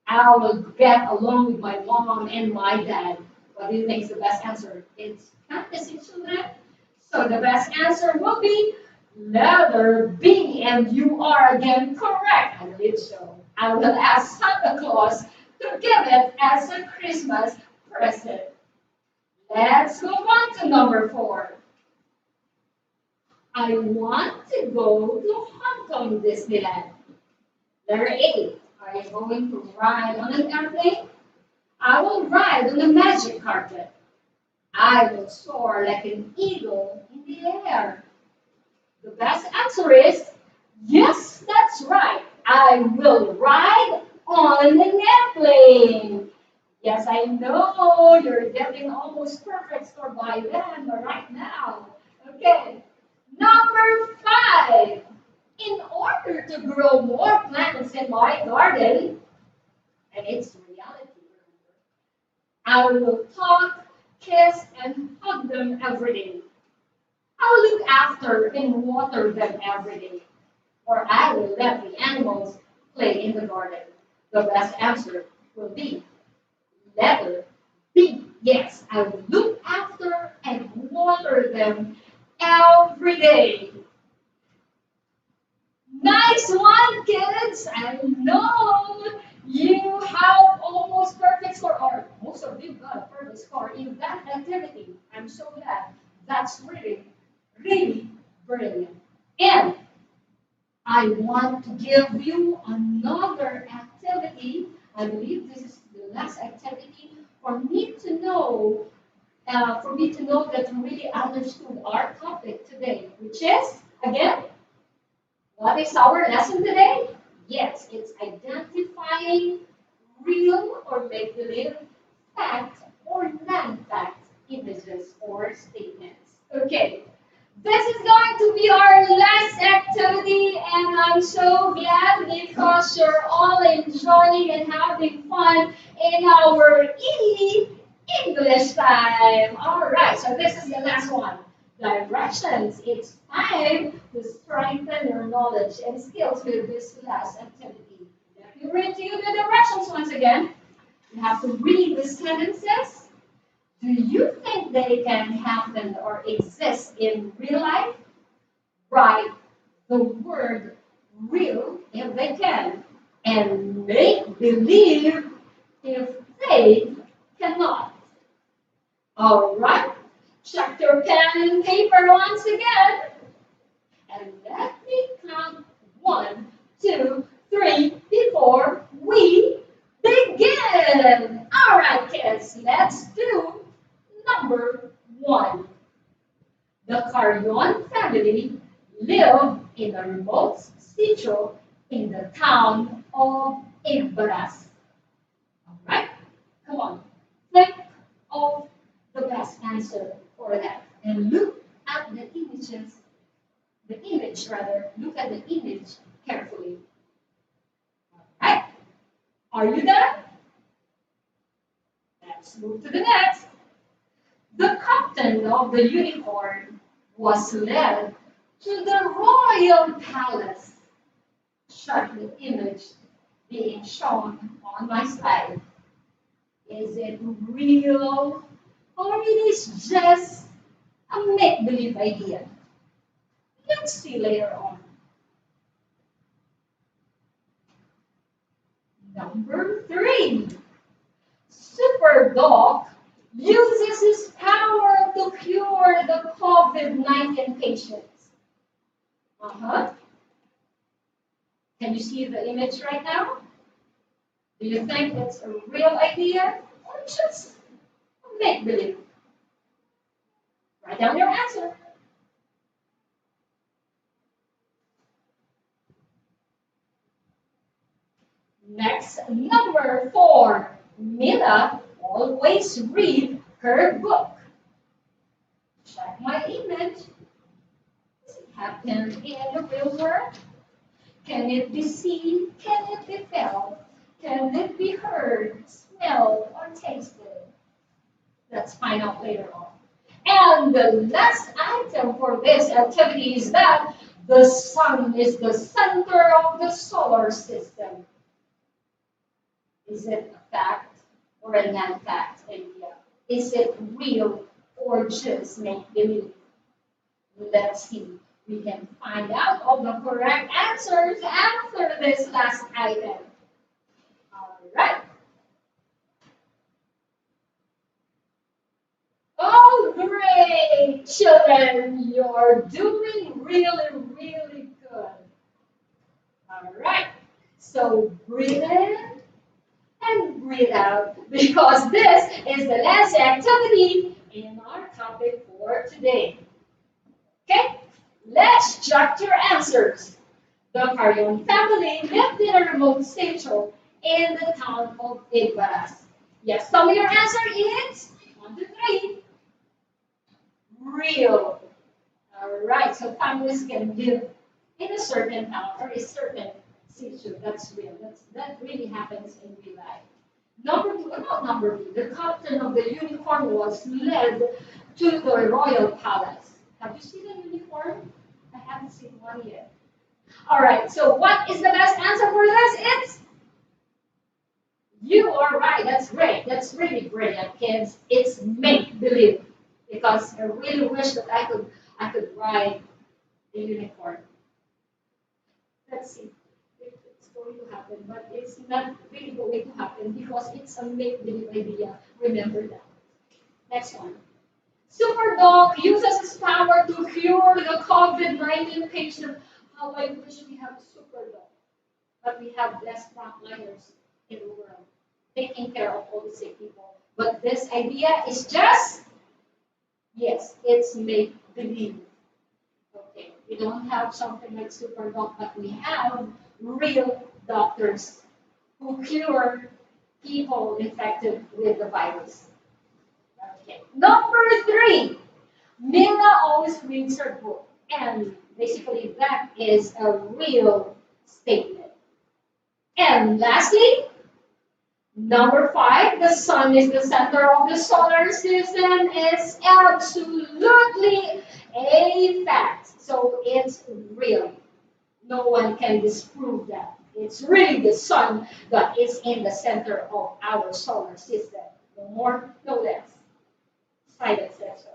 I will get along with my mom and my dad. What do you think is the best answer? It's fantasy, children. So the best answer will be letter B, and you are again correct. I believe so. I will ask Santa Claus to give it as a Christmas present. Let's move on to number 4. I want to go to Hong Kong Disneyland. Letter A. Are you going to ride on an airplane? I will ride on a magic carpet. I will soar like an eagle in the air. The best answer is yes, that's right. I will ride on an airplane. Yes, I know you're getting almost perfect score by then, but right now. Okay. Number 5. In order to grow more plants in my garden, and it's reality, I will talk, kiss, and hug them every day. I will look after and water them every day. Or I will let the animals play in the garden. The best answer will be letter B. Yes, I will look after and water them every day. Nice one, kids! I know you have almost perfect score, or most of you got a perfect score in that activity. I'm so glad. That's really, really brilliant. And I want to give you another activity. I believe this is the last activity for me to know that you really understood our topic today, which is, again, what is our lesson today? Yes, it's identifying real or make-believe fact or non-fact images or statements. Okay, this is going to be our last activity, and I'm so glad because you're all enjoying and having fun in our English time. All right, so this is the last one. Directions. It's time to strengthen your knowledge and skills with this last activity. Let me read to you the directions once again. You have to read the sentences. Do you think they can happen or exist in real life? Write the word real if they can, and make believe if they cannot. All right, check your pen and paper once again, and let me count 1, 2, 3 before we begin. All right, kids, let's do number 1. The Carrion family lived in a remote sitio in the town of Ibras. All right, come on, think of the best answer for that and look at the images, look at the image carefully. All right, are you done? Let's move to the next. The captain of the unicorn was led to the royal palace. Check the image being shown on my slide. Is it real or it is just a make-believe idea? Let's see later on. Number 3. Super Dog uses his power to cure the COVID-19 patients. Can you see the image right now? Do you think it's a real idea or just make-believe? Write down your answer. Next, number 4. Mila always read her book. Check my image. Does it happen in the real world? Can it be seen? Can it be felt? Can it be heard, smelled, or tasted? Let's find out later on. And the last item for this activity is that the sun is the center of the solar system. Is it a fact or a non-fact idea? Is it real or just make-believe? Let's see. We can find out all the correct answers after this last item. All right. children, you're doing really, really good. All right. So breathe in and breathe out because this is the last activity in our topic for today. Okay? Let's check your answers. The Carion family lived in a remote station in the town of Igbaras. Yes, so your answer is 1 to 3. Real. All right, so families can live in a certain town or a certain situation. That's real. That really happens in real life. Number two, not number two, the captain of the unicorn was led to the royal palace. Have you seen a unicorn? I haven't seen one yet. All right, so what is the best answer for this? It's you are right. That's great. That's really brilliant, kids. It's make believe because I really wish that I could ride a unicorn. Let's see if it's going to happen, but it's not really going to happen because it's a make believe idea. Remember that. Next one. Superdog uses his power to cure the COVID-19 patient. How I wish we have Superdog, but we have less frontliners in the world taking care of all the sick people. But this idea is just, yes, it's make believe. Okay, we don't have something like Superdog, but we have real doctors who cure people infected with the virus. Okay. Number 3, Mila always reads her book, and basically that is a real statement. And lastly, number 5, the sun is the center of the solar system. It's absolutely a fact. So it's real. No one can disprove that. It's really the sun that is in the center of our solar system. No more, no less. Science says so.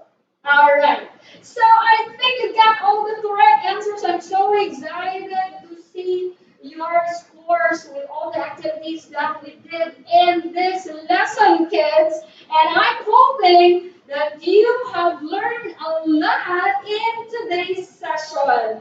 All right. So I think you got all the correct answers. I'm so excited to see your scores with all the activities that we did in this lesson, kids. And I'm hoping that you have learned a lot in today's session.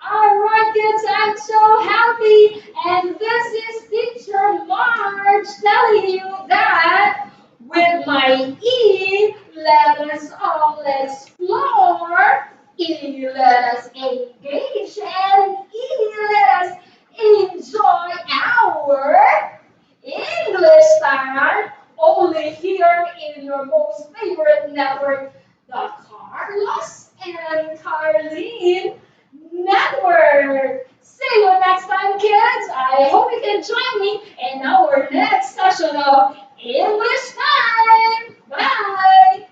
All right, kids, I'm so happy. And this is Teacher Marge telling you that with my E, let us all explore. E, let us engage. And E, let us enjoy our English time. Only here in your most favorite network, the Carlos and Carlene Network. See you next time, kids. I hope you can join me in our next session of English time. Bye.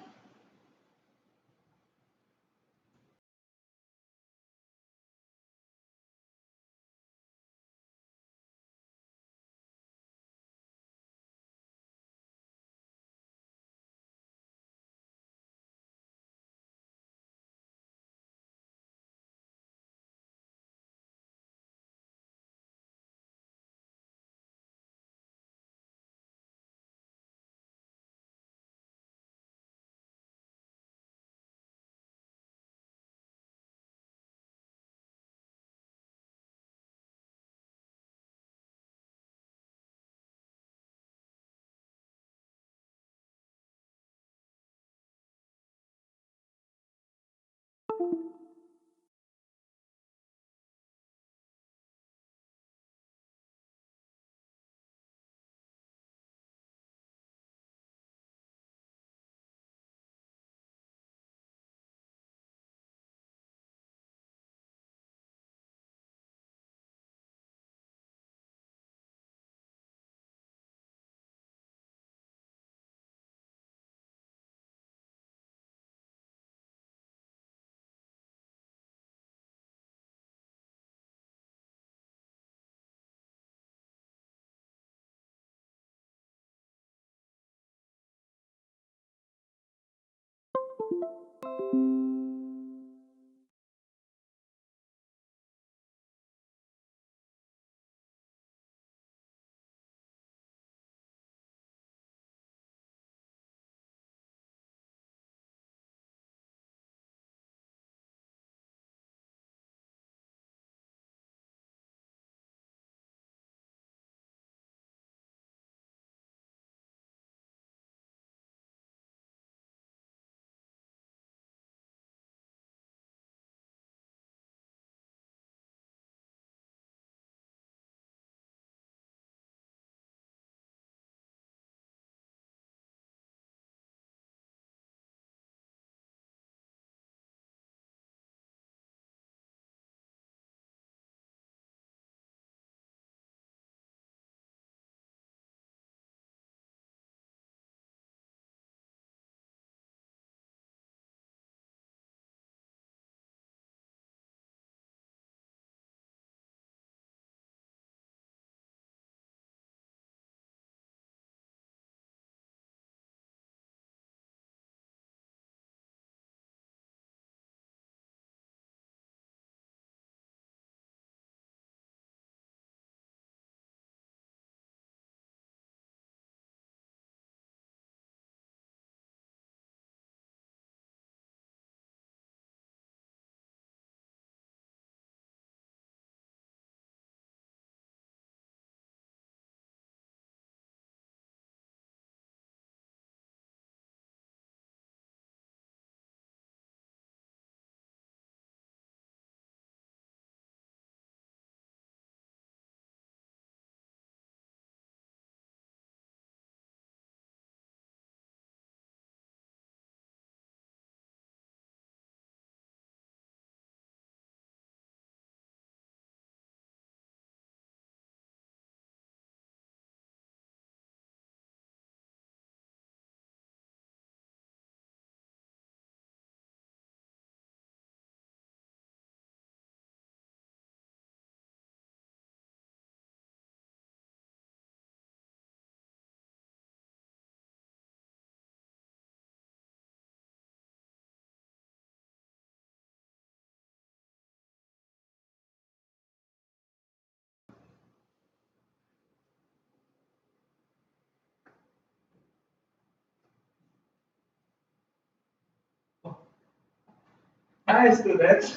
Hi, students.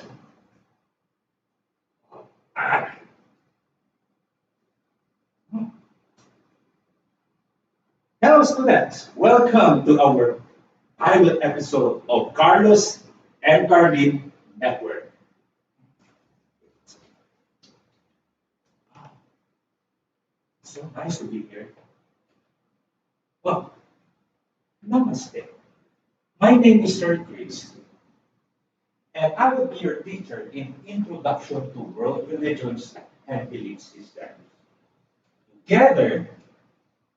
Ah. Hello, students. Welcome to our pilot episode of Carlos and Carlin Network. So nice to be here. Well, namaste. My name is Sir Chris, and I will be your teacher in Introduction to World Religions and Belief Systems. Together,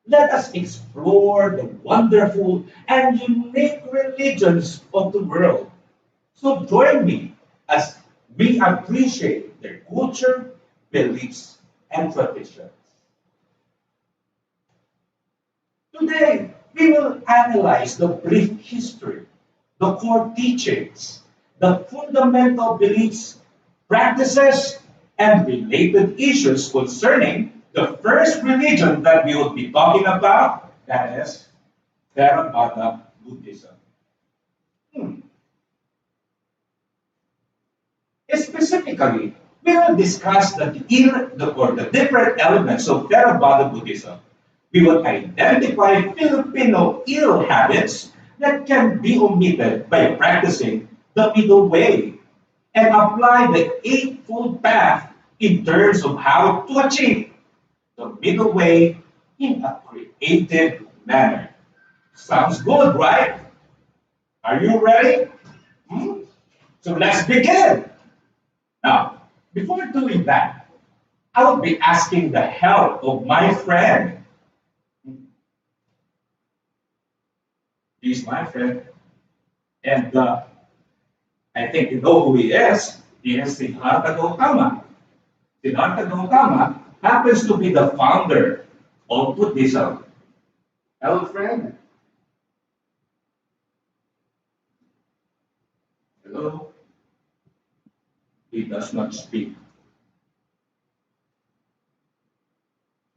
let us explore the wonderful and unique religions of the world. So join me as we appreciate their culture, beliefs, and traditions. Today, we will analyze the brief history, the core teachings, the fundamental beliefs, practices, and related issues concerning the first religion that we will be talking about, that is Theravada Buddhism. Specifically, we will discuss the different elements of Theravada Buddhism. We will identify Filipino ill habits that can be omitted by practicing the middle way and apply the Eightfold Path in terms of how to achieve the middle way in a creative manner. Sounds good, right? Are you ready? So let's begin. Now, before doing that, I will be asking the help of my friend. He's my friend. And I think you know who he is. He is Siddhartha Gautama. Siddhartha Gautama happens to be the founder of Buddhism. Hello, friend. Hello. He does not speak.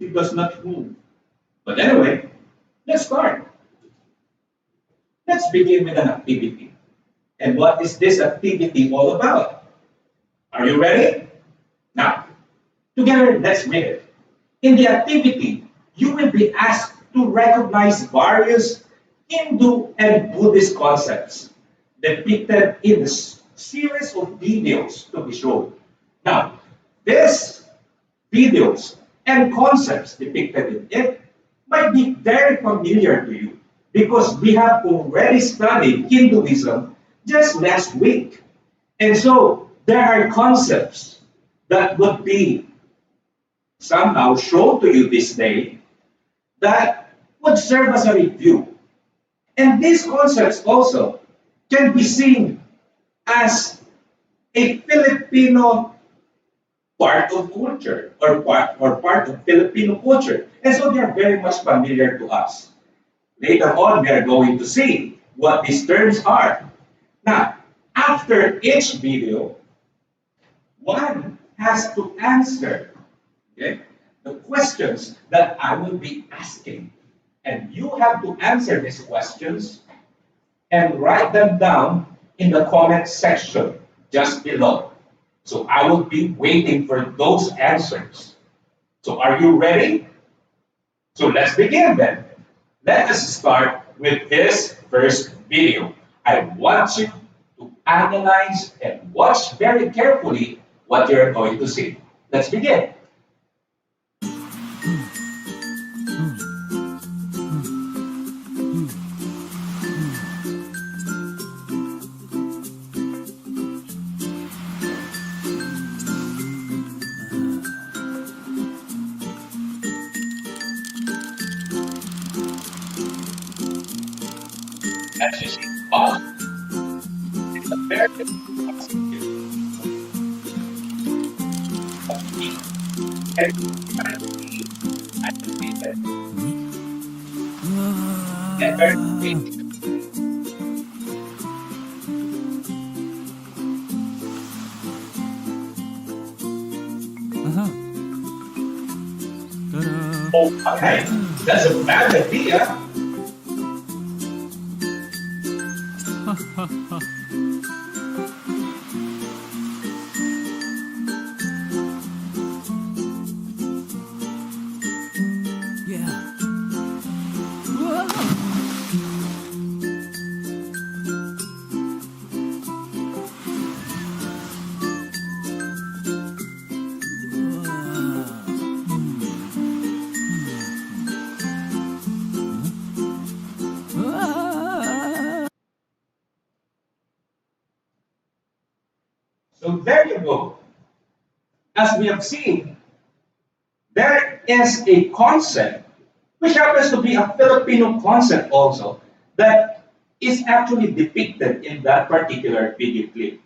He does not move. But anyway, let's start. Let's begin with an activity. And what is this activity all about? Are you ready? Now, together, let's read it. In the activity, you will be asked to recognize various Hindu and Buddhist concepts depicted in the series of videos to be shown. Now, these videos and concepts depicted in it might be very familiar to you because we have already studied Hinduism just last week. And so there are concepts that would be somehow shown to you this day that would serve as a review. And these concepts also can be seen as a Filipino part of culture or part of Filipino culture. And so they are very much familiar to us. Later on, we are going to see what these terms are. Now, after each video, one has to answer the questions that I will be asking. And you have to answer these questions and write them down in the comment section just below. So I will be waiting for those answers. So are you ready? So let's begin then. Let us start with this first video. I want you to analyze and watch very carefully what you're going to see. Let's begin. As you see, it's a very Oh, okay. That's a bad idea. So there you go. As we have seen, there is a concept which happens to be a Filipino concept also that is actually depicted in that particular video clip.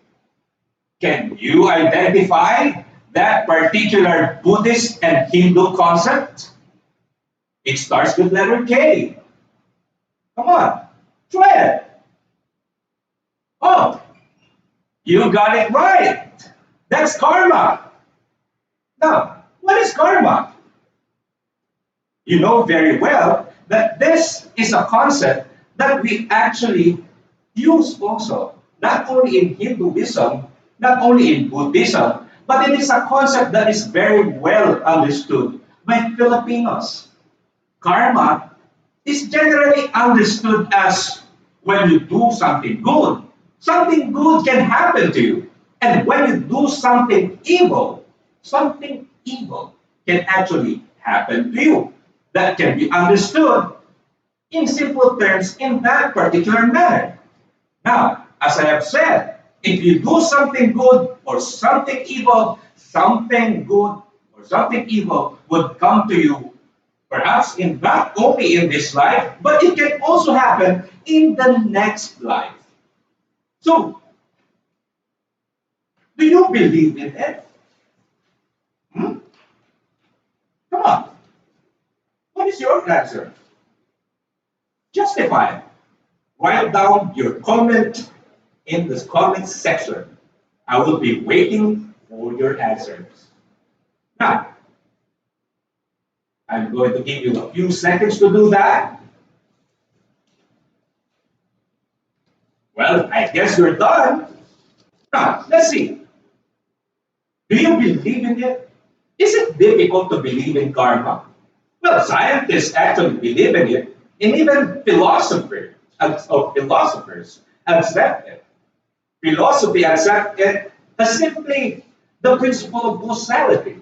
Can you identify that particular Buddhist and Hindu concept? It starts with letter K. Come on, try it. Oh, you got it right. That's karma. Now, what is karma? You know very well that this is a concept that we actually use also, not only in Hinduism, not only in Buddhism, but it is a concept that is very well understood by Filipinos. Karma is generally understood as when you do something good can happen to you. And when you do something evil can actually happen to you. That can be understood in simple terms in that particular manner. Now, as I have said, if you do something good or something evil, something good or something evil would come to you, perhaps in not only in this life, but it can also happen in the next life. So, do you believe in it? Hmm? Come on. What is your answer? Justify it. Write down your comment in the comment section. I will be waiting for your answers. Now, I'm going to give you a few seconds to do that. Well, I guess you're done. Now, let's see. Do you believe in it? Is it difficult to believe in karma? Well, scientists actually believe in it, and even philosophers accept it. Philosophy accepts it as simply the principle of causality.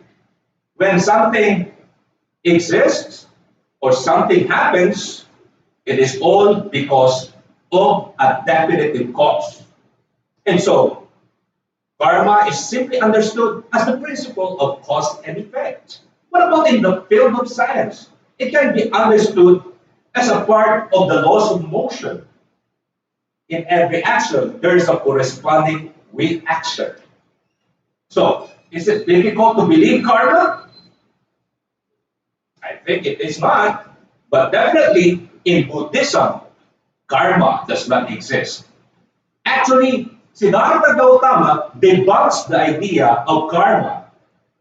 When something exists or something happens, it is all because of a definitive cause. And so, karma is simply understood as the principle of cause and effect. What about in the field of science? It can be understood as a part of the laws of motion. In every action, there is a corresponding reaction. So, is it difficult to believe karma? I think it is not. But definitely, in Buddhism, karma does not exist. Actually, Siddhartha Gautama debunks the idea of karma,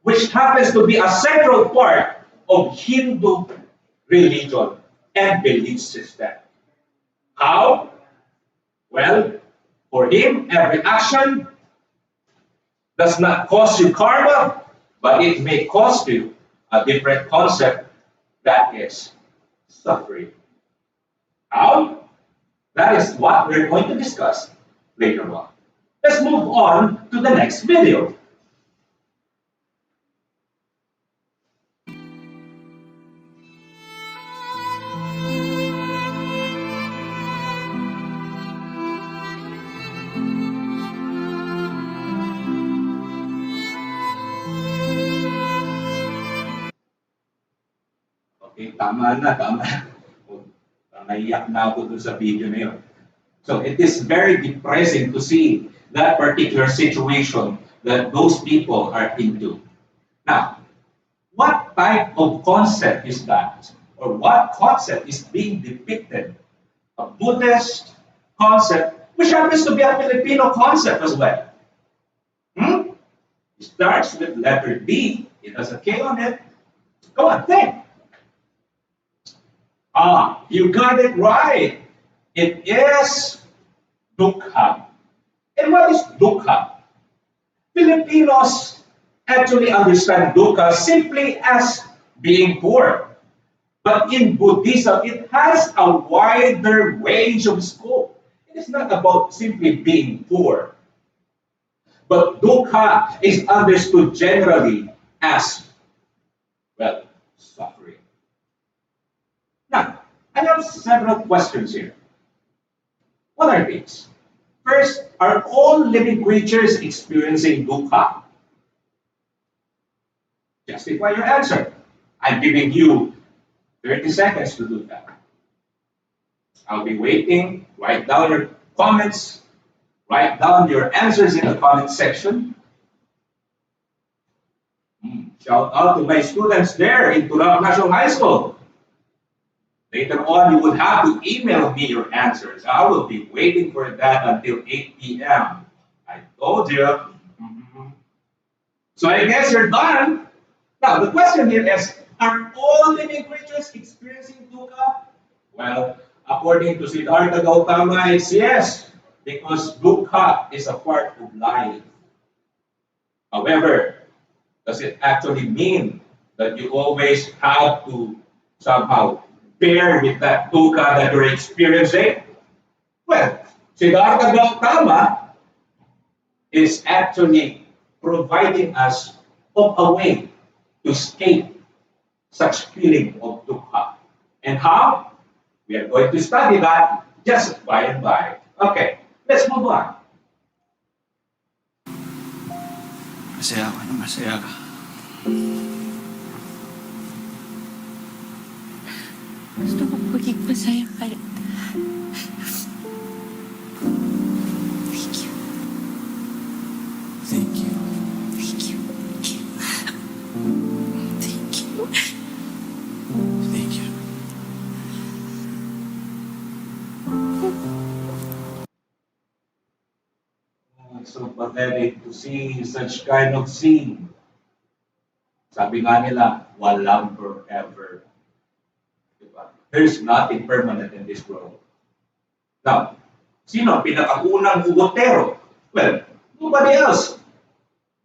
which happens to be a central part of Hindu religion and belief system. How? Well, for him, every action does not cause you karma, but it may cause you a different concept that is suffering. How? That is what we're going to discuss later on. Let's move on to the next video. Okay, tama na, tama na. Naiyak na ako dun sa video na yun. So it is very depressing to see that particular situation that those people are into. Now, what type of concept is that? Or what concept is being depicted? A Buddhist concept, which happens to be a Filipino concept as well. It starts with letter D. It has a K on it. Go on, think. Ah, you got it right. It is dukkha. And what is dukkha? Filipinos actually understand dukkha simply as being poor. But in Buddhism, it has a wider range of scope. It is not about simply being poor. But dukkha is understood generally as, well, suffering. Now, I have several questions here. What are these? First, are all living creatures experiencing dukkha? Justify your answer. I'm giving you 30 seconds to do that. I'll be waiting. Write down your comments. Write down your answers in the comment section. Shout out to my students there in Turao National High School. Later on, you would have to email me your answers. I will be waiting for that until 8 p.m. I told you. So I guess you're done. Now, the question here is, are all living creatures experiencing dukkha? Well, according to Siddhartha Gautama, it's yes, because dukkha is a part of life. However, does it actually mean that you always have to somehow bear with that dukkha that you're experiencing? Well, Siddhartha Gautama is actually providing us of a way to escape such feeling of dukkha. And how? We are going to study that just by and by. Okay, let's move on. Masaya ka na, masaya ka. Gusto ko maging masaya ka. Thank you. Thank you. Thank you. Thank you. Thank you. It's so pathetic to see such kind of scene. Sabi nga nila, walang forever. Diba? There's nothing permanent in this world. Now, sino ang pinakaunang ugotero? Well, nobody else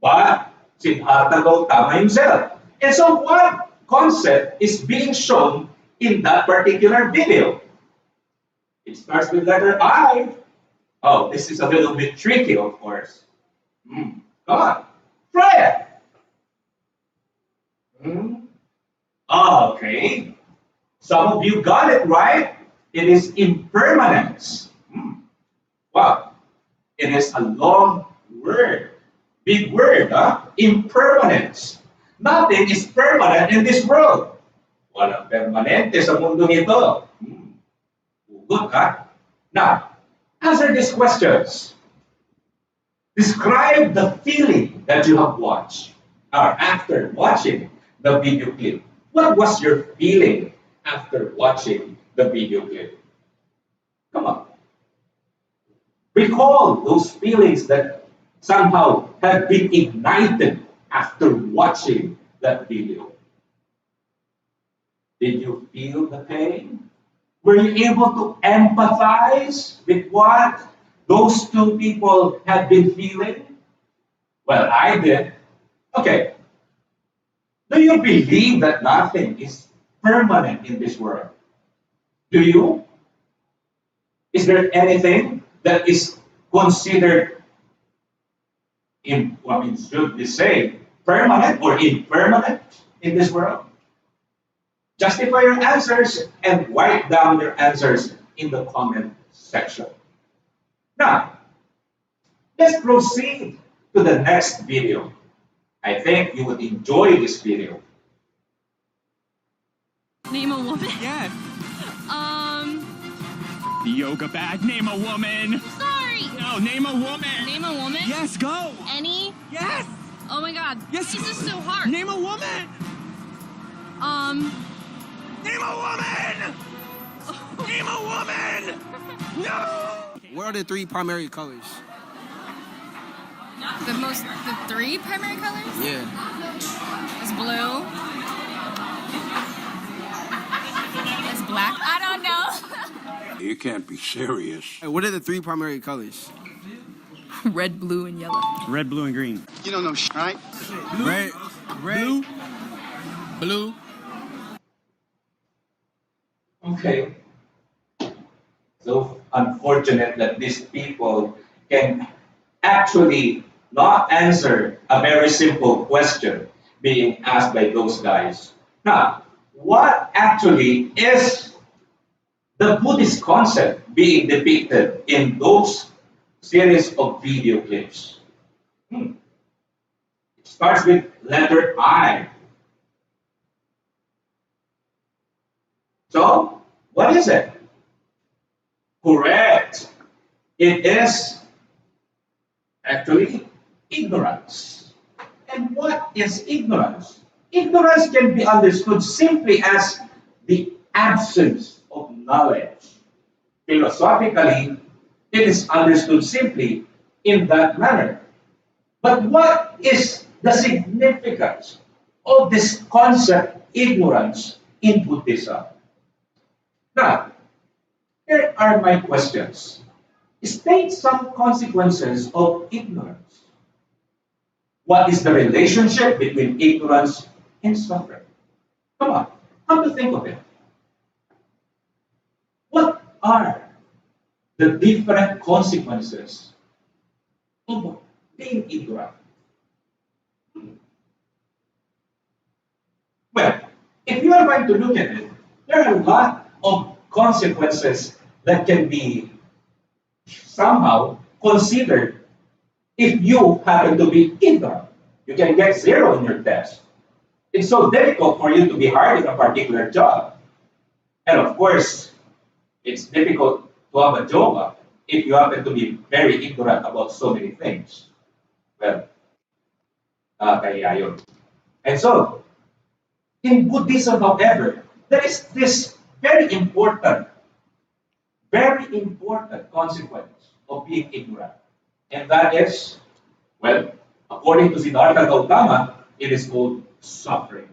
but Siddhartha Gautama himself. And so what concept is being shown in that particular video? It starts with letter I. Oh, this is a little bit tricky, of course. Come on, try it. Okay. Some of you got it right. It is impermanence. Wow. It is a long word. Big word, huh? Impermanence. Nothing is permanent in this world. Walang permanente sa mundong ito. Good, huh? Now, answer these questions. Describe the feeling that you have watched or after watching the video clip. What was your feeling after watching the video clip? Come on. Recall those feelings that somehow have been ignited after watching that video. Did you feel the pain? Were you able to empathize with what those two people had been feeling? Well, I did. Okay. Do you believe that nothing is permanent in this world? Do you? Is there anything that is considered, should we say, permanent or impermanent in this world? Justify your answers and write down your answers in the comment section. Now, let's proceed to the next video. I think you would enjoy this video. Name a woman? Yes. Yoga bag, name a woman. Sorry. No, name a woman. Name a woman? Yes, go. Any? Yes. Oh my god. Yes. This is so hard. Name a woman. Name a woman. Name a woman. No. What are the three primary colors? The three primary colors? Yeah. Is blue. Is black. I don't know. You can't be serious. Hey, what are the three primary colors? Red, blue, and yellow. Red, blue, and green. You don't know shit, right? Red, blue. Okay. So unfortunate that these people can actually not answer a very simple question being asked by those guys. Now, what actually is the Buddhist concept being depicted in those series of video clips. It starts with letter I. So, what is it? Correct. It is actually ignorance. And what is ignorance? Ignorance can be understood simply as the absence of knowledge. Philosophically, it is understood simply in that manner. But what is the significance of this concept, ignorance, in Buddhism? Now, here are my questions. State some consequences of ignorance. What is the relationship between ignorance and suffering? Come on, come to think of it. What are the different consequences of being ignorant? Well, if you are going to look at it, there are a lot of consequences that can be somehow considered if you happen to be ignorant. You can get 0 in your test. It's so difficult for you to be hard in a particular job. And of course, it's difficult to have a job if you happen to be very ignorant about so many things. Well, kaya yun. And so, in Buddhism, however, there is this very important consequence of being ignorant. And that is, well, according to Siddhartha Gautama, it is called suffering.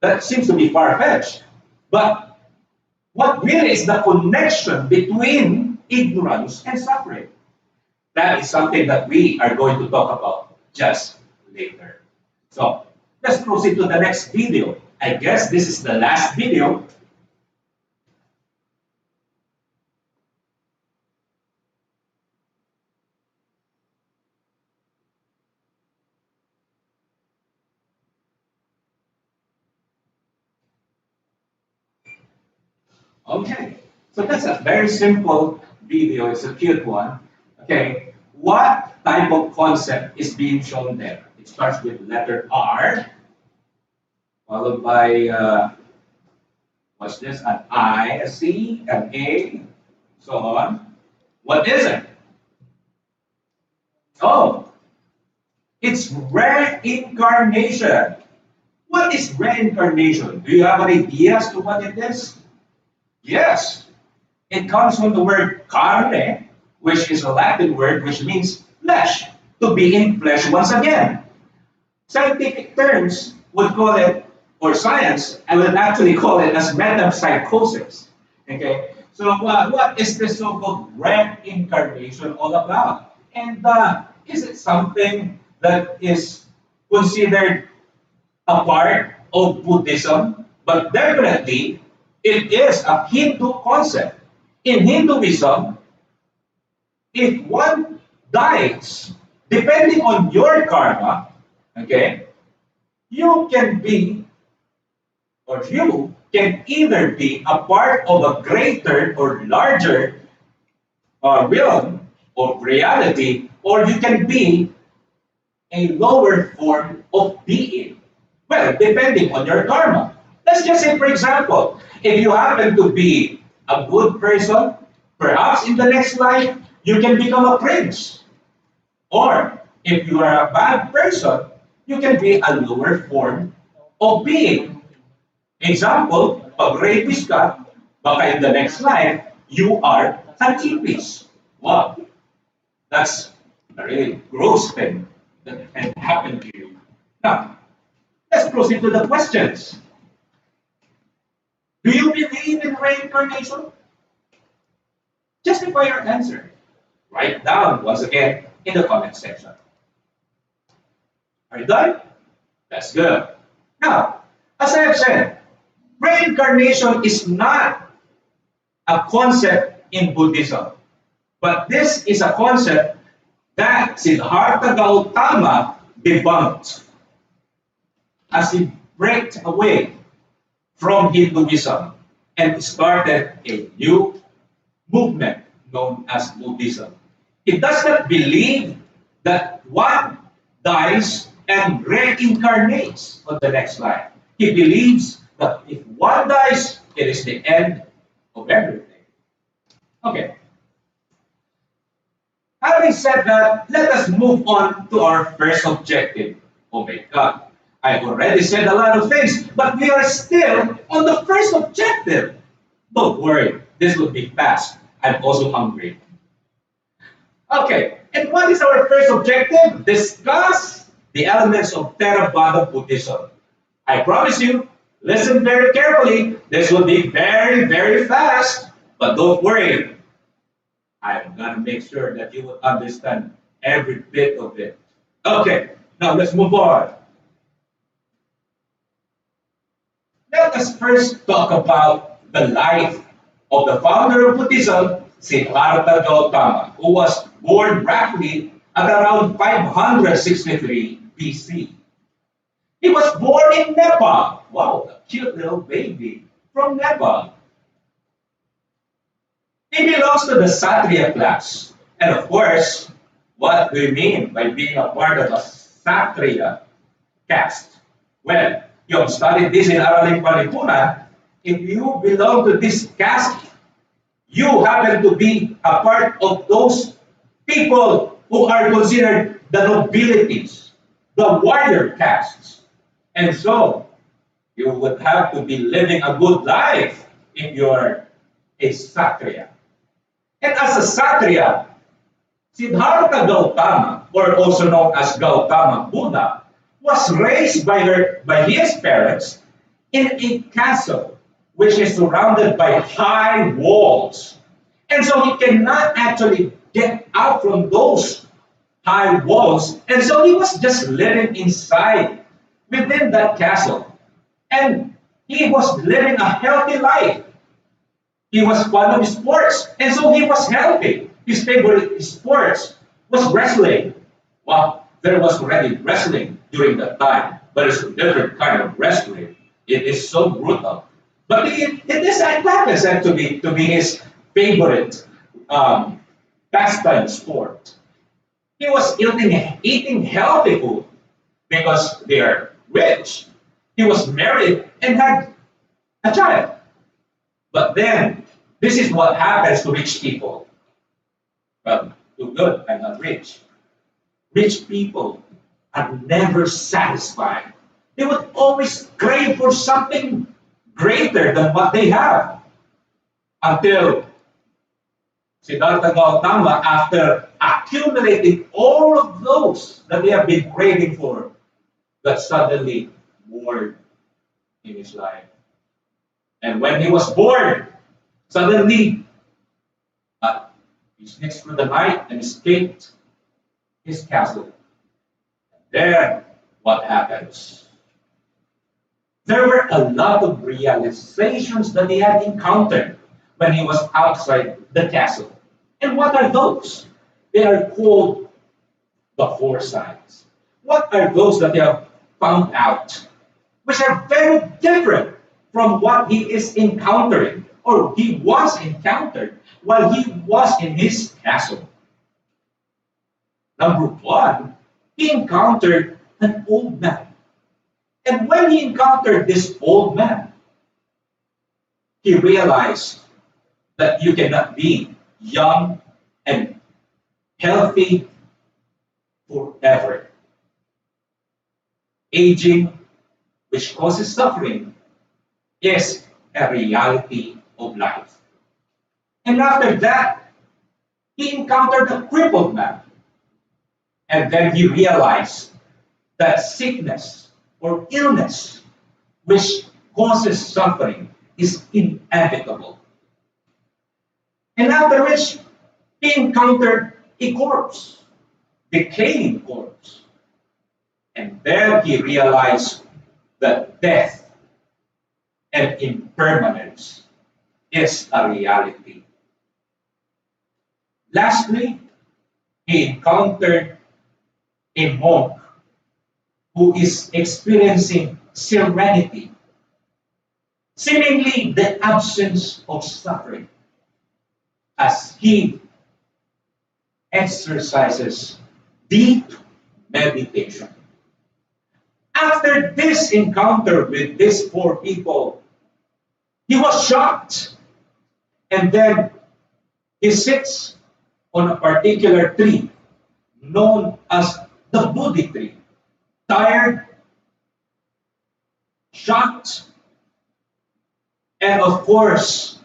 That seems to be far-fetched. But what really is the connection between ignorance and suffering? That is something that we are going to talk about just later. So, let's proceed to the next video. I guess this is the last video. Okay, so that's a very simple video. It's a cute one. Okay, what type of concept is being shown there? It starts with letter R, followed by, what's this? An I, a C, an A, so on. What is it? Oh, it's reincarnation. What is reincarnation? Do you have an idea as to what it is? Yes, it comes from the word carne, which is a Latin word which means flesh, to be in flesh once again. Scientific terms would call it, or science, I would actually call it as metempsychosis. Okay, so what is this so-called reincarnation all about? And is it something that is considered a part of Buddhism? But definitely, it is a Hindu concept. In Hinduism, if one dies, depending on your karma, okay, you can be, or you can either be a part of a greater or larger realm of reality, or you can be a lower form of being. Well, depending on your karma. Let's just say, for example, if you happen to be a good person, perhaps in the next life, you can become a prince. Or if you are a bad person, you can be a lower form of being. Example, pag rapist ka, baka in the next life, you are an ipis. Wow, that's a really gross thing that can happen to you. Now, let's proceed to the questions. Do you believe in reincarnation? Justify your answer. Write down once again in the comment section. Are you done? That's good. Now, as I have said, reincarnation is not a concept in Buddhism, but this is a concept that Siddhartha Gautama debunked as he breaks away from Hinduism and started a new movement known as Buddhism. It does not believe that one dies and reincarnates on the next life. He believes that if one dies, it is the end of everything. Okay. Having said that, let us move on to our first objective. Oh my God, I've already said a lot of things, but we are still on the first objective. Don't worry, this will be fast. I'm also hungry. Okay, and what is our first objective? Discuss the elements of Theravada Buddhism. I promise you, listen very carefully. This will be very, very fast, but don't worry. I'm going to make sure that you will understand every bit of it. Okay, now let's move on. Let us first talk about the life of the founder of Buddhism, Siddhartha Gautama, who was born roughly at around 563 BC. He was born in Nepal. Wow, a cute little baby from Nepal. He belongs to the Kshatriya class. And of course, what do we mean by being a part of a Kshatriya caste? Well, you have studied this in Araling Palipunan. If you belong to this caste, you happen to be a part of those people who are considered the nobilities, the warrior castes. And so, you would have to be living a good life if you're a Kshatriya. And as a Kshatriya, Siddhartha Gautama, or also known as Gautama Buddha, was raised by his parents in a castle which is surrounded by high walls. And so he cannot actually get out from those high walls. And so he was just living inside within that castle. And he was living a healthy life. He was fond of sports, and so he was healthy. His favorite sports was wrestling. Well, there was already wrestling during that time, but it's a different kind of wrestling. It is so brutal. But that happens to be his favorite pastime sport. He was eating healthy food because they are rich. He was married and had a child. But then, this is what happens to rich people. Well, too good, I'm not rich. Rich people are never satisfied. They would always crave for something greater than what they have. Until Siddhartha Gautama, after accumulating all of those that they have been craving for, got suddenly bored in his life. And when he was bored, suddenly he sneaked through the night and escaped his castle. There, what happens? There were a lot of realizations that he had encountered when he was outside the castle. And what are those? They are called the four signs. What are those that they have found out? Which are very different from what he is encountering, or he was encountered while he was in his castle. Number one, he encountered an old man. And when he encountered this old man, he realized that you cannot be young and healthy forever. Aging, which causes suffering, is a reality of life. And after that, he encountered a crippled man. And then he realized that sickness or illness, which causes suffering, is inevitable. And after which, he encountered a corpse, decaying corpse. And there he realized that death and impermanence is a reality. Lastly, he encountered a monk who is experiencing serenity, seemingly the absence of suffering. as he exercises deep meditation. After this encounter with these four people, he was shocked. And then he sits on a particular tree known as the Bodhi tree, tired, shocked, and of course,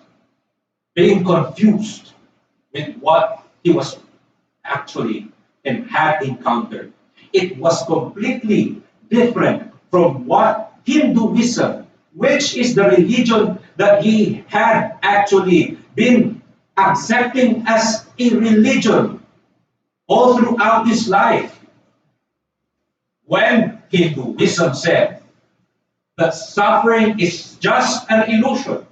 being confused with what he was actually and had encountered. It was completely different from what Hinduism, which is the religion that he had actually been accepting as a religion all throughout his life. When Hinduism said that suffering is just an illusion,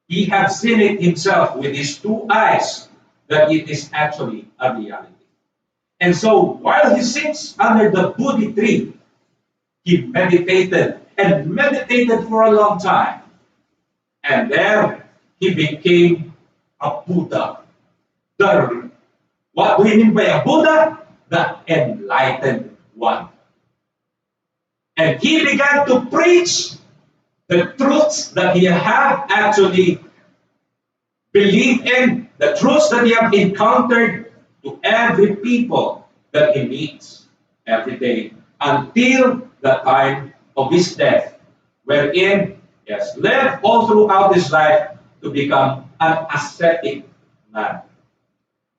he had seen it himself with his two eyes that it is actually a reality. And so while he sits under the Bodhi tree, he meditated and meditated for a long time. And then he became a Buddha. What do we mean by a Buddha? The enlightened one. And he began to preach the truths that he had actually believed in, the truths that he had encountered to every people that he meets every day until the time of his death, wherein he has lived all throughout his life to become an ascetic man.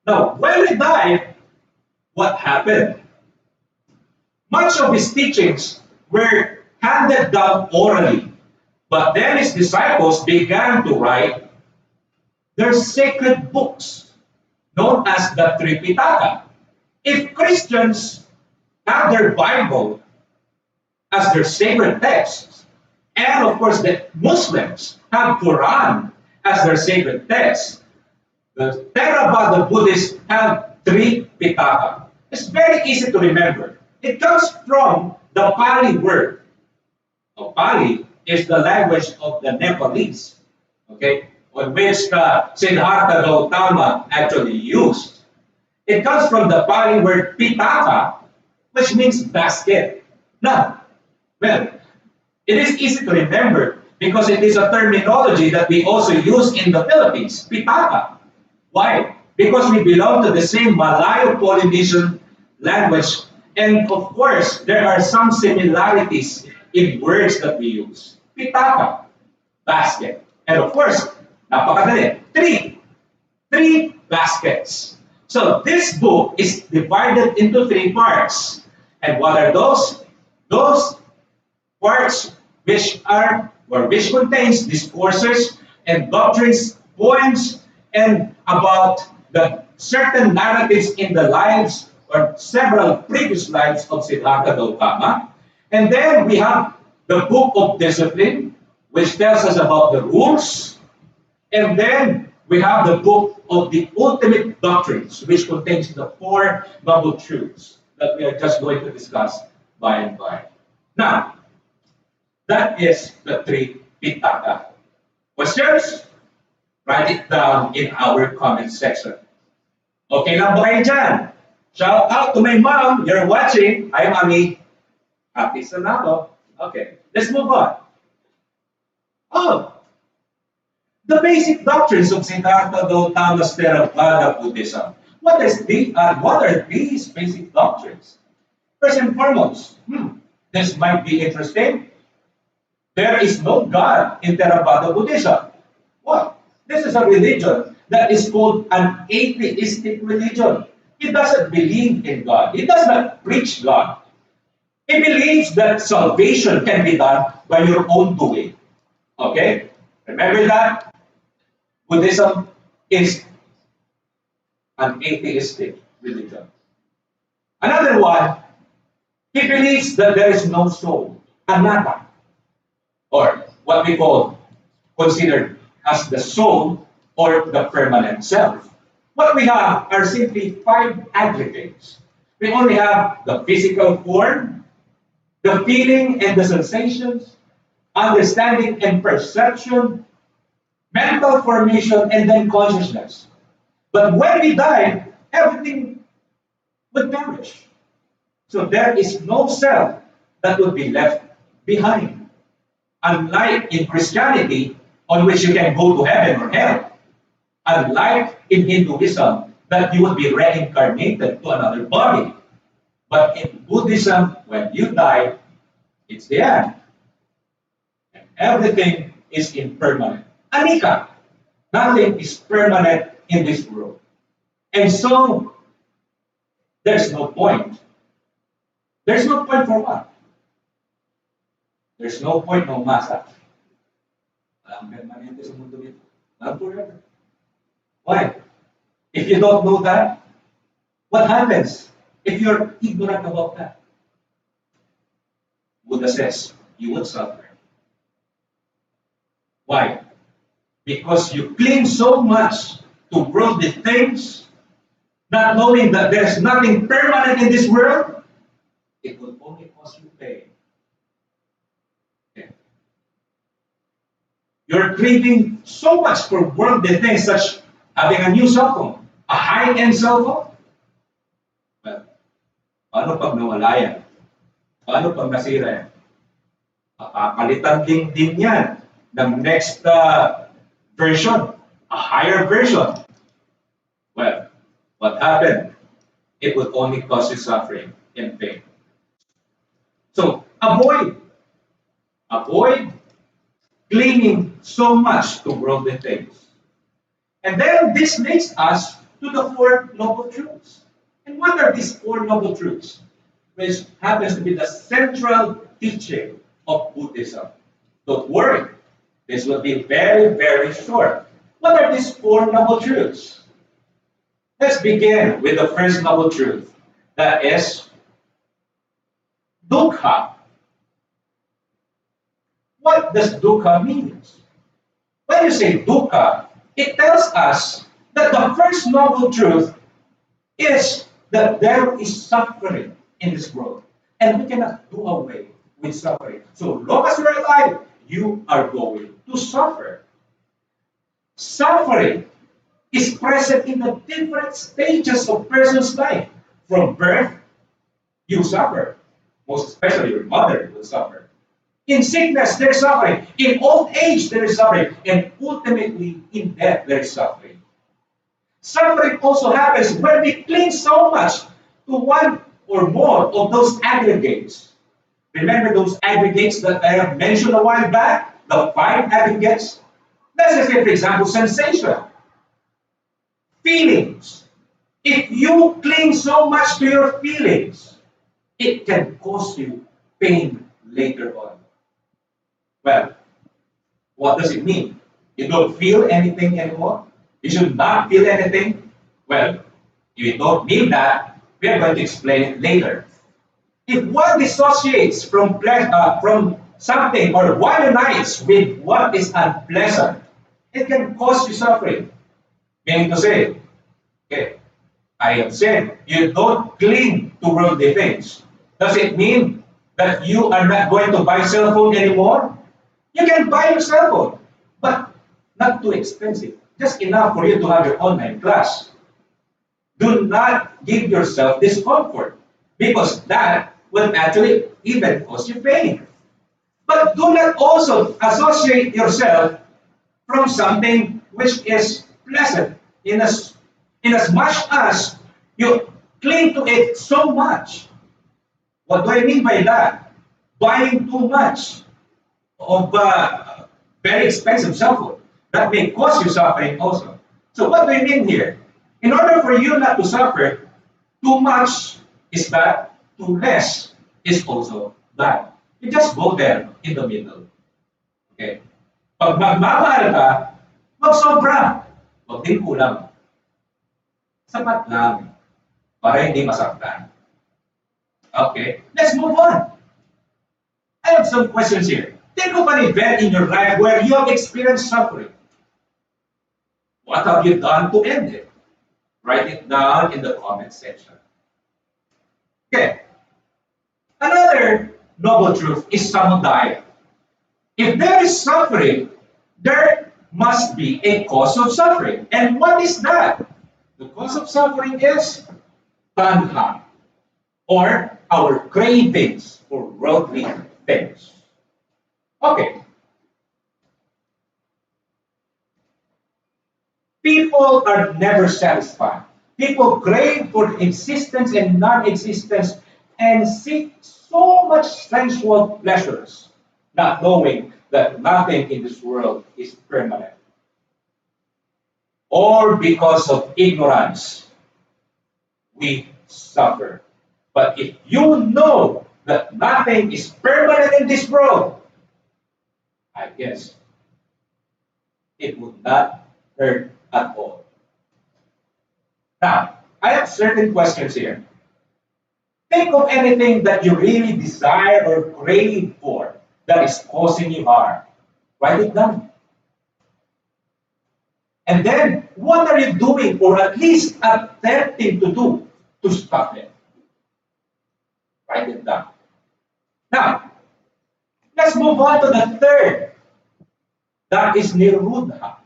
Now, when he died, what happened? Much of his teachings were handed down orally, but then his disciples began to write their sacred books, known as the Tripitaka. If Christians have their Bible as their sacred text, and of course the Muslims have Quran as their sacred text, the Theravada Buddhists have Tripitaka. It's very easy to remember. It comes from the Pali word. Now, Pali is the language of the Nepalese, okay, on which Siddhartha Gautama actually used. It comes from the Pali word pitaka, which means basket. Now, well, it is easy to remember because it is a terminology that we also use in the Philippines, pitaka. Why? Because we belong to the same Malayo-Polynesian language, and of course, there are some similarities in words that we use. Pitaka, basket. And of course, napakadali, three baskets. So this book is divided into three parts. And what are those? Those parts which contains discourses and doctrines, poems, and about the certain narratives in the lives or several previous lives of Siddhartha Gautama. And then we have the book of discipline, which tells us about the rules. And then we have the book of the ultimate doctrines, which contains the four noble truths that we are just going to discuss by and by. Now, that is the three Pitaka. Questions? Write it down in our comment section. Okay lang ba kayo dyan? Shout out to my mom. You're watching. Hi, mommy. Happy sa na ako. Okay, let's move on. Oh, the basic doctrines of Siddhartha Gautama's Theravada Buddhism. What are these basic doctrines? First and foremost, this might be interesting. There is no God in Theravada Buddhism. What? This is a religion that is called an atheistic religion. It doesn't believe in God. It does not preach God. It believes that salvation can be done by your own doing. Okay? Remember that? Buddhism is an atheistic religion. Another one, he believes that there is no soul, anatta, or what we consider as the soul or the permanent self. What we have are simply five aggregates. We only have the physical form, the feeling and the sensations, understanding and perception, mental formation, and then consciousness. But when we die, everything would perish. So there is no self that would be left behind. Unlike in Christianity, on which you can go to heaven or hell, unlike in Hinduism, that you would be reincarnated to another body. But in Buddhism, when you die, it's the end. And everything is impermanent. Anika, nothing is permanent in this world. And so, there's no point. There's no point for what? There's no point, no masa. Walang permanente sa mundo ito. Not forever. Why? If you don't know that, what happens if you're ignorant about that? Buddha says, you would suffer. Why? Because you cling so much to worldly things, not knowing that there's nothing permanent in this world, it will only cause you pain. Okay. You're craving so much for worldly things, such having a new cell phone, a high-end cell phone. Well, paano pag nawala yan? Paano pag nasira yan? Papalitan din yan ng next version, a higher version. Well, what happened? It would only cause you suffering and pain. So avoid clinging so much to worldly things. And then this leads us to the four noble truths. And what are these four noble truths? Which happens to be the central teaching of Buddhism. Don't worry, this will be very, very short. What are these four noble truths? Let's begin with the first noble truth. That is dukkha. What does dukkha mean? When you say dukkha, it tells us that the first noble truth is that there is suffering in this world. And we cannot do away with suffering. So long as you're alive, you are going to suffer. Suffering is present in the different stages of person's life. From birth, you suffer. Most especially your mother will suffer. In sickness, there is suffering. In old age, there is suffering. And ultimately, in death, there is suffering. Suffering also happens when we cling so much to one or more of those aggregates. Remember those aggregates that I have mentioned a while back? The 5 aggregates? Let's just say, for example, sensation. Feelings. If you cling so much to your feelings, it can cause you pain later on. Well, what does it mean? You don't feel anything anymore? You should not feel anything? Well, if you don't mean that, we are going to explain it later. If one dissociates from something or one unites with what is unpleasant, it can cause you suffering. Meaning to say, okay, I have said you don't cling to worldly things. Does it mean that you are not going to buy cell phone anymore? You can buy your cell phone, but not too expensive. Just enough for you to have your online class. Do not give yourself discomfort, because that will actually even cause you pain. But do not also associate yourself from something which is pleasant, in as much as you cling to it so much. What do I mean by that? Buying too much of very expensive cell phone, that may cause you suffering also. So what do I mean here? In order for you not to suffer, too much is bad, too less is also bad. You just go there in the middle. Okay? Pag magmamahal ka, wag sobra, wag din kulang. Sapat lang, para hindi masaktan. Okay, let's move on. I have some questions here. Think of an event in your life where you have experienced suffering. What have you done to end it? Write it down in the comment section. Okay. Another noble truth is samudaya. If there is suffering, there must be a cause of suffering. And what is that? The cause of suffering is tanha, or our cravings for worldly things. Okay. People are never satisfied. People crave for existence and non-existence and seek so much sensual pleasures, not knowing that nothing in this world is permanent. Or because of ignorance, we suffer. But if you know that nothing is permanent in this world, I guess it would not hurt at all. Now, I have certain questions here. Think of anything that you really desire or crave for that is causing you harm. Write it down. And then, what are you doing or at least attempting to do to stop it? Write it down. Now, let's move on to the third. That is nirudha.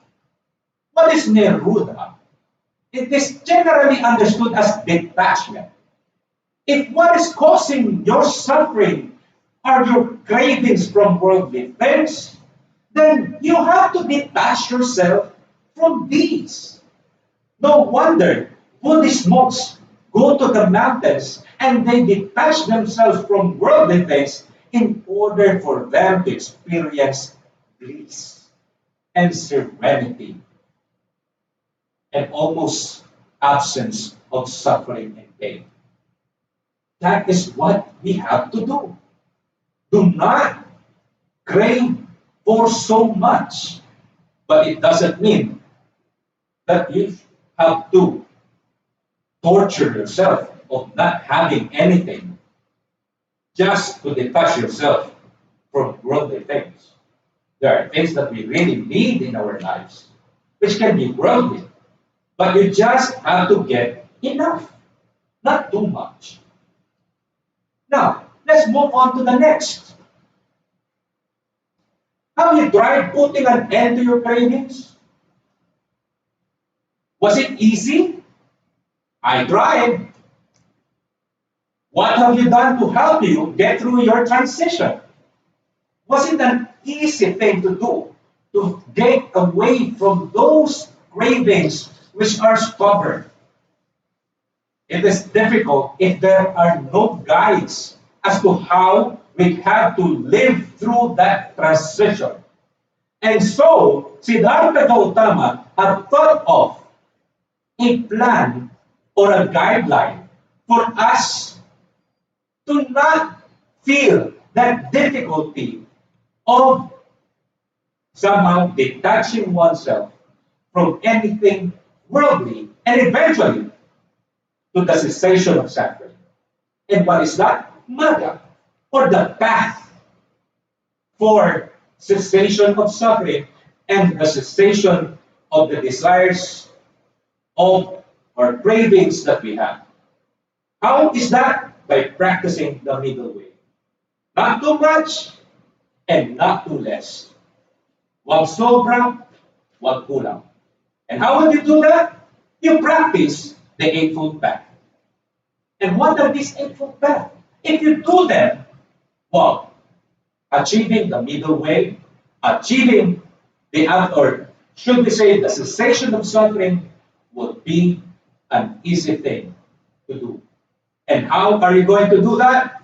What is nirudha? It is generally understood as detachment. If what is causing your suffering are your cravings from worldly things, then you have to detach yourself from these. No wonder Buddhist monks go to the mountains and they detach themselves from worldly things in order for them to experience bliss and serenity and almost absence of suffering and pain. That is what we have to do. Do not crave for so much, but it doesn't mean that you have to torture yourself of not having anything just to detach yourself from worldly things. There are things that we really need in our lives, which can be worldly, but you just have to get enough, not too much. Now, let's move on to the next. Have you tried putting an end to your cravings? Was it easy? I tried. What have you done to help you get through your transition? Was it an easy thing to do to get away from those cravings which are stubborn? It is difficult if there are no guides as to how we have to live through that transition. And so, Siddhartha Gautama had thought of a plan or a guideline for us to not feel that difficulty of somehow detaching oneself from anything worldly and eventually to the cessation of suffering. And what is that? Magga, or the path for cessation of suffering and the cessation of the desires of our cravings that we have. How is that? By practicing the middle way. Not too much and not too less. Wag sobra, wag kulang. And how would you do that? You practice the Eightfold Path. And what are these Eightfold Paths? If you do them, well, achieving the middle way, achieving the or should we say the cessation of suffering would be an easy thing to do. And how are you going to do that?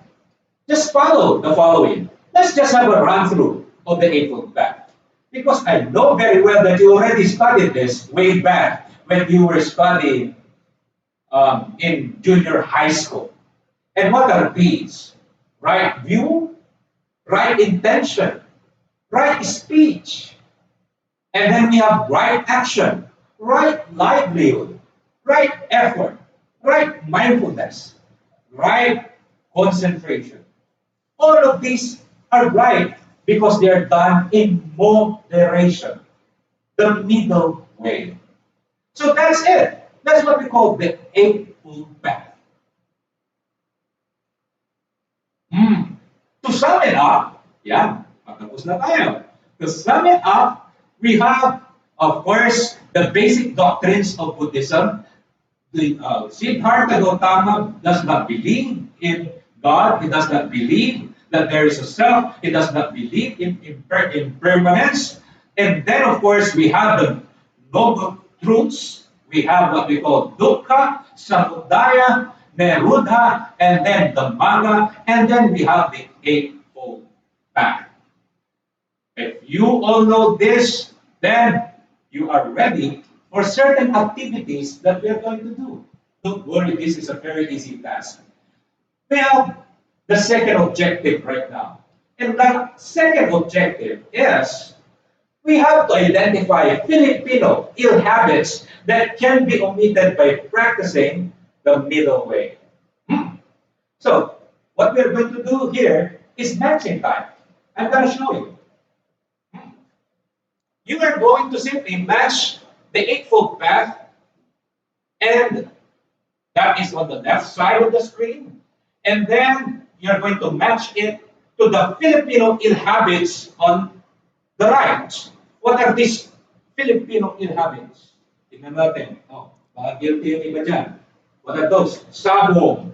Just follow the following. Let's just have a run through of the Eightfold Path. Because I know very well that you already studied this way back when you were studying in junior high school. And what are these? Right view, right intention, right speech, and then we have right action, right livelihood, right effort, right mindfulness, right concentration. All of these are right because they are done in moderation, the middle way. So that's it. That's what we call the Eightfold Path. To sum it up, yeah, patapos na tayo. To sum it up, we have Of course, the basic doctrines of Buddhism. Siddhartha Gautama does not believe in God. He does not believe that there is a self. He does not believe in impermanence. And then, of course, we have the noble truths. We have what we call dukkha, samudaya, nirodha, and then the magga, and then we have the eightfold path. If you all know this, then you are ready for certain activities that we are going to do. Don't worry, this is a very easy task. We have the second objective right now. And that second objective is we have to identify Filipino ill habits that can be omitted by practicing the middle way. So, what we're going to do here is matching time. I'm going to show you. You are going to simply match the eightfold path, and that is on the left side of the screen. And then you're going to match it to the Filipino ill habits on the right. What are these Filipino ill habits? Tingnan natin. Oh, baka guilty yung iba dyan. What are those? Sabong,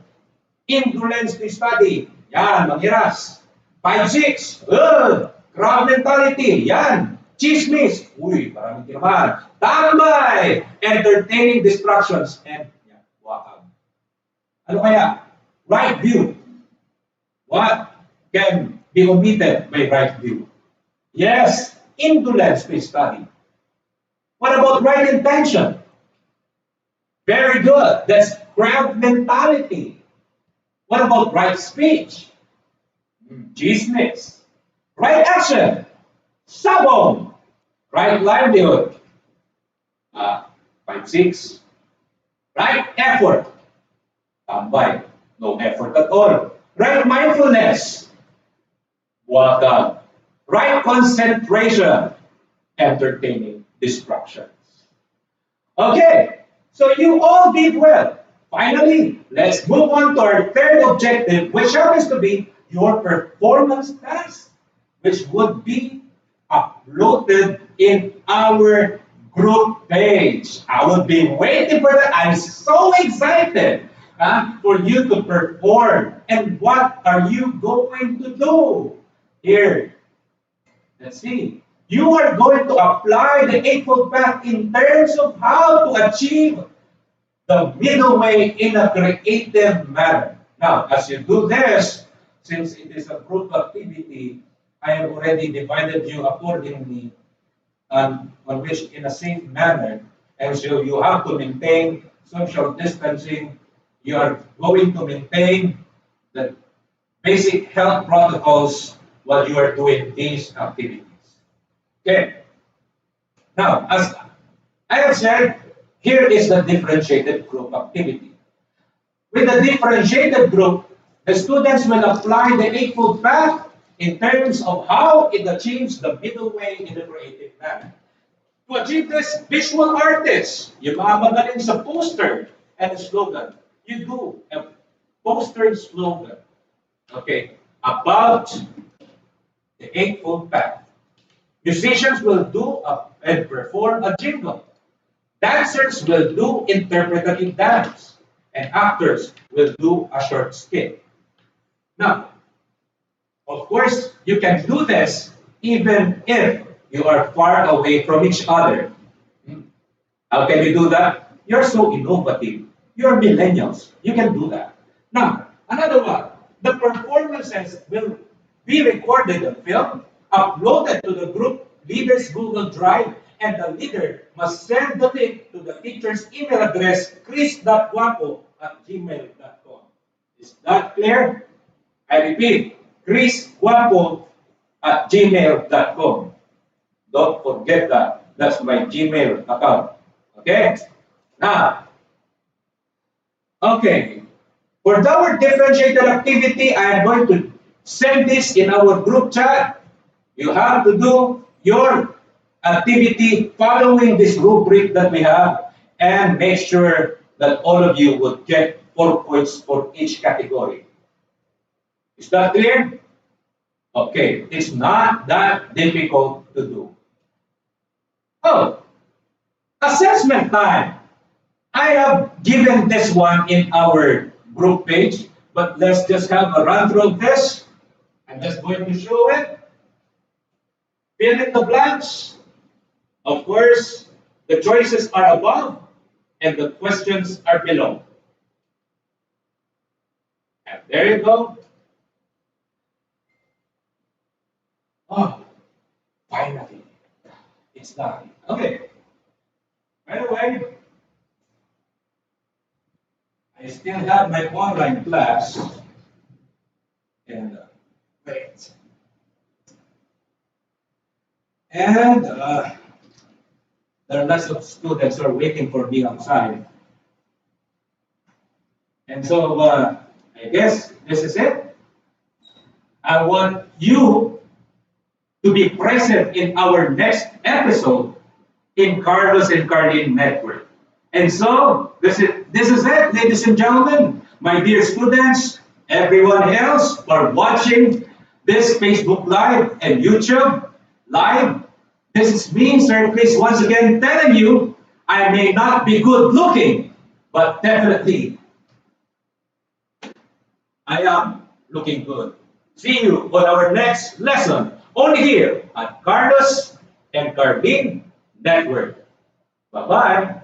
indolence to study, yan, manghiras. 5-6, crowd mentality, yan. Chismis, uy, maraming tinaman. Tambay, entertaining distractions, and yan, wakab. Ano kaya? Right view. What can be omitted by right view? Yes, indolence to study. What about right intention? Very good. That's crowd mentality. What about right speech? Chismis. Right action. Sabong. Right livelihood. 5-6. Right effort. Tambay. No effort at all. Right mindfulness. Wakab. Right concentration. Entertaining distractions. Okay, so you all did well. Finally, let's move on to our third objective, which happens to be your performance task, which would be uploaded in our group page. I will be waiting for that. I'm so excited for you to perform. And what are you going to do? Here, let's see. You are going to apply the eightfold path in terms of how to achieve the middle way in a creative manner. Now, as you do this, since it is a group activity, I have already divided you accordingly on which in a safe manner. And so you have to maintain social distancing. You are going to maintain the basic health protocols while you are doing these activities. Okay. Now, as I have said, here is the differentiated group activity. With the differentiated group, the students will apply the eightfold path in terms of how it achieves the middle way in a creative manner. To achieve this, visual artists, yung mga magaling sa poster and slogan, you do a poster slogan, okay, about the eightfold path. Musicians will do and perform a jingle. Dancers will do interpretative dance. And actors will do a short skit. Now, of course, you can do this even if you are far away from each other. How can you do that? You're so innovative. You're millennials. You can do that. Now, another one. The performances will be recorded on film, uploaded to the group leader's Google Drive, and the leader must send the link to the teacher's email address, chris.guapo@gmail.com. Is that clear? I repeat, chrisguapo@gmail.com. Don't forget that. That's my Gmail account. Okay? Now, okay. For our differentiated activity, I am going to send this in our group chat. You have to do your activity following this rubric that we have and make sure that all of you would get 4 points for each category. Is that clear? Okay, it's not that difficult to do. Oh, Assessment time. I have given this one in our group page, but let's just have a run through of this. I'm just going to show it. Fill in the blanks. Of course, the choices are above and the questions are below. And there you go. Oh, finally, it's done. Okay. By the way, I still have my online class. And wait. And there are lots of students who are waiting for me outside. And so I guess this is it. I want you to be present in our next episode in Carlos and Carlene Network. And so this is it, ladies and gentlemen, my dear students, everyone else who are watching this Facebook Live and YouTube Live. This is me, Sir Chris, once again telling you, I may not be good looking, but definitely I am looking good. See you on our next lesson, only here at Carlos and Carlene Network. Bye-bye.